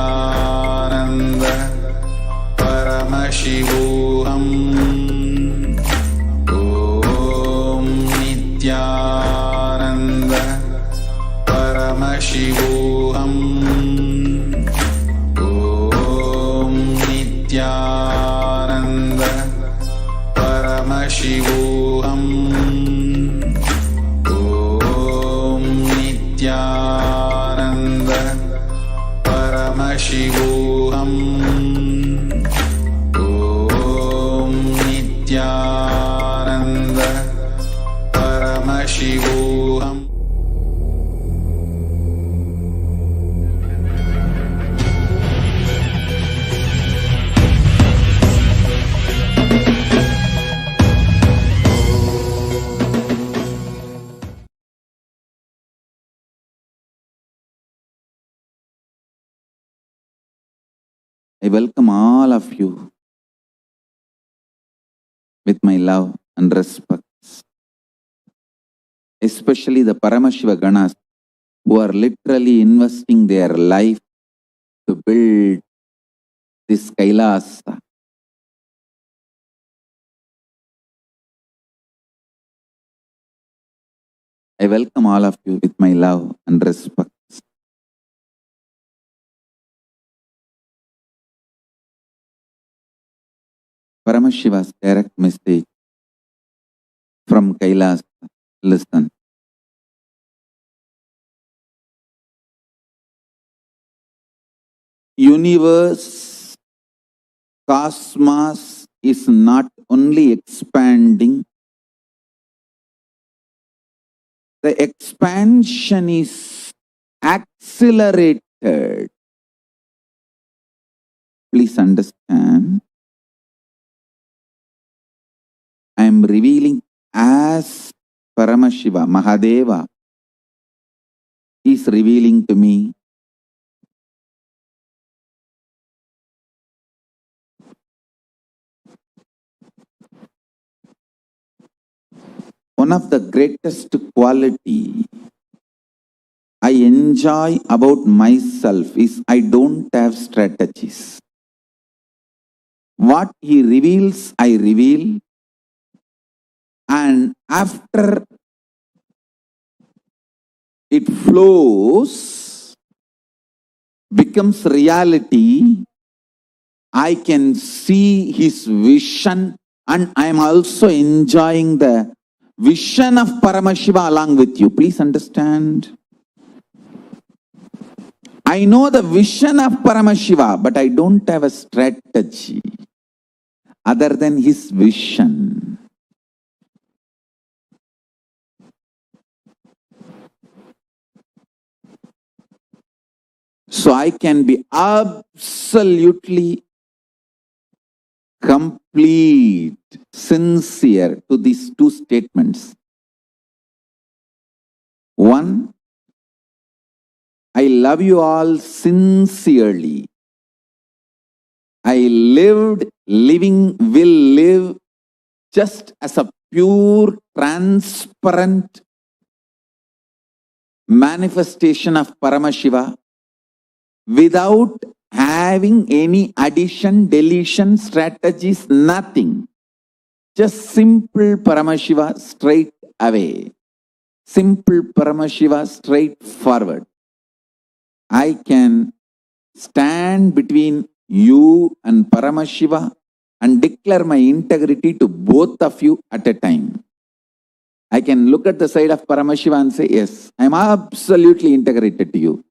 Paramashivoham. Om Nithyananda Paramashivoham. Om Nithyananda Paramashivoham. Om Nithyananda Paramashivoham. Om Nithyananda Paramashivoham.
I welcome all of you with my love and respect, especially the Paramashiva Ganas who are literally investing their life to build this Kailasa. I welcome all of you with my love and respect. Paramashiva's direct message from Kailas. Listen. Universe, cosmos is not only expanding, the expansion is accelerated. Please understand. I am revealing as Paramashiva, Mahadeva is revealing to me. One of the greatest quality I enjoy about myself is I don't have strategies. What he reveals, I reveal. And after it flows, becomes reality, I can see his vision and I am also enjoying the vision of Paramashiva along with you. Please understand. I know the vision of Paramashiva, but I don't have a strategy other than his vision. So I can be absolutely complete, sincere to these two statements. One, I love you all sincerely. I lived, living, will live just as a pure, transparent manifestation of Paramashiva without having any addition, deletion, strategies, nothing. Just simple Paramashiva straight away. Simple Paramashiva straight forward. I can stand between you and Paramashiva and declare my integrity to both of you at a time. I can look at the side of Paramashiva and say, yes, I am absolutely integrated to you.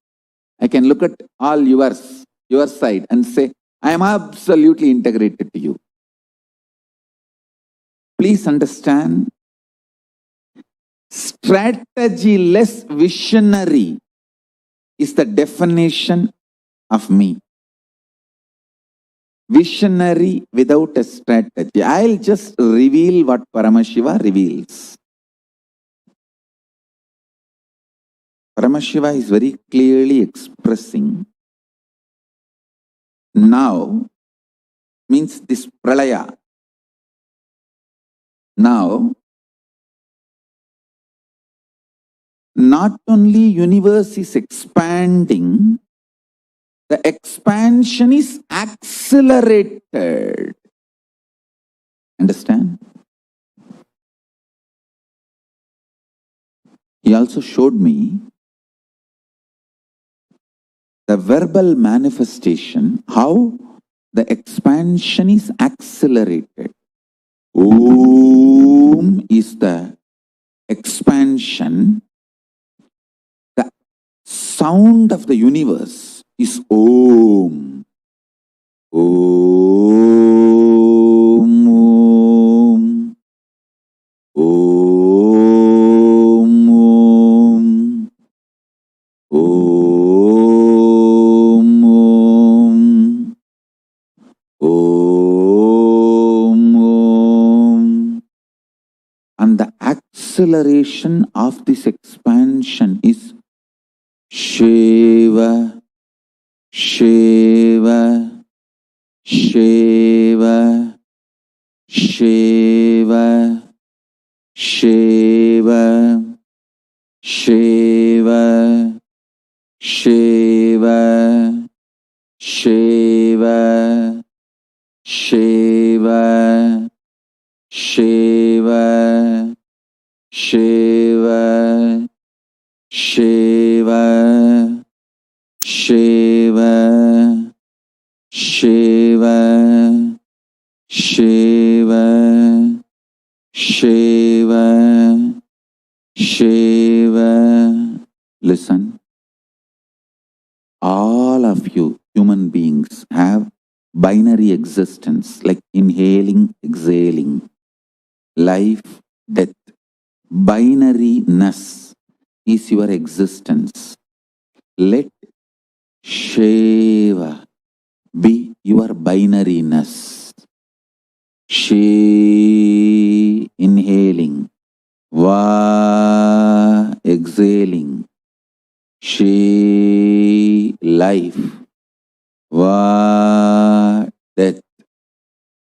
I can look at all yours, your side and say, I am absolutely integrated to you. Please understand, Strategy-less visionary is the definition of me. Visionary without a strategy. I'll just reveal what Paramashiva reveals. Paramashiva is very clearly expressing now means this pralaya. Now, not only universe is expanding, the expansion is accelerated. Understand? He also showed me the verbal manifestation, how the expansion is accelerated. Om is the expansion. The sound of the universe is Om. Om. Om. Om. Om. Om. Om. And the acceleration of this expansion is Shiva, Shiva, Shiva, Shiva, Shiva, Shiva, Shiva, Shiva, Shiva, Shiva, Shiva, Shiva, Shiva, Shiva, Shiva, Shiva, Shiva. Listen, all of you human beings have binary existence, like inhaling, exhaling, life, death. Binariness is your existence. Let Shiva be your binariness. She inhaling, Va exhaling, She life, Va death.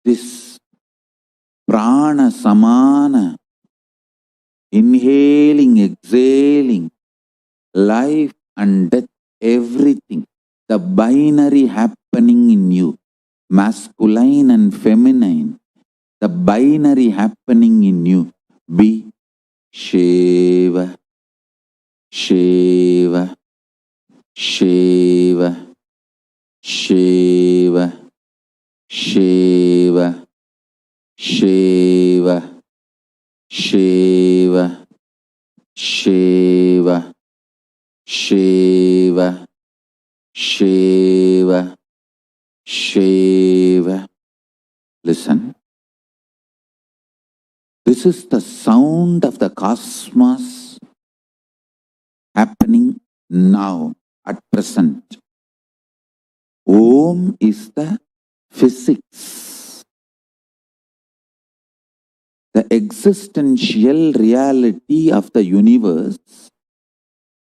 This prana samana, inhaling, exhaling, life and death, everything, the binary happening in you, masculine and feminine, the binary happening in you, be Shiva, Shiva, Shiva, Shiva, Shiva, Shiva, Shiva, Shiva, Shiva, Shiva, Shiva. Listen. This is the sound of the cosmos happening now, at present. Om is the physics, the existential reality of the universe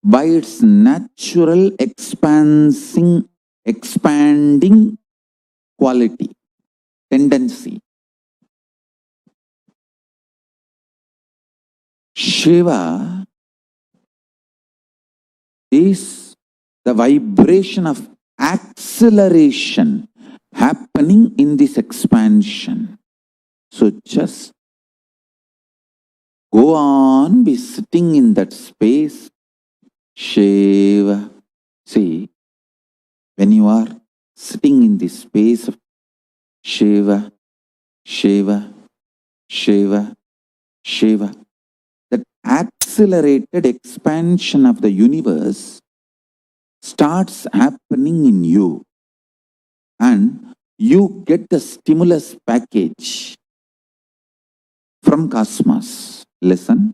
by its natural expanding quality, tendency. Shiva is the vibration of acceleration happening in this expansion. So just go on, be sitting in that space. Shiva. See, when you are sitting in this space of Shiva, Shiva, Shiva, Shiva, that accelerated expansion of the universe starts happening in you, and you get the stimulus package from cosmos. Listen,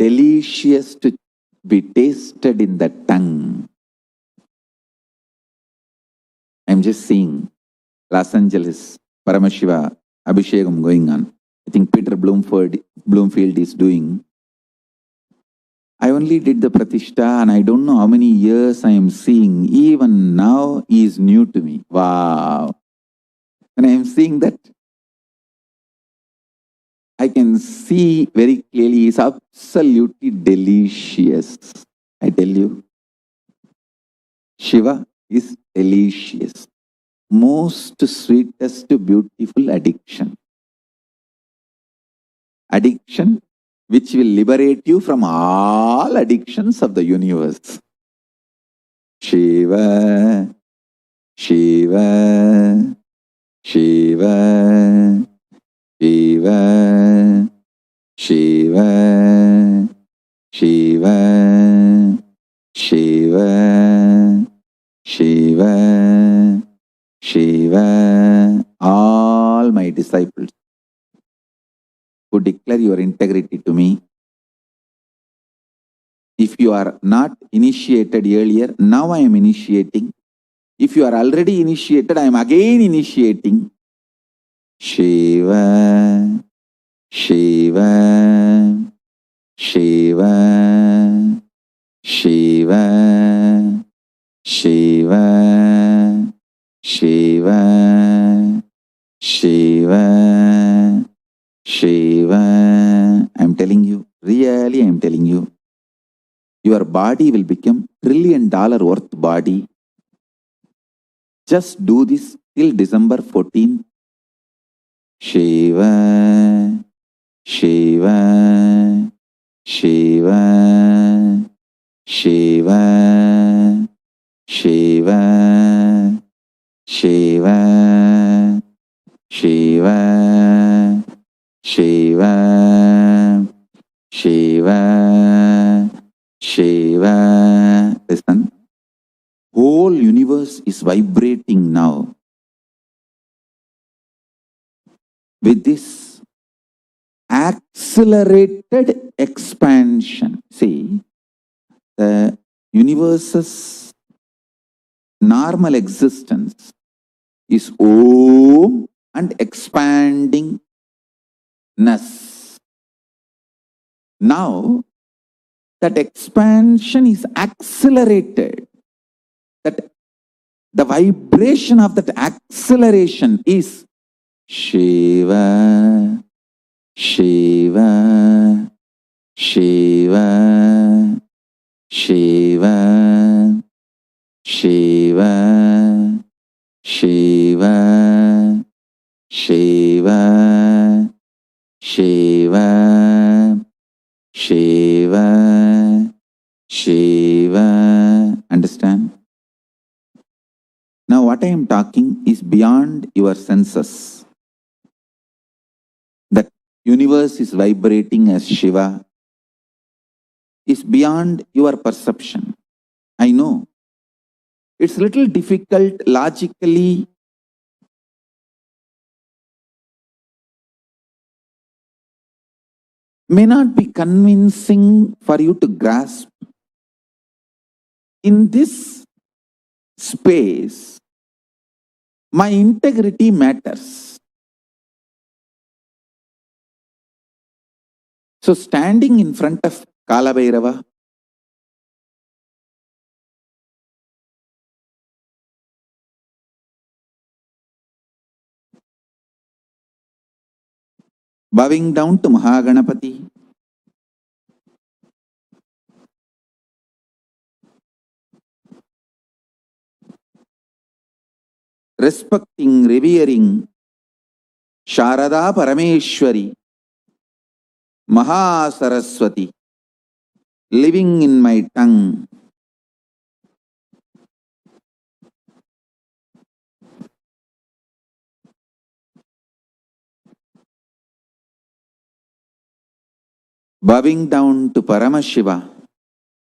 delicious to be tasted in the tongue. I'm just seeing Los Angeles, Paramashiva Abhishekam going on. I think Peter Bloomfield is doing. I only did the Pratishtha and I don't know how many years I am seeing. Even now he is new to me. Wow. And I am seeing that, I can see very clearly it's absolutely delicious. I tell you, Shiva is delicious. Most sweetest, beautiful addiction. Addiction which will liberate you from all addictions of the universe. Shiva, Shiva, Shiva, Shiva, Shiva, Shiva, Shiva, Shiva, Shiva. All my disciples who declare your integrity to me. If you are not initiated earlier, now I am initiating. If you are already initiated, I am again initiating. Shiva, Shiva, Shiva, Shiva, Shiva, Shiva, Shiva, Shiva. I'm telling you, really I'm telling you, your body will become $1 trillion worth body. Just do this till December 14th. Shiva, Shiva, Shiva, Shiva, Shiva, Shiva, Shiva, Shiva, Shiva, Shiva. Listen, whole universe is vibrating now with this accelerated expansion. See, the universe's normal existence is Om and expandingness. Now, that expansion is accelerated. That the vibration of that acceleration is Shiva, Shiva, Shiva, Shiva, Shiva, Shiva, Shiva, Shiva, Shiva, Shiva. Understand? Now what I am talking is beyond your senses. The universe is vibrating as Shiva is beyond your perception. I know. It's a little difficult logically. May not be convincing for you to grasp. In this space, my integrity matters. So standing in front of Kalabhairava, bowing down to Mahaganapati, respecting, revering Sharada Parameshwari, Mahasaraswati, living in my tongue. Bowing down to Paramashiva,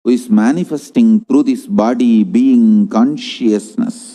who is manifesting through this body, being consciousness.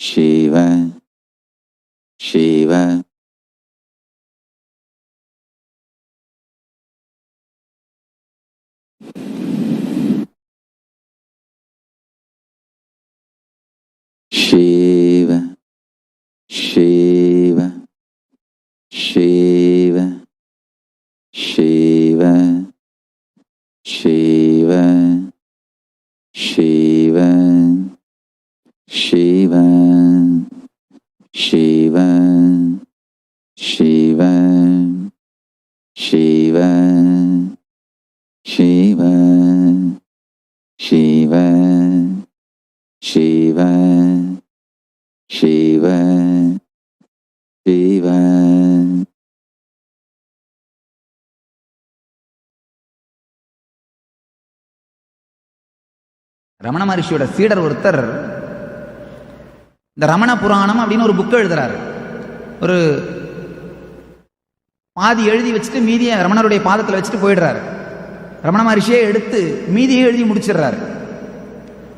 Shiva, Shiva, Shiva, Shiva, Shiva, Shiva, Shiva, Shiva, Shiva, Shiva, Shiva, Shiva, Shiva, Shiva, Shiva, Shiva, Shiva.
Ramana மகரிஷியோட சீடர் ஒருத்தர் இந்த ரமண புராணம் அப்படின்னு ஒரு book எழுதுறாரு. ஒரு பாதி எழுதி வச்சுட்டு மீதியை ரமணருடைய பாதத்தில் வச்சுட்டு போயிடுறாரு. ரமண மகரிஷியே எடுத்து மீதியை எழுதி முடிச்சிடுறாரு.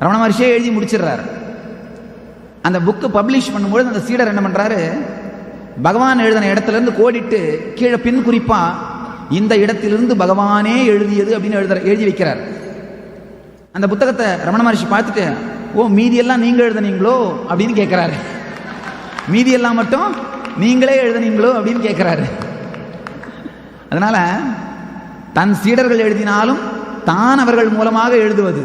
ரமண மகரிஷியே எழுதி முடிச்சிடுறாரு. அந்த புக்கு பப்ளிஷ் பண்ணும்போது அந்த சீடர் என்ன பண்றாரு, பகவான் எழுதின இடத்துல இருந்து கோடிட்டு கீழே பின் குறிப்பா இந்த இடத்திலிருந்து பகவானே எழுதியது அப்படின்னு எழுதி வைக்கிறார். அந்த புத்தகத்தை ரமண மகரிஷி பார்த்துட்டு, ஓ மீதியெல்லாம் நீங்க எழுதுனீங்களோ அப்படின்னு கேட்கிறாரு. மீதியெல்லாம் மட்டும் நீங்களே எழுதுனீங்களோ அப்படின்னு கேட்கிறாரு. அதனால தன் சீடர்கள் எழுதினாலும் தான் அவர்கள் மூலமாக எழுதுவது,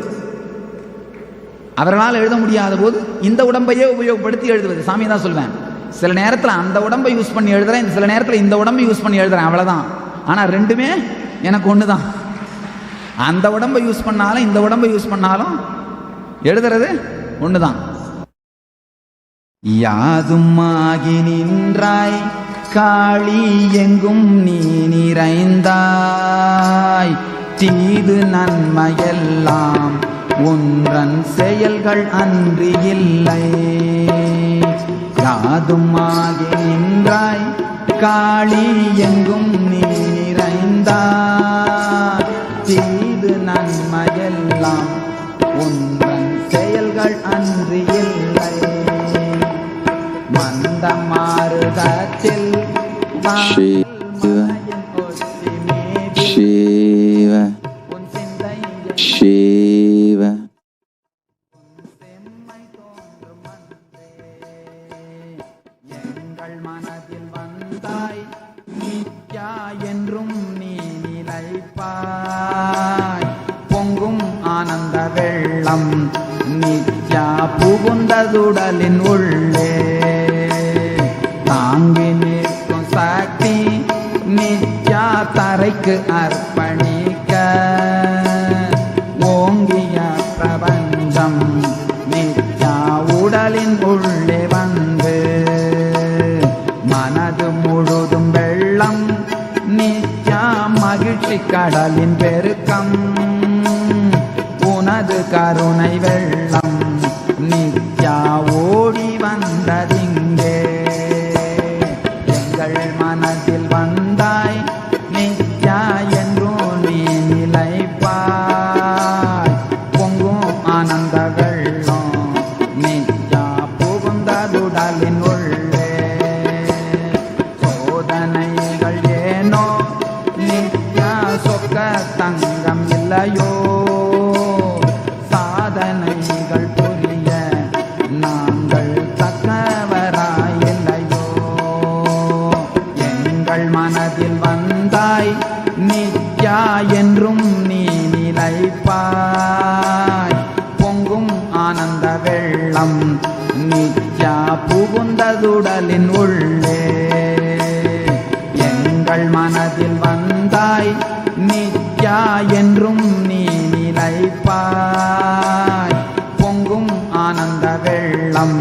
அவர்களால் எழுத முடியாத போது இந்த உடம்பையே உபயோகப்படுத்தி எழுதுவது. சாமி தான் சொல்வேன், சில நேரத்தில் அந்த உடம்பை யூஸ் பண்ணி எழுதுறேன், சில நேரத்தில் இந்த உடம்பை யூஸ் பண்ணி எழுதுறேன், அவ்வளவுதான். ஆனா ரெண்டுமே எனக்கு ஒண்ணுதான். அந்த உடம்பை யூஸ் பண்ணாலும் இந்த உடம்பை யூஸ் பண்ணாலும் எழுதுறது ஒண்ணுதான். யாதும் ஆகி நின்றாய் காளி எங்கும் நீ நிறைந்தாய், தீது நன்மையெல்லாம் ஒன்றன் செயல்கள் அன்றி இல்லை. யாதும் ஆகி நின்றாய் காளி எங்கும் நீ நிறைந்தாய், தீது நன்மையெல்லாம் ஒன்றன் செயல்கள் அன்றி இல்லை. மந்த மாறுதத்தில்
Shiva, Shiva,
எங்கள் மனதில் வந்தாய் நித்யா என்றும் நீ நிலைப்பாய், பொங்கும் ஆனந்த வெள்ளம் நித்யா புகுந்ததுடலின் உள்ளே. தாங்கி நிற்கும் சக்தி நித்யா தரைக்கு அர்ப்பணிக்க, ஓங்கிய பிரபஞ்சம் நித்யா உடலின் உள்ளே வந்து, மனது முழுதும் வெள்ளம் நித்யா மகிழ்ச்சி கடலின் பெருக்கம், உனது கருணை வெள்ளம் நித்யா ஓடி வந்ததிங்கே. எங்கள் மனதில் வந்தாய் நித்யா என்றும் நீ நிலைப்பாய், பொங்கும் ஆனந்த வெள்ளம் நித்யா புகுந்ததுடலின் உள்ளே. சோதனைகள் ஏனோ நித்யா சொக்க தங்கம் இல்லையோ, சாதனைகள் புரிய நாங்கள் தக்கவராயில்லையோ. எங்கள் மனதில் வந்தாய் நித்யா என்றும் நீ நிலைப்பாய், பொங்கும் ஆனந்த வெள்ளம் நித்யா புகுந்ததுடலின் உள்ளே. எங்கள் மனதில் வந்தாய் நித்யா என்றும் நீ நிலைப்பாய், பொங்கும் ஆனந்த வெள்ளம்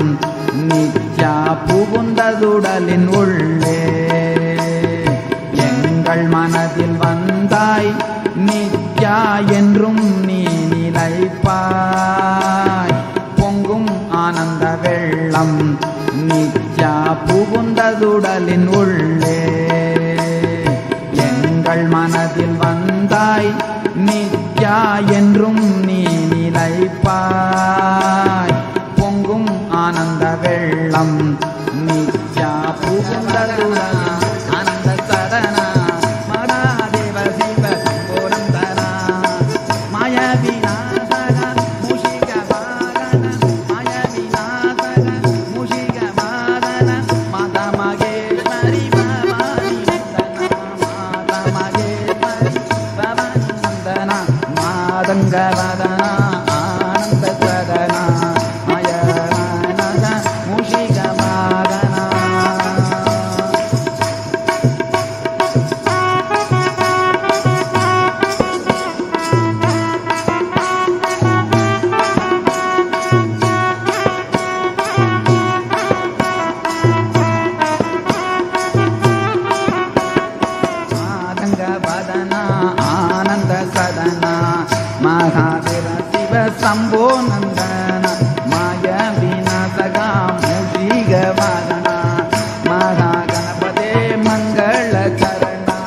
நித்யா புகுந்ததுடலின் உள்ளே. எங்கள் மனதில் வந்தாய் நித்யா என்றும் நீ நிலைப்பாய், பொங்கும் ஆனந்த வெள்ளம் நித்யா புகுந்ததுடலின் உள்ளே. எங்கள் மனதில் வந்தாய் நித்யா என்றும் நீ நிலைப்பாய், பொங்கும் ஆனந்த வெள்ளம் நித்யா பூந்தருளா ஆனந்த சரணா மகாதேவ சிவ சம்போனந்தனா மாய விநாசக மூஷிக வாகன மாய விநாசக மூஷிக வாகன மாதா மகேஸ்வரி பவானி நந்தனா மாதா மகேஸ்வரி பவானி நந்தனா மாதங்க வதனா ஆனந்த சரணா மகாதேவ சிவ சம்போ நந்தன மாய விநாசகா மூஷிக வாகனா மகா கணபதே மங்கள சரணா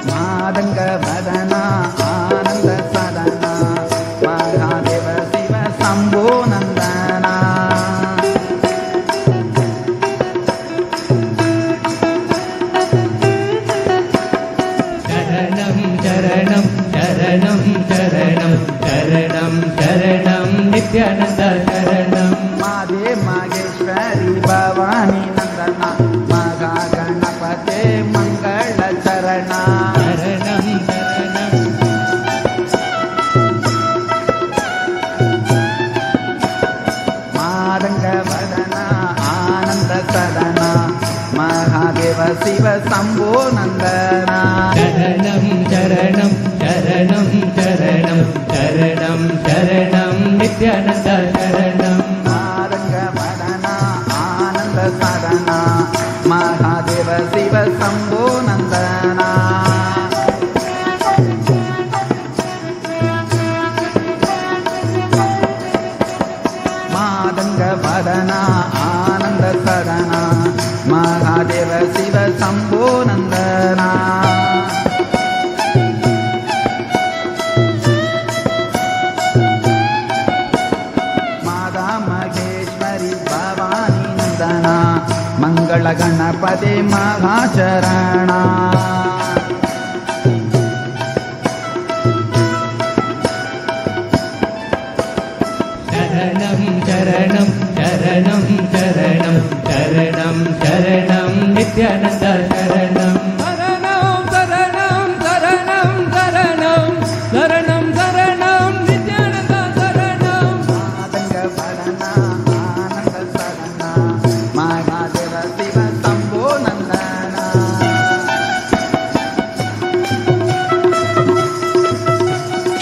மாதங்க வதனா ஆனந்த சதனா மகாதேவ சிவ சம்போ நந்தனா
சரணம் சரணம் சரணம் சரணம் சரணம் சரணம் நித்யானந்த சரணம்
மாதே மகேஸ்வரி பவானி நந்தனா மகா கணபதே மங்கள சரணா
சரணம் சரணம்
மாதங்க வதனா ஆனந்த சதனா மகாதேவ சிவ சம்போ நந்தனா
சரணம் சரணம் சரணம் சரணம் சரணம் சரணம் நித்யானந்த சரணம்
மாதங்க வதனா ஆனந்த சதனா மகாதேவ சிவ சம்போ நந்தனா மாதங்க வதனா ஆனந்த சதனா மகாதேவ சிவ சம்போ நந்தனா மாதா மகேஸ்வரி பவானி நந்தனா மங்கள கணபதே மகாச்சரணா
சரணம் சரணம் சரணம் சரணம் சரணம் சரணம் நித்யானந்த சரணம் சரணம் சரணம் சரணம் சரணம் சரணம் சரணம் நித்யானந்த சரணம்
மாதங்க வதனா ஆனந்த சதனா மகாதேவ சிவ Shambho Nandana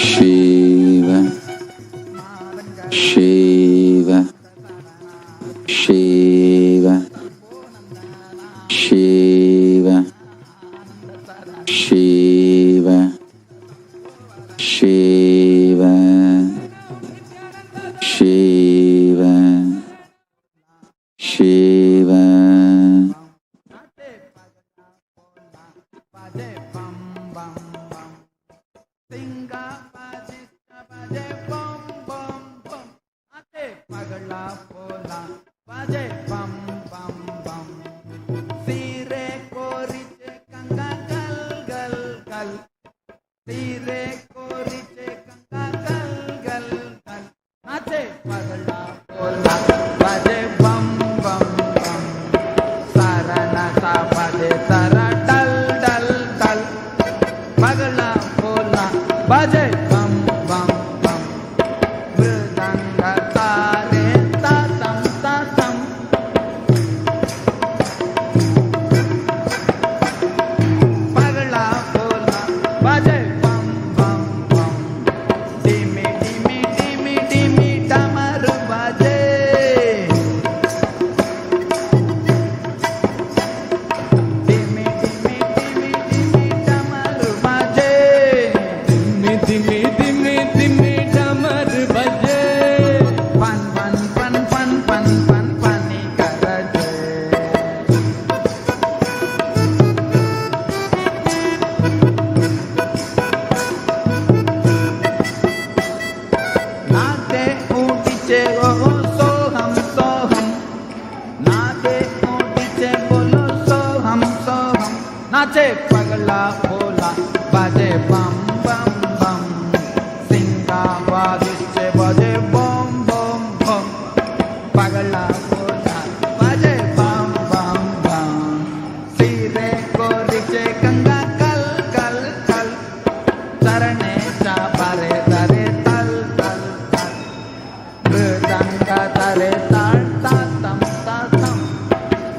Shiva, Shiva, Shiva, Shiva, Shiva, Shiva, Shiva, Shiva.
Singa bajista baje bum bum bum ate pagla pola baje bum bum bum sire koriche kanga gal gal gal sire koriche kanga gal gal gal ate pagla pola baje bum bum bum sarana sa baje tara dal dal dal pagla pola baje bum bum bum mridanga tare tatam tatam बाजे पगला भोला बाजे बम बम बम सिंगा वादिष्टे बाजे बम बम बम पगला भोला बाजे बम बम बम सीरे को रिचे गंगा कल कल कल चरणे चा बारे दरे तल तल तल मृदंगा तरे ताल तातम तातम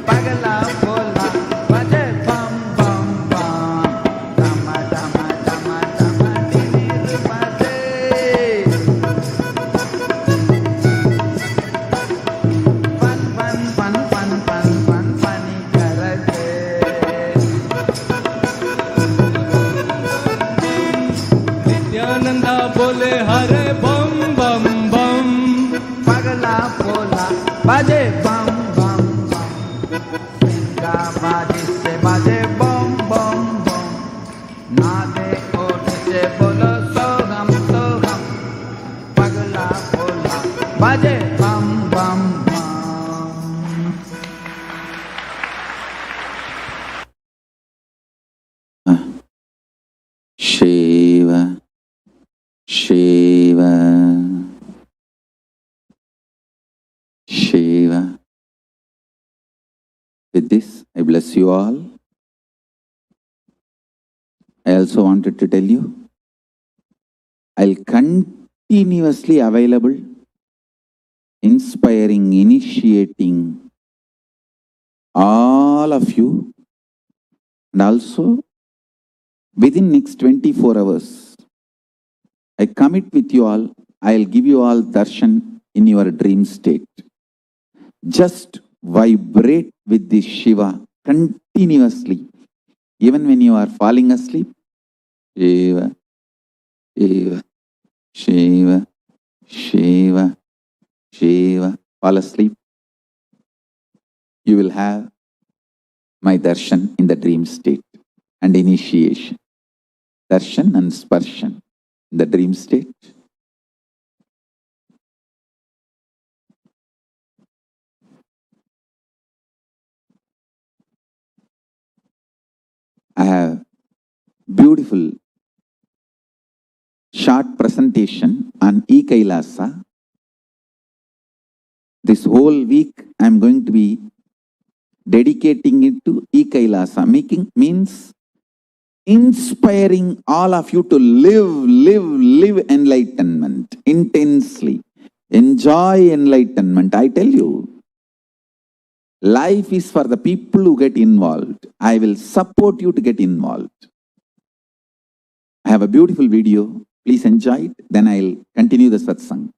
पगला भोला बाजे बम बम बम डम डम डम डम नीर बाजे पन पन पन पन पन पन पनी करके
नित्यानंदा बोले हरे बम बम बम
पगला भोला बाजे बम बम बम सिंगा बाजी से बाजे बम बम बम नादे ओठ से बोलो सोगम सोगम पगला भोला बाजे बम बम बम
Shiva, Shiva, Shiva. With this, I bless you all. I also wanted to tell you, I'll continuously available, inspiring, initiating all of you, and also within next 24 hours, I commit with you all, I'll give you all darshan in your dream state. Just vibrate with this Shiva continuously. Even when you are falling asleep, Shiva, Shiva, Shiva, Shiva, Shiva, fall asleep. You will have my darshan in the dream state and initiation. Darshan and sparshan in the dream state. I have beautiful short presentation on E-Kailasa. This whole week I am going to be dedicating it to E-Kailasa, means inspiring all of you to live enlightenment intensely. Enjoy enlightenment. I tell you, life is for the people who get involved. I will support you to get involved. I have a beautiful video. Please enjoy it. Then I'll continue the satsang.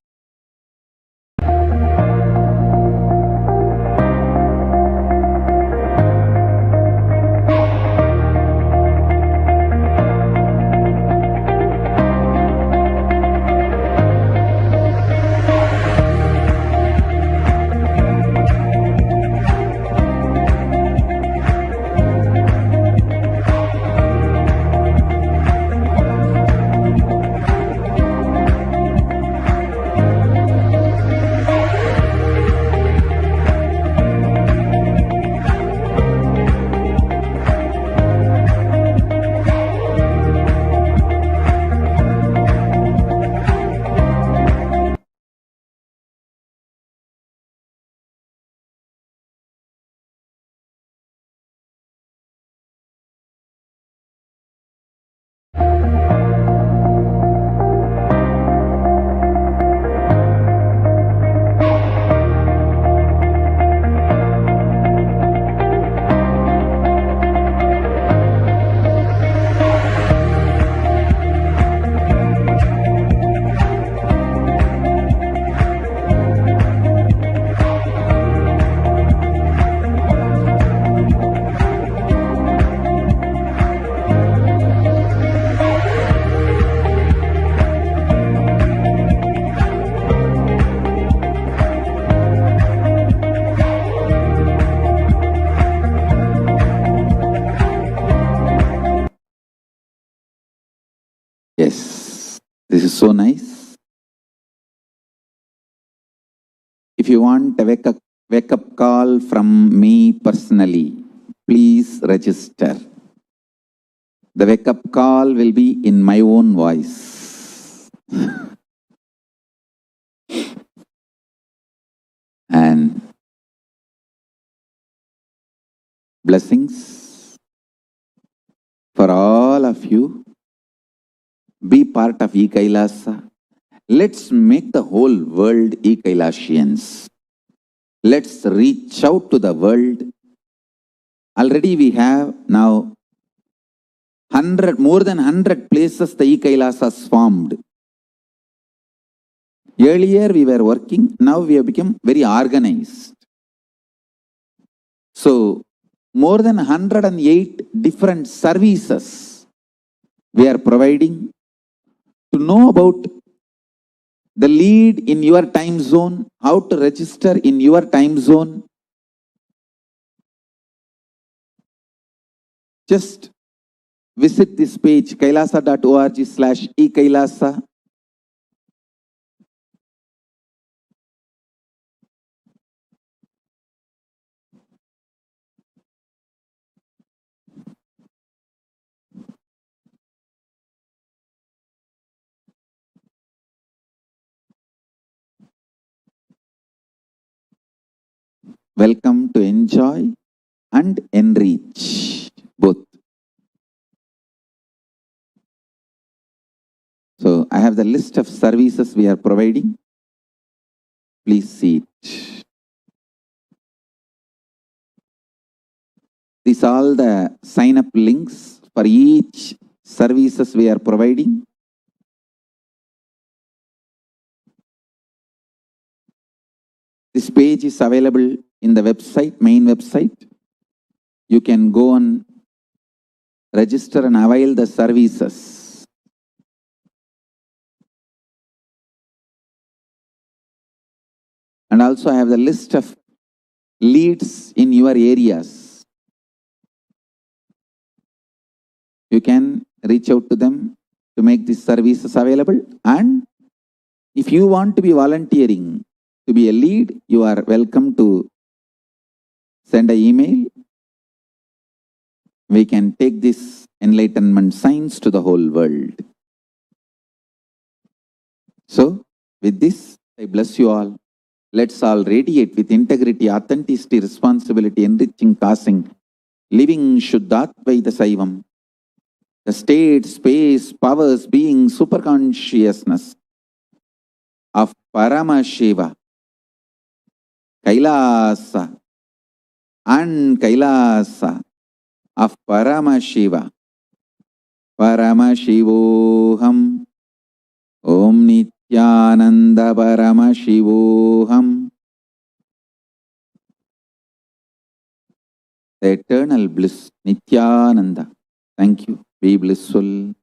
Yes, this is so nice. If you want a wake up call from me personally, please register. The wake-up call will be in my own voice. And blessings for all of you. Be part of E-Kailasa. Let's make the whole world E-Kailasians. Let's reach out to the world. Already we have now more than 100 places the E-Kailasas formed. Earlier we were working, now we have become very organized. So, more than 108 different services we are providing. To know about the lead in your time zone, how to register in your time zone, just visit this page kailasa.org/e-kailasa. Welcome to enjoy and enrich both. So I have the list of services we are providing. Please see it. These are all the sign-up links for each services we are providing. This page is available in the website, main website. You can go and register and avail the services. And also I have the list of leads in your areas. You can reach out to them to make these services available. And if you want to be volunteering to be a lead, you are welcome to send an email. We can take this enlightenment science to the whole world. So, with this, I bless you all. Let's all radiate with integrity, authenticity, responsibility, enriching, causing, living Shuddhatvaita Saivam. The state, space, powers, being, superconsciousness of Paramashiva, Kailasa, and Kailasa of Paramashiva, Paramashivoham, Om Nithyananda Paramashivoham. The eternal bliss, Nithyananda. Thank you. Be blissful.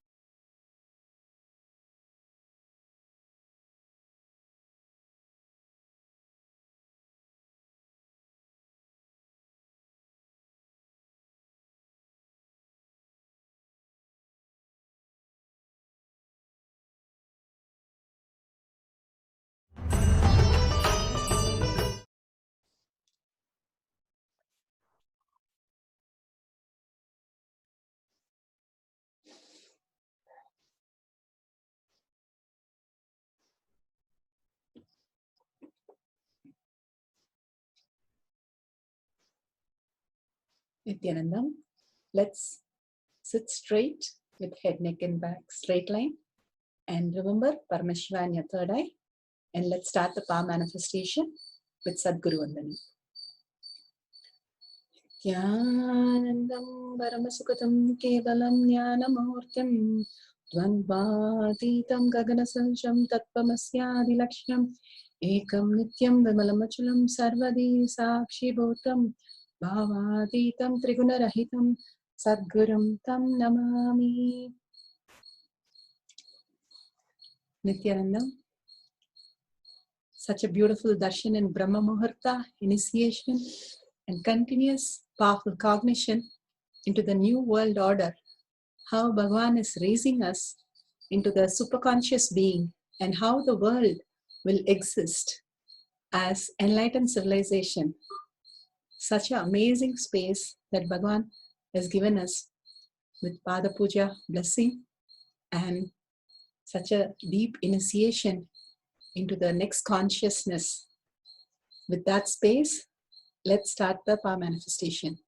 Nithyanandam, let's sit straight with head, neck and back straight line. And remember Paramashiva in your third eye. And let's start the power manifestation with Sadguru Vandana. Nithyanandam Paramasukhatam Kevalam Jnanamurtim Dvandvatitam Gaganasansham Tattvamasyadilaksham Ekam Nityam Vimalamachalam Sarvadi Sakshi Bhutam Bhavaditam Trigunarahitam Sadgurum Tam Namami. Nithyanandam, such a beautiful darshan in Brahma Muhurta, initiation and continuous powerful cognition into the new world order. How Bhagavan is raising us into the superconscious being and how the world will exist as enlightened civilization. Such an amazing space that Bhagavan has given us with Pada Puja blessing and such a deep initiation into the next consciousness. With that space, let's start the power manifestation.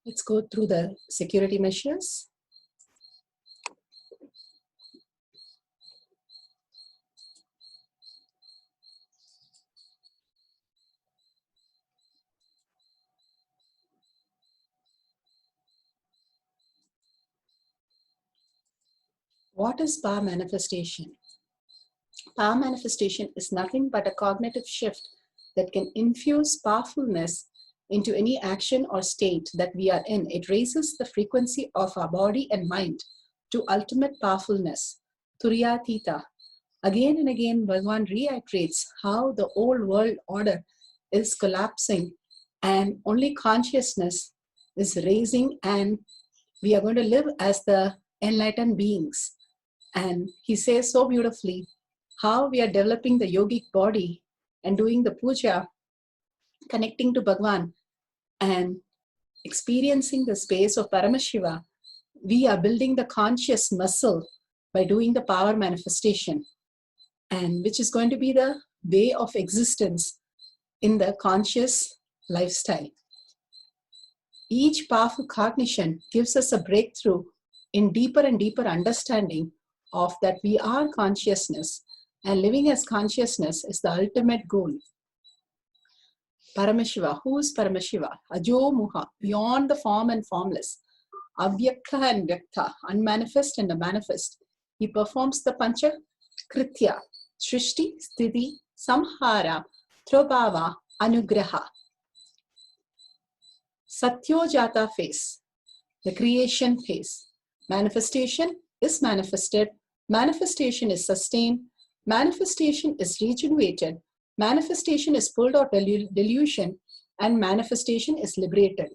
Let's go through the security measures. What is power manifestation? Power manifestation is nothing but a cognitive shift that can infuse powerfulness into any action or state that we are in. It raises the frequency of our body and mind to ultimate powerfulness, Turiya Tita. Again and again, Bhagavan reiterates how the old world order is collapsing and only consciousness is raising, and we are going to live as the enlightened beings. And he says so beautifully how we are developing the yogic body and doing the puja, connecting to Bhagavan and experiencing the space of Paramashiva. We are building the conscious muscle by doing the power manifestation, and which is going to be the way of existence in the conscious lifestyle. Each powerful cognition gives us a breakthrough in deeper and deeper understanding of that we are consciousness, and living as consciousness is the ultimate goal. Paramashiva, who is Paramashiva? Ajo Muha, beyond the form and formless, Avyakta and Vyakta, unmanifest and the manifest. He performs the Pancha Kritya, Shrishti, Sthiti, Samhara, Trobhava, Anugraha. Satyojata phase, the creation phase. Manifestation is manifested, manifestation is sustained, manifestation is regenerated, manifestation is pulled out delusion, and manifestation is liberated.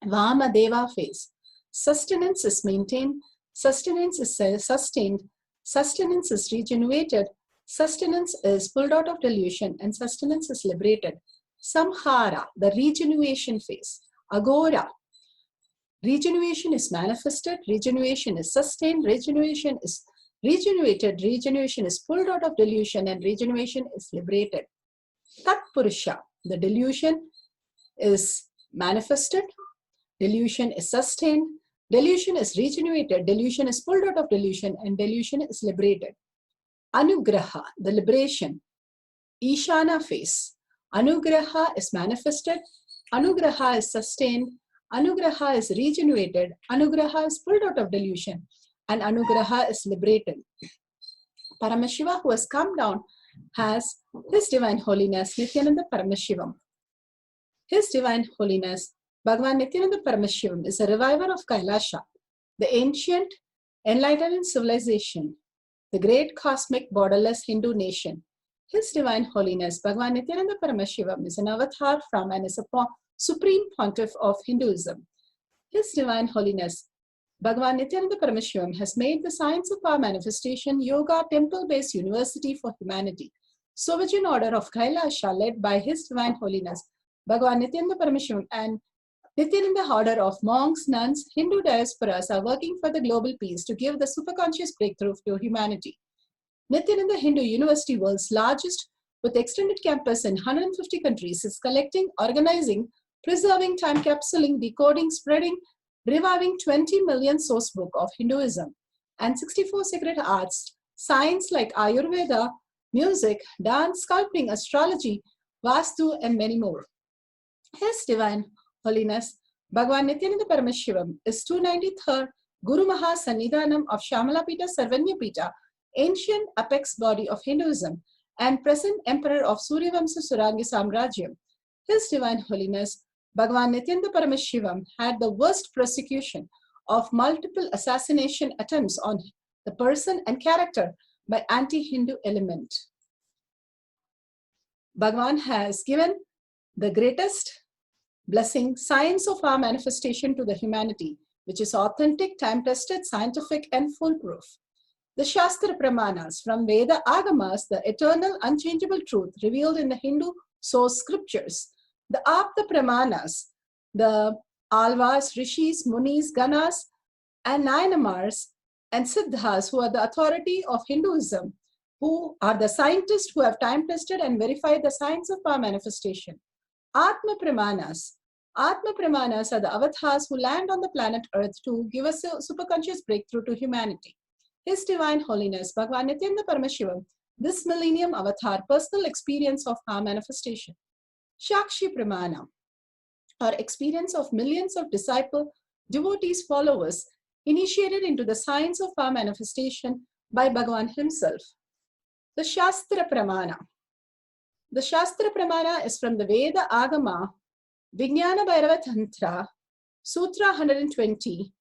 Vamadeva phase, sustenance is maintained, sustenance is sustained, sustenance is regenerated, sustenance is pulled out of delusion, and sustenance is liberated. Samhara, the regeneration phase. Agora, regeneration is manifested, regeneration is sustained, regeneration is regenerated, regeneration is pulled out of delusion, and regeneration is liberated. Tat Purusha, the delusion is manifested, delusion is sustained, delusion is regenerated, delusion is pulled out of delusion, and delusion is liberated. Anugraha, the liberation. Ishana phase. Anugraha is manifested, Anugraha is sustained, Anugraha is regenerated, Anugraha is pulled out of delusion, and Anugraha is liberated. Paramashiva, who has come down, has His Divine Holiness Nithyananda Paramashivam. His Divine Holiness Bhagavan Nithyananda Paramashivam is a reviver of Kailasha, the ancient enlightened civilization, the great cosmic borderless Hindu nation. His Divine Holiness Bhagavan Nithyananda Paramashivam is an avatar from and is a supreme pontiff of Hinduism. His Divine Holiness Bhagavan Nithyananda Paramashivam has made the science of power manifestation yoga temple-based university for humanity. Sovereign order of Kailasha led by His Divine Holiness Bhagavan Nithyananda Paramashivam and Nithyananda order of monks, nuns, Hindu diasporas are working for the global peace to give the superconscious breakthrough to humanity. Nithyananda Hindu University, world's largest with extended campus in 150 countries, is collecting, organizing, preserving, time capsuling, decoding, spreading, reviving 20 million source book of Hinduism and 64 sacred arts, science like Ayurveda, music, dance, sculpting, astrology, Vastu, and many more. His Divine Holiness Bhagavan Nithyananda Paramashivam is 293rd Guru Maha Sannidhanam of Shamalapita Sarvanyapita, ancient apex body of Hinduism and present emperor of Suryavamsa Surangi Samrajyam. His Divine Holiness Bhagavan Nithyananda Paramashivam had the worst persecution of multiple assassination attempts on the person and character by anti-Hindu element. Bhagavan has given the greatest blessing, science of our manifestation to the humanity, which is authentic, time-tested, scientific, and foolproof. The Shastra Pramanas from Veda Agamas, the eternal, unchangeable truth revealed in the Hindu source scriptures. The Apta Pramanas, the Alvas, Rishis, Munis, Ganas, and Nayanamars and Siddhas, who are the authority of Hinduism, who are the scientists who have time tested and verified the science of power manifestation. Atma Pramanas. Atma Pramanas are the avatars who land on the planet Earth to give us a superconscious breakthrough to humanity. His Divine Holiness, Bhagavan Nithyananda Paramashivam, this millennium avatar, personal experience of power manifestation. Shakshi Pramana, or experience of millions of devotees, followers, initiated into the science of power manifestation by Bhagavan himself. The Shastra Pramana. The Shastra Pramana is from the Veda Agama, Vijnana Bhairava Tantra, Sutra 120,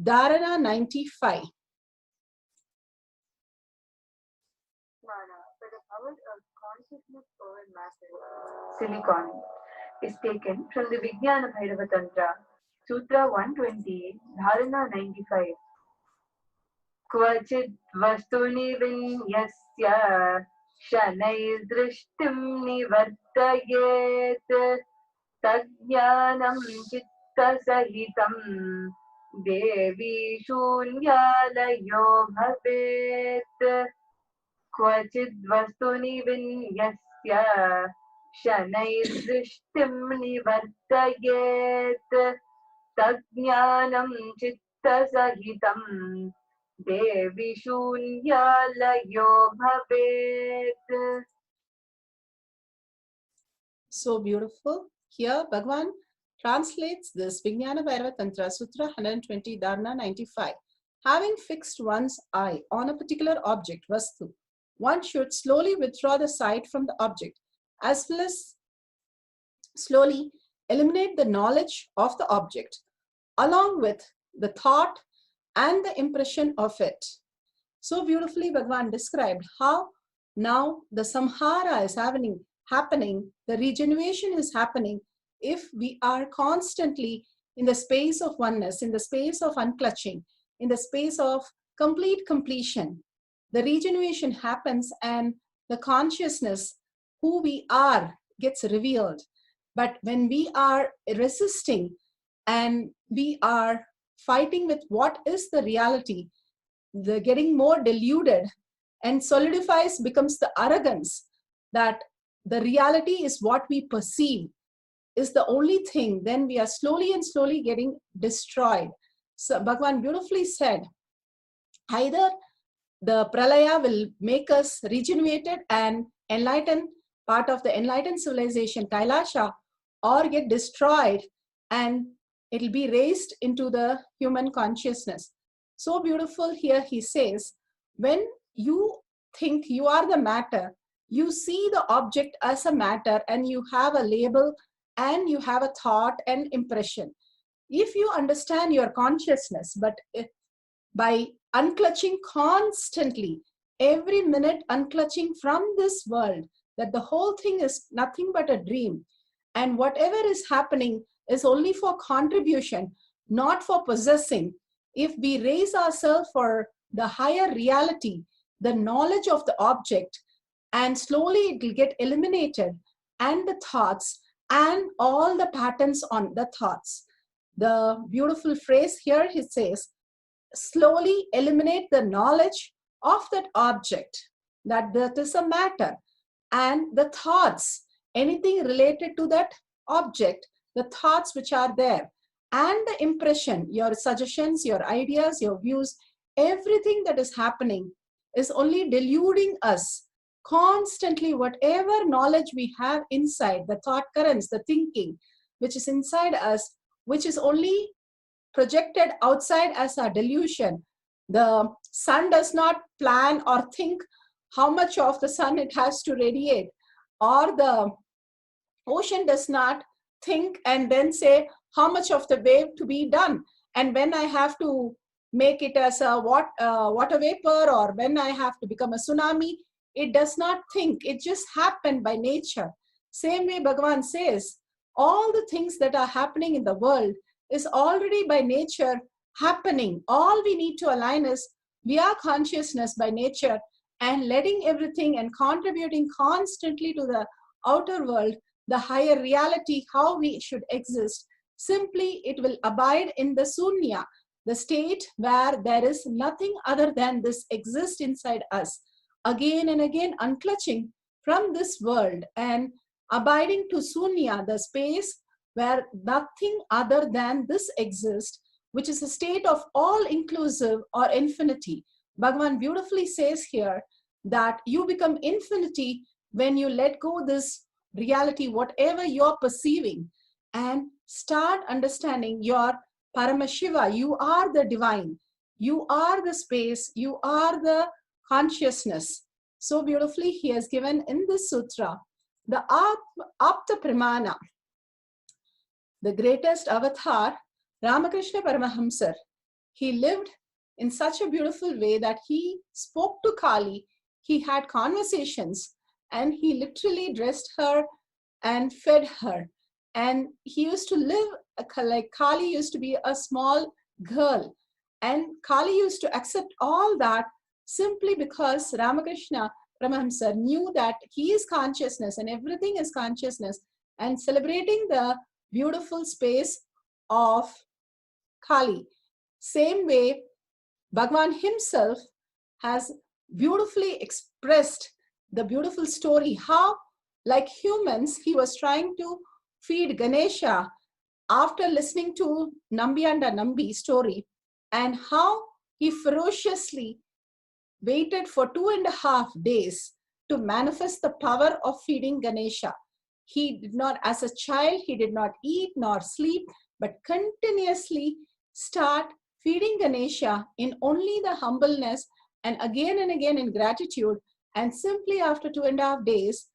Dharana 95.
For the power of consciousness over matter, silicon, is taken from the Vijnana Bhairava Tantra, Sutra 120, Dharana 95. Kvachid vastuni vinyasya shanai drishtim nivartayet tadjnanam chitta sahitam devi shunyalayo bhavet. Kvachid vastuni vinyasya shanai drishtim nivartayet tadjnanam chitta sahitam devi shunyalayo bhavet.
So beautiful. Here, Bhagavan translates this Vijnana Bhairava Tantra, Sutra 120, Dharana 95. Having fixed one's eye on a particular object, Vastu, one should slowly withdraw the sight from the object, as well as slowly eliminate the knowledge of the object, along with the thought and the impression of it. So beautifully, Bhagavan described how now the samhara is happening, the regeneration is happening if we are constantly in the space of oneness, in the space of unclutching, in the space of complete completion. The regeneration happens and the consciousness, who we are, gets revealed. But when we are resisting and we are fighting with what is the reality, the getting more deluded and solidifies becomes the arrogance that the reality is what we perceive is the only thing, then we are slowly and slowly getting destroyed. So Bhagavan beautifully said, either the pralaya will make us regenerated and enlightened, part of the enlightened civilization, Kailasha, or get destroyed and it'll be raised into the human consciousness. So beautiful here he says, when you think you are the matter, you see the object as a matter and you have a label and you have a thought and impression. If you understand your consciousness, but by unclutching constantly, every minute unclutching from this world, that the whole thing is nothing but a dream, and whatever is happening is only for contribution, not for possessing. If we raise ourselves for the higher reality, the knowledge of the object, and slowly it will get eliminated, and the thoughts and all the patterns on the thoughts. The beautiful phrase here, he says, slowly eliminate the knowledge of that object, that is a matter, and the thoughts, anything related to that object, the thoughts which are there, and the impression, your suggestions, your ideas, your views, everything that is happening is only deluding us constantly. Whatever knowledge we have inside, the thought currents, the thinking which is inside us, which is only projected outside as a delusion. The sun does not plan or think how much of the sun it has to radiate, or the ocean does not think and then say how much of the wave to be done, and when I have to make it as a water vapor, or when I have to become a tsunami. It does not think, it just happened by nature. Same way Bhagavan says, all the things that are happening in the world is already by nature happening. All we need to align is we are consciousness by nature, and letting everything and contributing constantly to the outer world, the higher reality, how we should exist. Simply, it will abide in the sunya, the state where there is nothing other than this exists inside us. Again and again, unclutching from this world and abiding to sunya, the space where nothing other than this exists, which is a state of all-inclusive or infinity. Bhagavan beautifully says here that you become infinity when you let go this reality, whatever you're perceiving, and start understanding your Paramashiva. You are the divine. You are the space. You are the consciousness. So beautifully he has given in this sutra, the Apta Pramana, the greatest avatar, Ramakrishna Paramahamsar. He lived in such a beautiful way that he spoke to Kali, he had conversations, and he literally dressed her and fed her. And he used to live like Kali used to be a small girl. And Kali used to accept all that simply because Ramakrishna Paramahamsar knew that he is consciousness and everything is consciousness, and celebrating the beautiful space of Kali. Same way, Bhagavan himself has beautifully expressed the beautiful story, how, like humans, he was trying to feed Ganesha after listening to Nambi and Nambi story, and how he ferociously waited for 2.5 days to manifest the power of feeding Ganesha. He did not, as a child, he did not eat nor sleep, but continuously start feeding Ganesha in only the humbleness and again in gratitude. And simply after 2.5 days,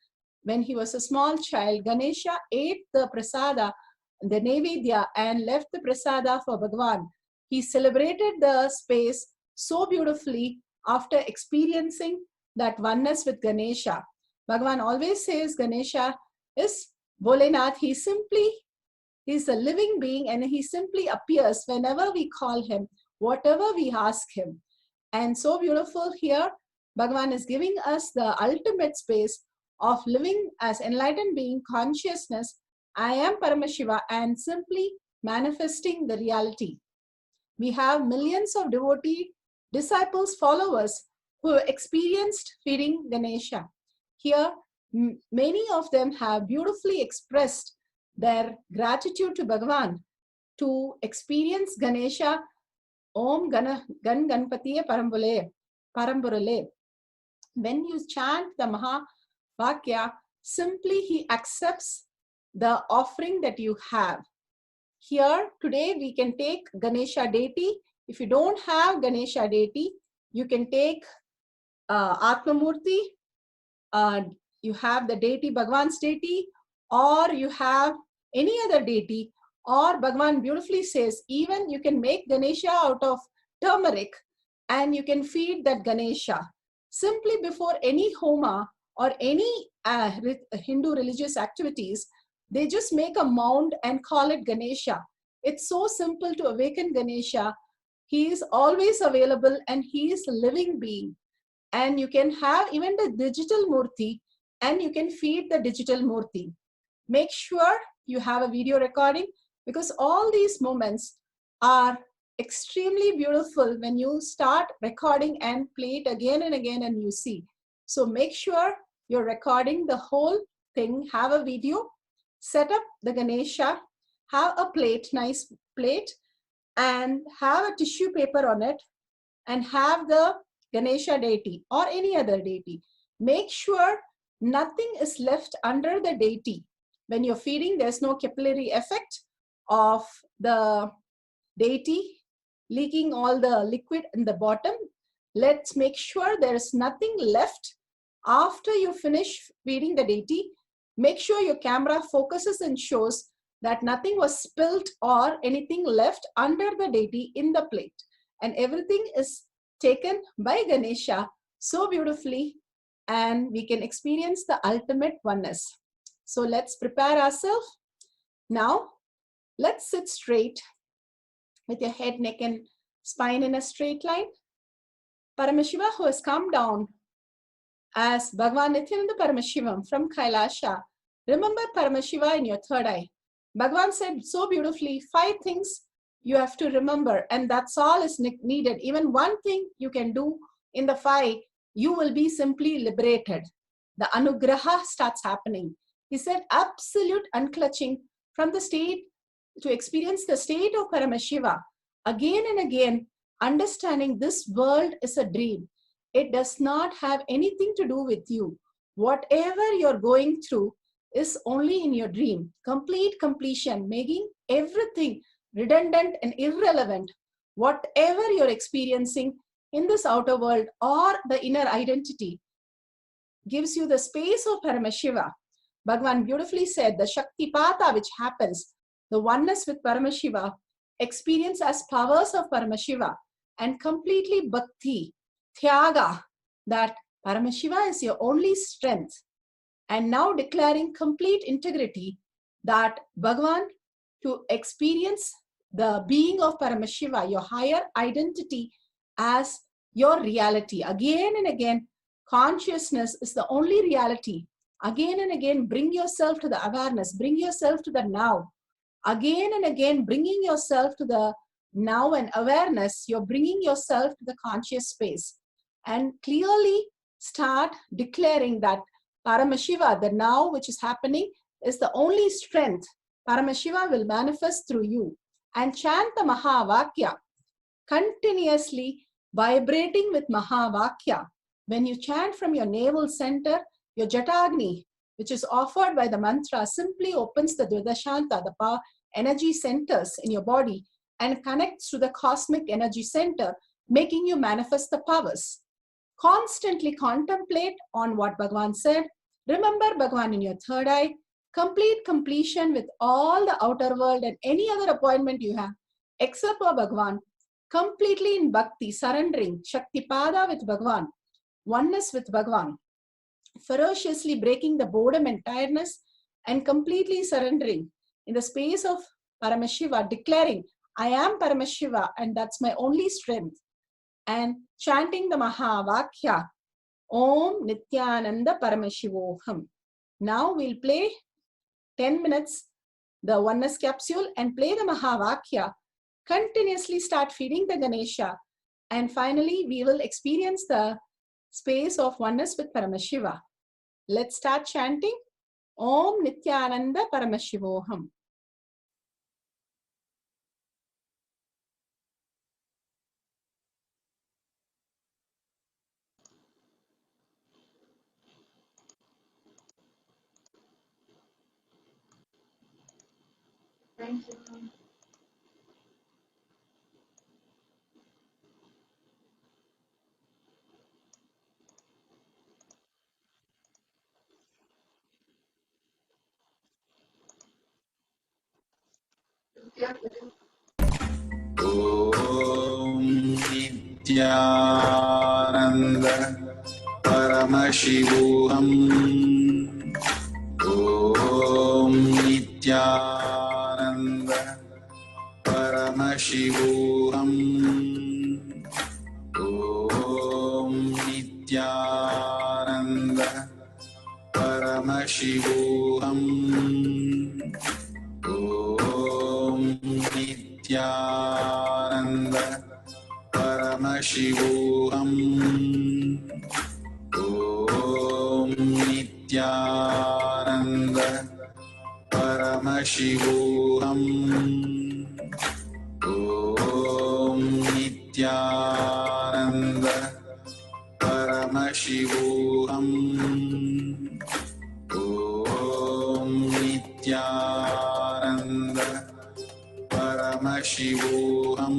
when he was a small child, Ganesha ate the prasada, the Nevidya, and left the prasada for Bhagavan. He celebrated the space so beautifully after experiencing that oneness with Ganesha. Bhagavan always says Ganesha is Bholenath. He's a living being, and he simply appears whenever we call him, whatever we ask him. And so beautiful here, Bhagavan is giving us the ultimate space of living as enlightened being, consciousness. I am Paramashiva, and simply manifesting the reality. We have millions of devotee disciples, followers who have experienced feeding Ganesha. Here, many of them have beautifully expressed their gratitude to Bhagavan to experience Ganesha. Om Gan Ganpatiye Paramburale. When you chant the Mahavakya, simply he accepts the offering that you have. Here today we can take Ganesha deity. If you don't have Ganesha deity, you can take Atmamurti. You have the deity, Bhagavan's deity, or you have any other deity, or Bhagavan beautifully says, even you can make Ganesha out of turmeric and you can feed that Ganesha. Simply before any homa or any Hindu religious activities, they just make a mound and call it Ganesha. It's so simple to awaken Ganesha. He is always available and he is a living being. And you can have even the digital murti and you can feed the digital murti. Make sure you have a video recording, because all these moments are extremely beautiful when you start recording and play it again and again and you see. So make sure you're recording the whole thing, have a video, set up the Ganesha, have a plate, nice plate, and have a tissue paper on it, and have the Ganesha deity or any other deity. Make sure nothing is left under the deity. When you're feeding, there's no capillary effect of the deity leaking all the liquid in the bottom. Let's make sure there is nothing left after you finish feeding the deity. Make sure your camera focuses and shows that nothing was spilled or anything left under the deity in the plate. And everything is taken by Ganesha so beautifully, and we can experience the ultimate oneness. So let's prepare ourselves. Now, let's sit straight with your head, neck, and spine in a straight line. Paramashiva, who has come down as Bhagavan Nithyananda Paramashivam from Kailasha, Remember Paramashiva in your third eye. Bhagavan said so beautifully, 5 things you have to remember, and that's all is needed. Even one thing you can do in the 5, you will be simply liberated. The anugraha starts happening. He said absolute unclutching from the state to experience the state of Paramashiva. Again and again, understanding this world is a dream. It does not have anything to do with you. Whatever you're going through is only in your dream. Complete completion, making everything redundant and irrelevant. Whatever you're experiencing in this outer world or the inner identity gives you the space of Paramashiva. Bhagavan beautifully said the Shaktipata which happens, the oneness with Paramashiva, experience as powers of Paramashiva, and completely bhakti, tyaga, that Paramashiva is your only strength. And now declaring complete integrity that Bhagavan, to experience the being of Paramashiva, your higher identity as your reality. Again and again, consciousness is the only reality. Again and again, bring yourself to the awareness, bring yourself to the now. Again and again, bringing yourself to the now and awareness, you're bringing yourself to the conscious space. And clearly start declaring that Paramashiva, the now which is happening, is the only strength. Paramashiva will manifest through you. And chant the Mahavakya, continuously vibrating with Mahavakya. When you chant from your navel center, your Jatagni, which is offered by the mantra, simply opens the Dvidashanta, the power energy centers in your body, and connects to the cosmic energy center, making you manifest the powers. Constantly contemplate on what Bhagavan said. Remember Bhagavan in your third eye. Complete completion with all the outer world and any other appointment you have, except for Bhagavan. Completely in bhakti, surrendering, Shaktipada with Bhagavan, oneness with Bhagavan. Ferociously breaking the boredom and tiredness and completely surrendering in the space of Paramashiva, declaring, I am Paramashiva and that's my only strength. And chanting the Mahavakya, Om Nithyananda Paramashivoham. Now we'll play 10 minutes, the oneness capsule, and play the Mahavakya. Continuously start feeding the Ganesha. And finally, we will experience the space of oneness with Paramashiva. Let's start chanting Om Nithyananda Paramashivoham.
Thank you.
Om Nithyananda Paramashivoham. Om Nithyananda Paramashivoham. Om Nithyananda Paramashivoham. Om Nithyananda Paramashivoham. Om Nithyananda Paramashivoham. Om Nithyananda Paramashivoham. Om Nithyananda Paramashivoham.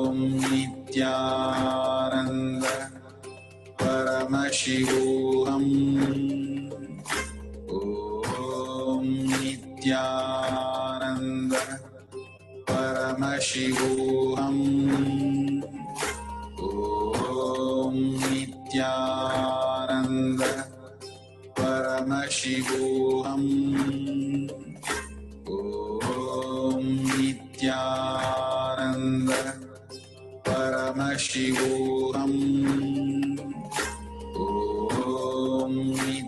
Om Nithyananda Paramashivoham. Om Nithyananda Paramashivoham. Om Nithyananda Paramashivoham. Om Nithyananda Paramashivoham. Om Nithyananda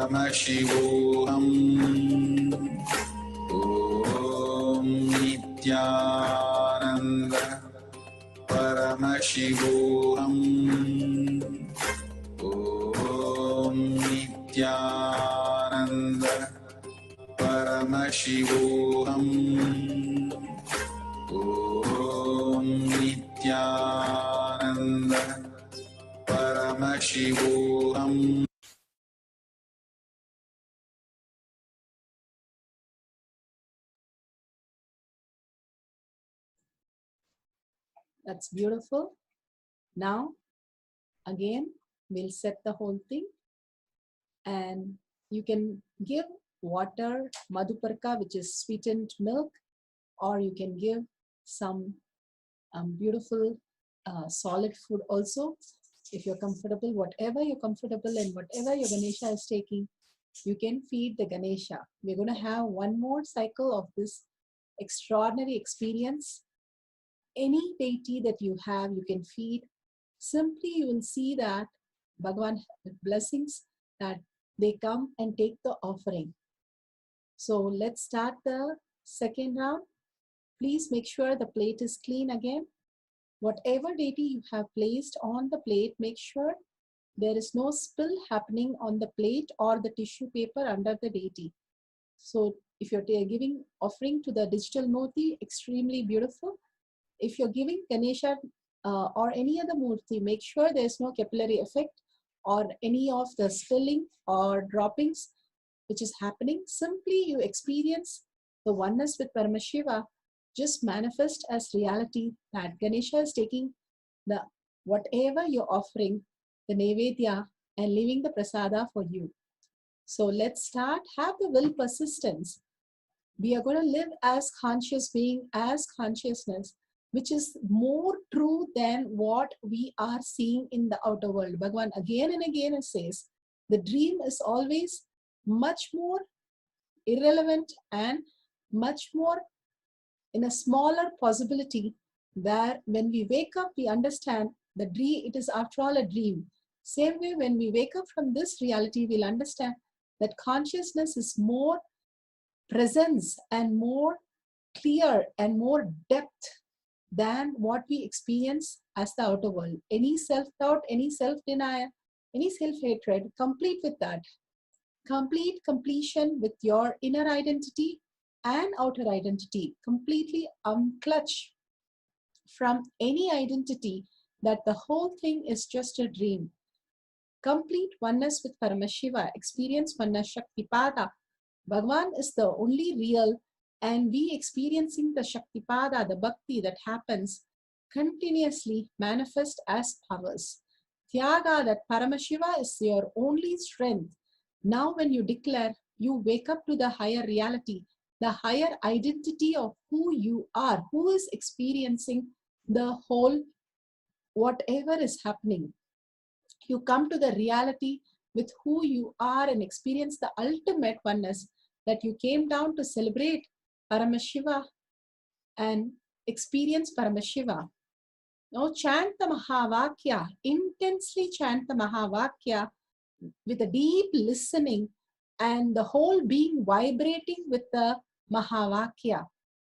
Paramashivoham. Om Nithyananda Paramashivoham. Om Nithyananda Paramashivoham. Om Nithyananda Paramashivoham.
That's beautiful. Now, again, we'll set the whole thing, and you can give water, madhuparka, which is sweetened milk, or you can give some beautiful solid food also, if you're comfortable. Whatever you're comfortable and whatever your Ganesha is taking, you can feed the Ganesha. We're going to have one more cycle of this extraordinary experience. Any deity that you have, you can feed. Simply you will see that Bhagavan blessings, that they come and take the offering. So let's start the second round. Please make sure the plate is clean again. Whatever deity you have placed on the plate, make sure there is no spill happening on the plate or the tissue paper under the deity. So if you're giving offering to the digital murti, extremely beautiful. If you're giving Ganesha or any other murti, make sure there's no capillary effect or any of the spilling or droppings which is happening. Simply you experience the oneness with Paramashiva, just manifest as reality that Ganesha is taking the whatever you're offering, the Nevedya, and leaving the prasada for you. So let's start. Have the will persistence. We are going to live as conscious being, as consciousness, which is more true than what we are seeing in the outer world. Bhagavan again and again says, the dream is always much more irrelevant and much more in a smaller possibility, where when we wake up, we understand the dream, it is after all a dream. Same way, when we wake up from this reality, we'll understand that consciousness is more presence and more clear and more depth than what we experience as the outer world. Any self-doubt, any self-denial, any self-hatred, complete with that. Complete completion with your inner identity and outer identity. Completely unclutch from any identity that the whole thing is just a dream. Complete oneness with Paramashiva. Experience oneness Shaktipada. Bhagavan is the only real, and we experiencing the Shaktipada, the bhakti that happens continuously manifest as powers. Tyaga, that Paramashiva is your only strength. Now when you declare, you wake up to the higher reality, the higher identity of who you are, who is experiencing the whole, whatever is happening. You come to the reality with who you are and experience the ultimate oneness, that you came down to celebrate Paramashiva and experience Paramashiva. Now chant the Mahavakya, intensely chant the Mahavakya with a deep listening and the whole being vibrating with the Mahavakya.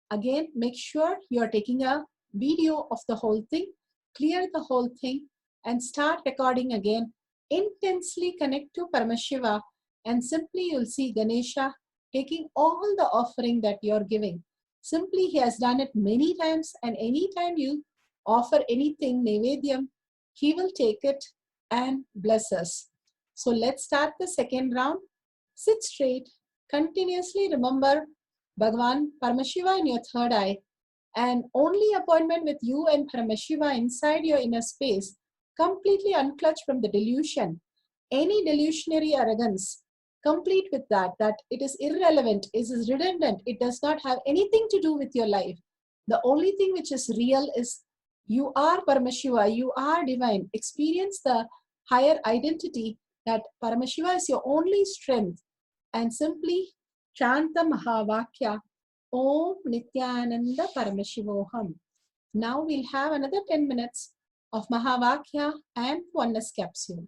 Again, make sure you are taking a video of the whole thing, clear the whole thing, and start recording again. Intensely connect to Paramashiva, and simply you'll see Ganesha taking all the offering that you're giving. Simply he has done it many times, and anytime you offer anything, Nevedyam, he will take it and bless us. So let's start the second round. Sit straight, continuously remember Bhagavan Paramashiva in your third eye, and only appointment with you and Paramashiva inside your inner space. Completely unclutched from the delusion, any delusionary arrogance. Complete with that it is irrelevant, it is redundant, it does not have anything to do with your life. The only thing which is real is you are Paramashiva, you are divine. Experience the higher identity that Paramashiva is your only strength, and simply chant the Mahavakya, Om Nithyananda Paramashivoham. Now we'll have another 10 minutes of Mahavakya and oneness capsule.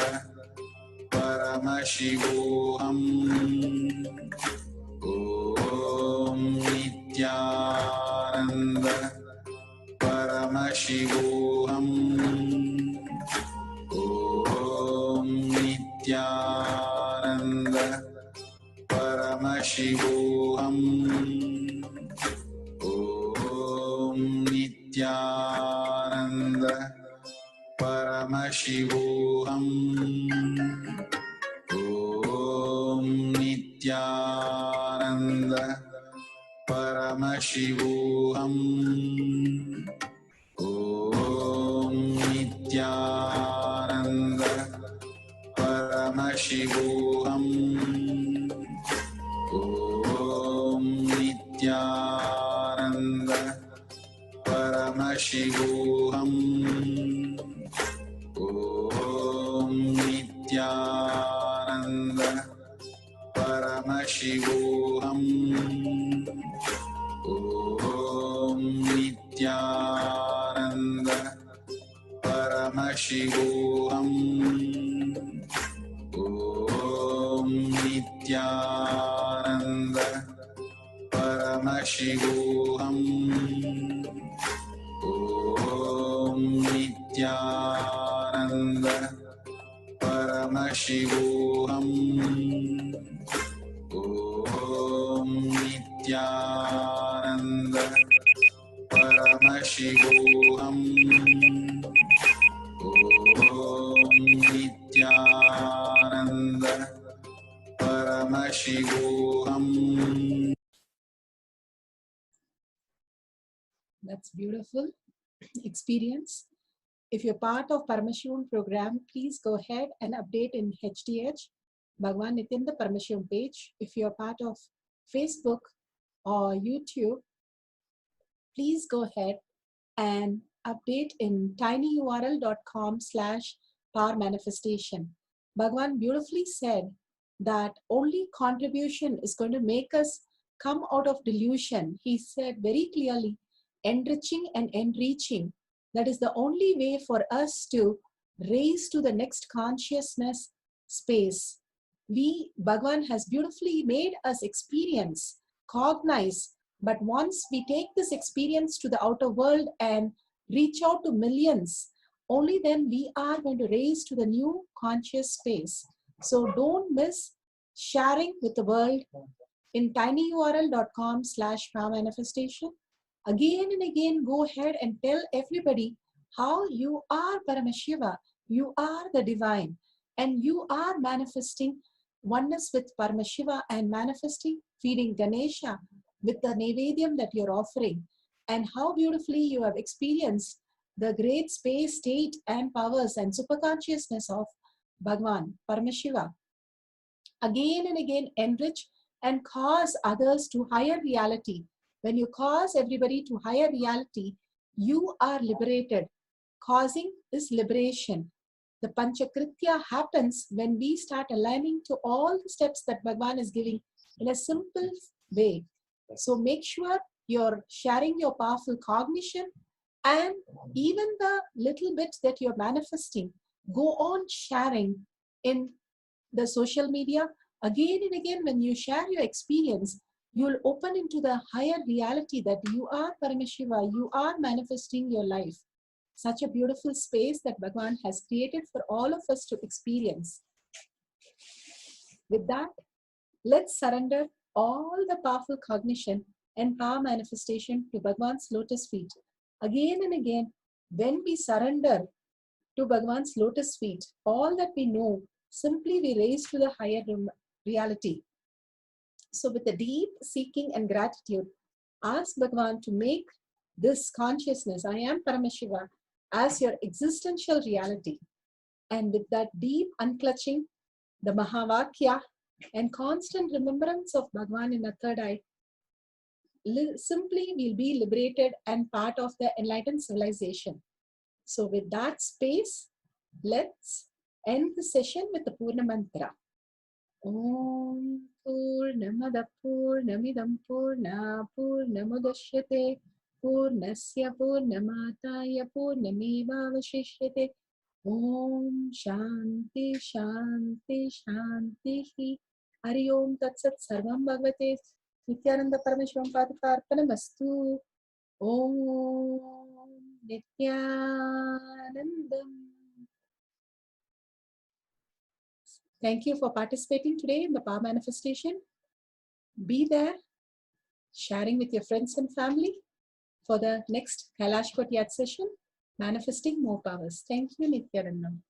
Paramashivoham. Om Nithyananda Paramashivoham. Om Nithyananda Paramashivoham. Om Nithyananda Paramashivoham. Om Nithyananda Paramashivoham. Om Nithyananda Paramashivoham. Om Nithyananda Paramashivoham. Om Nithyananda Paramashivoham. Om Nithyananda Paramashivoham. Om Nithyananda Paramashivoham. Om Nithyananda Paramashivoham. Om Nithyananda Paramashivoham. Om Nithyananda Paramashivoham.
That's beautiful experience. If you're part of Paramashivoham program, please go ahead and update in HDH Bhagwan Nithyananda Paramashivam page. If you're part of Facebook or YouTube, please go ahead and update in tinyurl.com/power manifestation. Bhagwan beautifully said that only contribution is going to make us come out of delusion. He said very clearly, enriching and enreaching. That is the only way for us to raise to the next consciousness space. Bhagwan has beautifully made us experience, cognize, but once we take this experience to the outer world and reach out to millions, only then we are going to raise to the new conscious space. So don't miss sharing with the world in tinyurl.com/power manifestation. Again and again, go ahead and tell everybody how you are Paramashiva, you are the divine, and you are manifesting oneness with Paramashiva and manifesting, feeding Ganesha with the Nevedyam that you're offering, and how beautifully you have experienced the great space, state, and powers and superconsciousness of Bhagwan, Paramashiva. Again and again, enrich and cause others to higher reality. When you cause everybody to higher reality, you are liberated. Causing is liberation. The Panchakritya happens when we start aligning to all the steps that Bhagwan is giving in a simple way. So make sure you're sharing your powerful cognition, and even the little bit that you're manifesting, go on sharing in the social media. Again and again, when you share your experience, you'll open into the higher reality that you are Paramashiva, you are manifesting your life. Such a beautiful space that Bhagwan has created for all of us to experience. With that, let's surrender all the powerful cognition and power manifestation to Bhagwan's lotus feet. Again and again, when we surrender to Bhagwan's lotus feet, all that we know, simply we raise to the higher reality. So with a deep seeking and gratitude, ask Bhagwan to make this consciousness, I am Paramashiva, as your existential reality. And with that deep unclutching, the Mahavakya and constant remembrance of Bhagwan in the third eye, simply we'll be liberated and part of the enlightened civilization. So with that space, let's end the session with the Purna Mantra. Om Purnamada Purnamidam Purna Purnamudashyate Purnasya Purnamataya Purnameva Vashishyate Om Shanti Shanti Shanti. Hari Om Tat Sat Sarvam Bhagavate Nithyananda Paramashivam Padakaarpanamastu. Om Nithyanandam. Thank you for participating today in the power manifestation. Be there, sharing with your friends and family for the next Kailash Kotiyat session, manifesting more powers. Thank you, Nithyanandam.